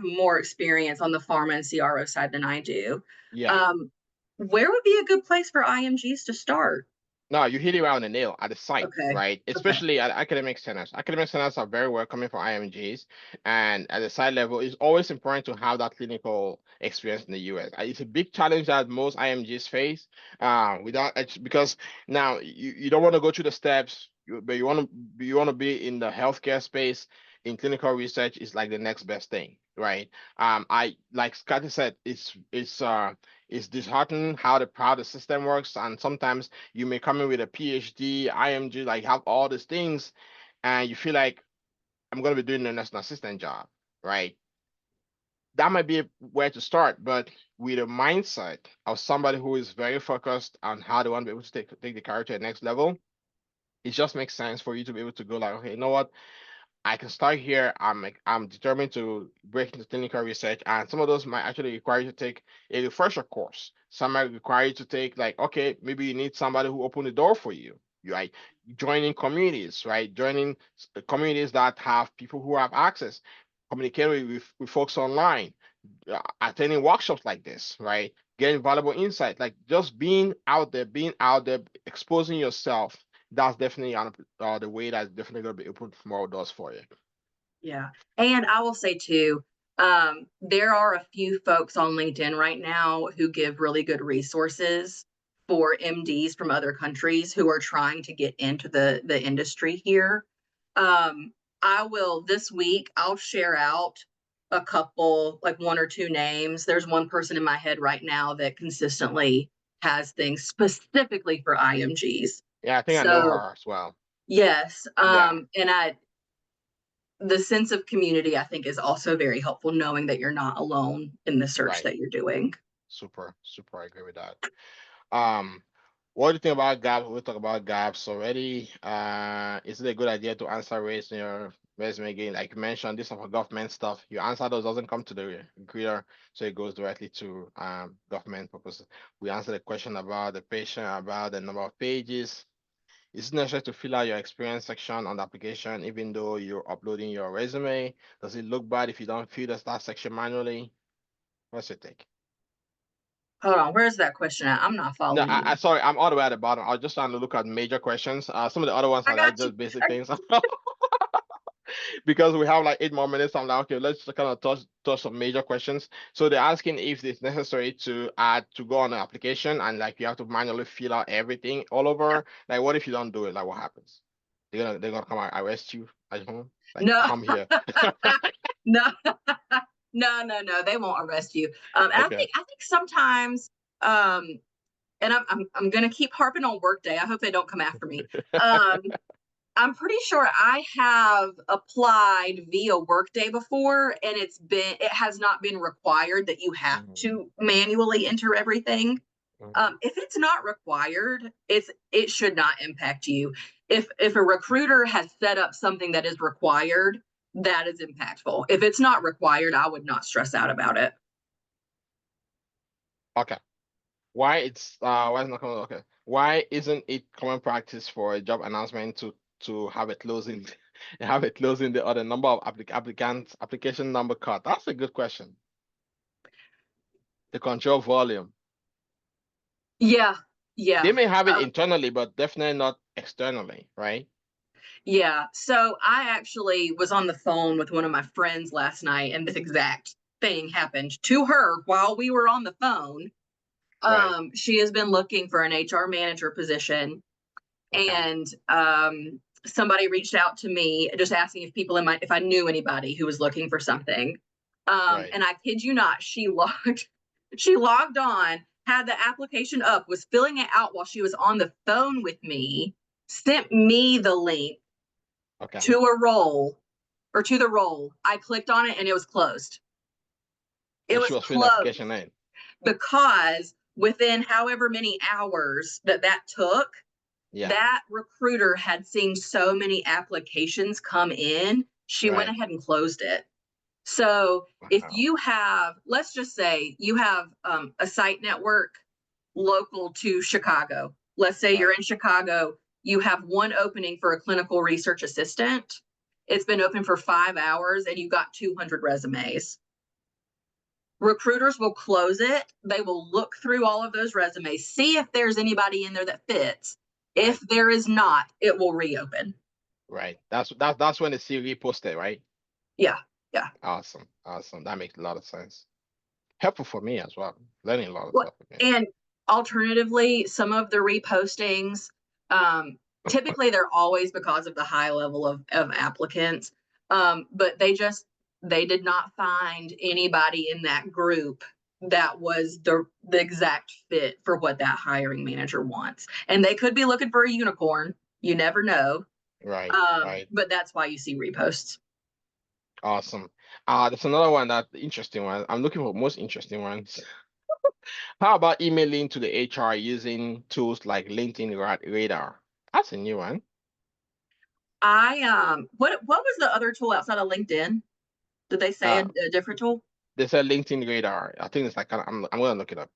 more experience on the pharma and CRO side than I do, Yeah. um, where would be a good place for IMGs to start? No, you hit it right on the nail at the site, Okay. right? Okay. Especially at academic centers. Academic centers are very welcoming for IMGs, and at the site level, it's always important to have that clinical experience in the US. It's a big challenge that most IMGs face, because now you don't want to go through the steps, but you want to be in the healthcare space. In clinical research is like the next best thing, right? I like Scotty said, it's disheartening how the system works, and sometimes you may come in with a PhD, IMG, like have all these things, and you feel like I'm going to be doing a nursing assistant job, right? That might be where to start, but with a mindset of somebody who is very focused on how they want to be able to take the career to the next level, it just makes sense for you to be able to go like, okay, you know what? I can start here. I'm determined to break into clinical research, and some of those might actually require you to take a refresher course. Some might require you to take like, okay, maybe you need somebody who open the door for you. Right, joining communities, right? Joining communities that have people who have access, communicating with folks online, attending workshops like this, right? Getting valuable insight, like just being out there, exposing yourself. That's definitely the way that's definitely going to be open more doors for you. Yeah. And I will say too, there are a few folks on LinkedIn right now who give really good resources for MDs from other countries who are trying to get into the industry here. I will this week, I'll share out a couple, like one or two names. There's one person in my head right now that consistently has things specifically for IMGs. Yeah, I think I know So her as well. yes, Yeah, and the sense of community, I think, is also very helpful, knowing that you're not alone in the search right. that you're doing. Super, super. I agree with that. Um, what do you think about gaps? We talk about gaps already. Is it a good idea to answer race in your resume again? Like you mentioned, this is for government stuff. Your answer those doesn't come to the recruiter, so it goes directly to government purposes. We answer the question about the patient, about the number of pages. Is it necessary to fill out your experience section on the application, even though you're uploading your resume? Does it look bad if you don't fill that section manually? What's your take? Hold on, where's that question at? I'm not No, following I you. sorry, I'm all the way at the bottom. I was just trying to look at major questions. Some of the other ones I are like got you. just basic things. Because we have like 8 more minutes. I'm like, okay, let's kind of touch some major questions. So they're asking if it's necessary to add to go on an application and like you have to manually fill out everything all over. Like, what if you don't do it? Like, what happens? They're gonna come and arrest you at home. Like, No, come here. no, no. They won't arrest you. And Okay. I think sometimes, and I'm gonna keep harping on Workday. I hope they don't come after me. Um, I'm pretty sure I have applied via Workday before, and it has not been required that you have Mhm, to manually enter everything. mhm. If it's not required, it should not impact you. If a recruiter has set up something that is required, that is impactful. If it's not required, I would not stress out about it. Okay. Why is not common? Okay. Why isn't it common practice for a job announcement to have a closing have it closing the other number of applicants application number cut? That's a good question. The control volume. Yeah, They yeah. may have it Um, internally, but definitely not externally, right? Yeah. So I actually was on the phone with one of my friends last night, and this exact thing happened to her while we were on the phone. Right. She has been looking for an HR manager position, Okay. and somebody reached out to me just asking if I knew anybody who was looking for something. Right. And I kid you not, she logged on, had the application up, was filling it out while she was on the phone with me, sent me the link Okay. to a role or to the role. I clicked on it and it was closed. It And she was was filling the application closed in. because within however many hours that took, Yeah. that recruiter had seen so many applications come in, she went Right. ahead and closed it. So if Wow. you have, let's just say you have a site network local to Chicago. Let's say you're Right. in Chicago, you have one opening for a clinical research assistant. It's been open for 5 hours and you got 200 resumes. Recruiters will close it. They will look through all of those resumes, see if there's anybody in there that fits. If Right. there is not, it will reopen. Right. That's when the CV posted, right? Yeah, yeah. Awesome. Awesome. That makes a lot of sense. Helpful for me as well. Learning a lot of Well, stuff again. and alternatively, some of the repostings, um, typically they're always because of the high level of applicants. But they did not find anybody in that group that was the exact fit for what that hiring manager wants. And they could be looking for a unicorn. You never know. Right. Right. But that's why you see reposts. Awesome. There's another one that interesting one. I'm looking for most interesting ones. How about emailing to the HR using tools like LinkedIn Radar? That's a new one. What was the other tool outside of LinkedIn? Did they say Uh, a different tool? they said LinkedIn Radar. I think it's like I'm gonna look it up.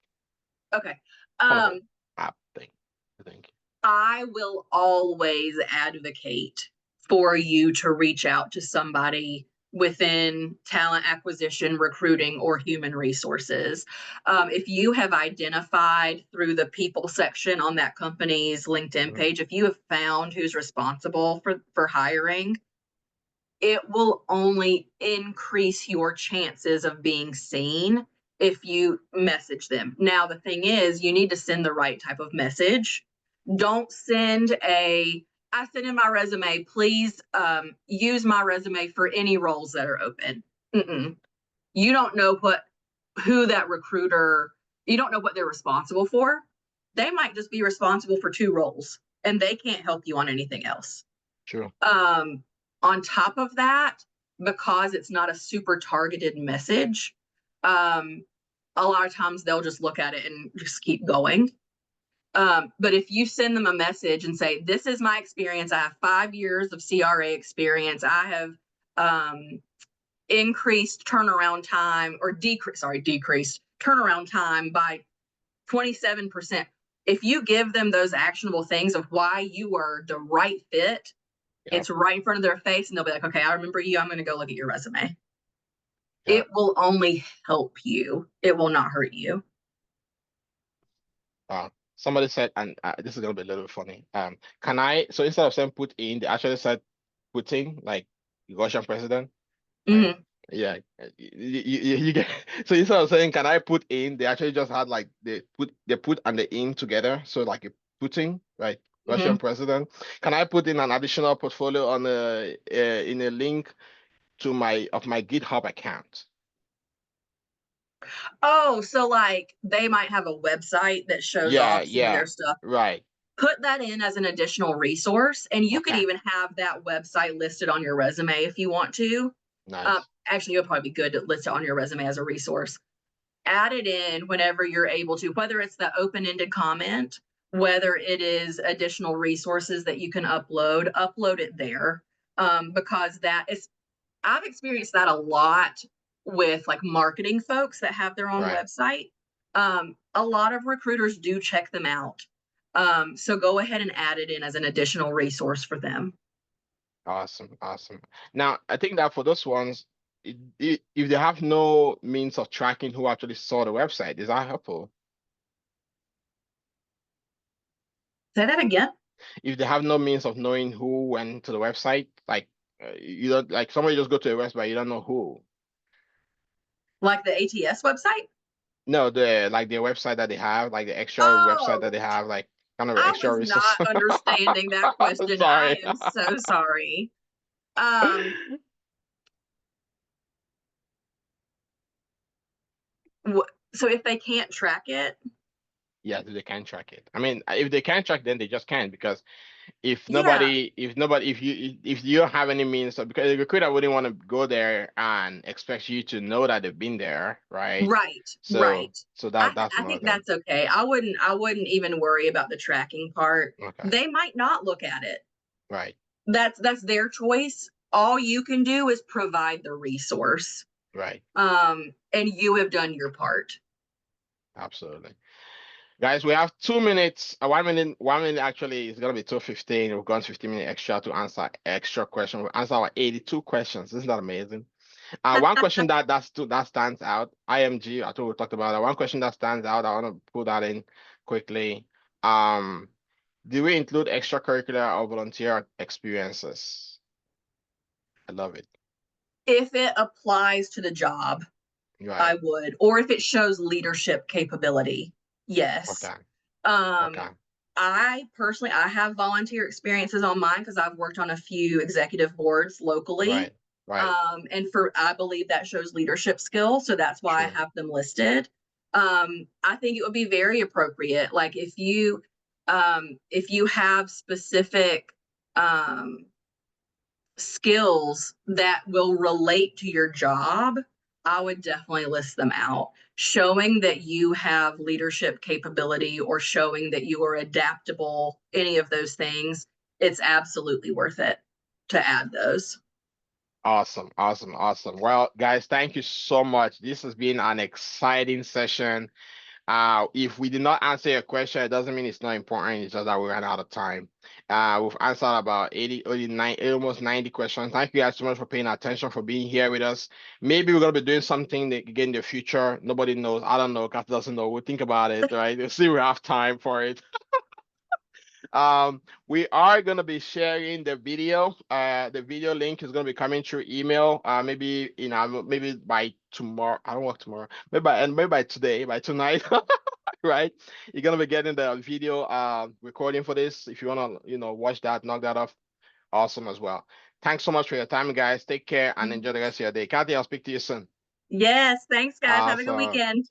Okay. Kind of an Um, app thing, I think. I will always advocate for you to reach out to somebody within talent acquisition, recruiting, or human resources. If you have identified through the people section on that company's LinkedIn Mhm. page, if you have found who's responsible for hiring, it will only increase your chances of being seen if you message them. Now, the thing is, you need to send the right type of message. Don't send I sent in my resume. Please use my resume for any roles that are open. Mm-mm. You don't know who that recruiter, you don't know what they're responsible for. They might just be responsible for two roles and they can't help you on anything else. True. Um, on top of that, because it's not a super targeted message, um, a lot of times they'll just look at it and just keep going. But if you send them a message and say, "This is my experience. I have 5 years of CRA experience. I have um, increased turnaround time or decreased turnaround time by 27%." If you give them those actionable things of why you are the right fit, Yep. it's right in front of their face, and they'll be like, "Okay, I remember you. I'm going to go look at your resume." Yep. It will only help you. It will not hurt you. Somebody said, and this is gonna be a little funny. Can I? So instead of saying put in, they actually said putting, like the Russian president, right? Mm-hmm. Yeah. You get. So instead of saying, can I put in, they actually just had like they put and the in together. So like a putting, right? Mm-hmm. Russian president. Can I put in an additional portfolio on in a link to my GitHub account? Oh, so like they might have a website that shows Yeah. off some of Yeah. their stuff. Right. put that in as an additional resource, and you could Okay. even have that website listed on your resume if you want to. Nice. Actually, it'll probably be good to list it on your resume as a resource. Add it in whenever you're able to, whether it's the open-ended comment, whether it is additional resources that you can upload it there. Because that is, I've experienced that a lot with like marketing folks that have their own Right. website. A lot of recruiters do check them out. So go ahead and add it in as an additional resource for them. Awesome. Awesome. Now, I think that for those ones, if they have no means of tracking who actually saw the website, is that helpful? Say that again. If they have no means of knowing who went to the website, like you don't like somebody just go to a website, you don't know who. Like the ATS website? No, the like the website that they have, like the extra website that Oh, they have, like kind of I extra was resource. not understanding that question. I Sorry. am so sorry. Um, so if they can't track it, Yeah, they can track it. I mean, if they can't track, then they just can't because yeah, if you don't have any means of, because the recruiter wouldn't want to go there and expect you to know that they've been there, right? right, So right. that's I another think thing. that's okay. I wouldn't even worry about the tracking part. Okay, They might not look at it. right, That's their choice. All you can do is provide the resource. right, And you have done your part. absolutely. Guys, we have 2 minutes. 1 minute actually is gonna be 2:15. We've gone 15 minutes extra to answer extra question. We answer our 82 questions. Isn't that amazing? One question that stands out. IMG, I thought we talked about that. One question that stands out. I want to put that in quickly. Um, do we include extracurricular or volunteer experiences? I love it. If it applies to the job, I Right. would, or if it shows leadership capability, yes. Okay. Um, Okay. I personally, I have volunteer experiences on mine because I've worked on a few executive boards locally. Right. Right. And I believe that shows leadership skill, so that's why I True. have them listed. I think it would be very appropriate, like if you have specific um, skills that will relate to your job, I would definitely list them out. Showing that you have leadership capability or showing that you are adaptable, any of those things, it's absolutely worth it to add those. Awesome. Awesome. Awesome. Well, guys, thank you so much. This has been an exciting session. If we did not answer your question, it doesn't mean it's not important. It's just that we ran out of time. We've answered about 89, almost 90 questions. Thank you guys so much for paying attention, for being here with us. Maybe we're gonna be doing something again in the future. Nobody knows. I don't know. Kat doesn't know. We'll think about it, right? We'll see. We have time for it. We are gonna be sharing the video. The video link is gonna be coming through email. Maybe maybe by tomorrow. I don't work tomorrow. Maybe by today, by tonight. Right? You're gonna be getting the video recording for this. If you wanna, watch that, knock that off, awesome as well. Thanks so much for your time, guys. Take care and enjoy the rest of your day. Kathy, I'll speak to you soon. Yes, thanks, guys. Have a good Awesome. weekend.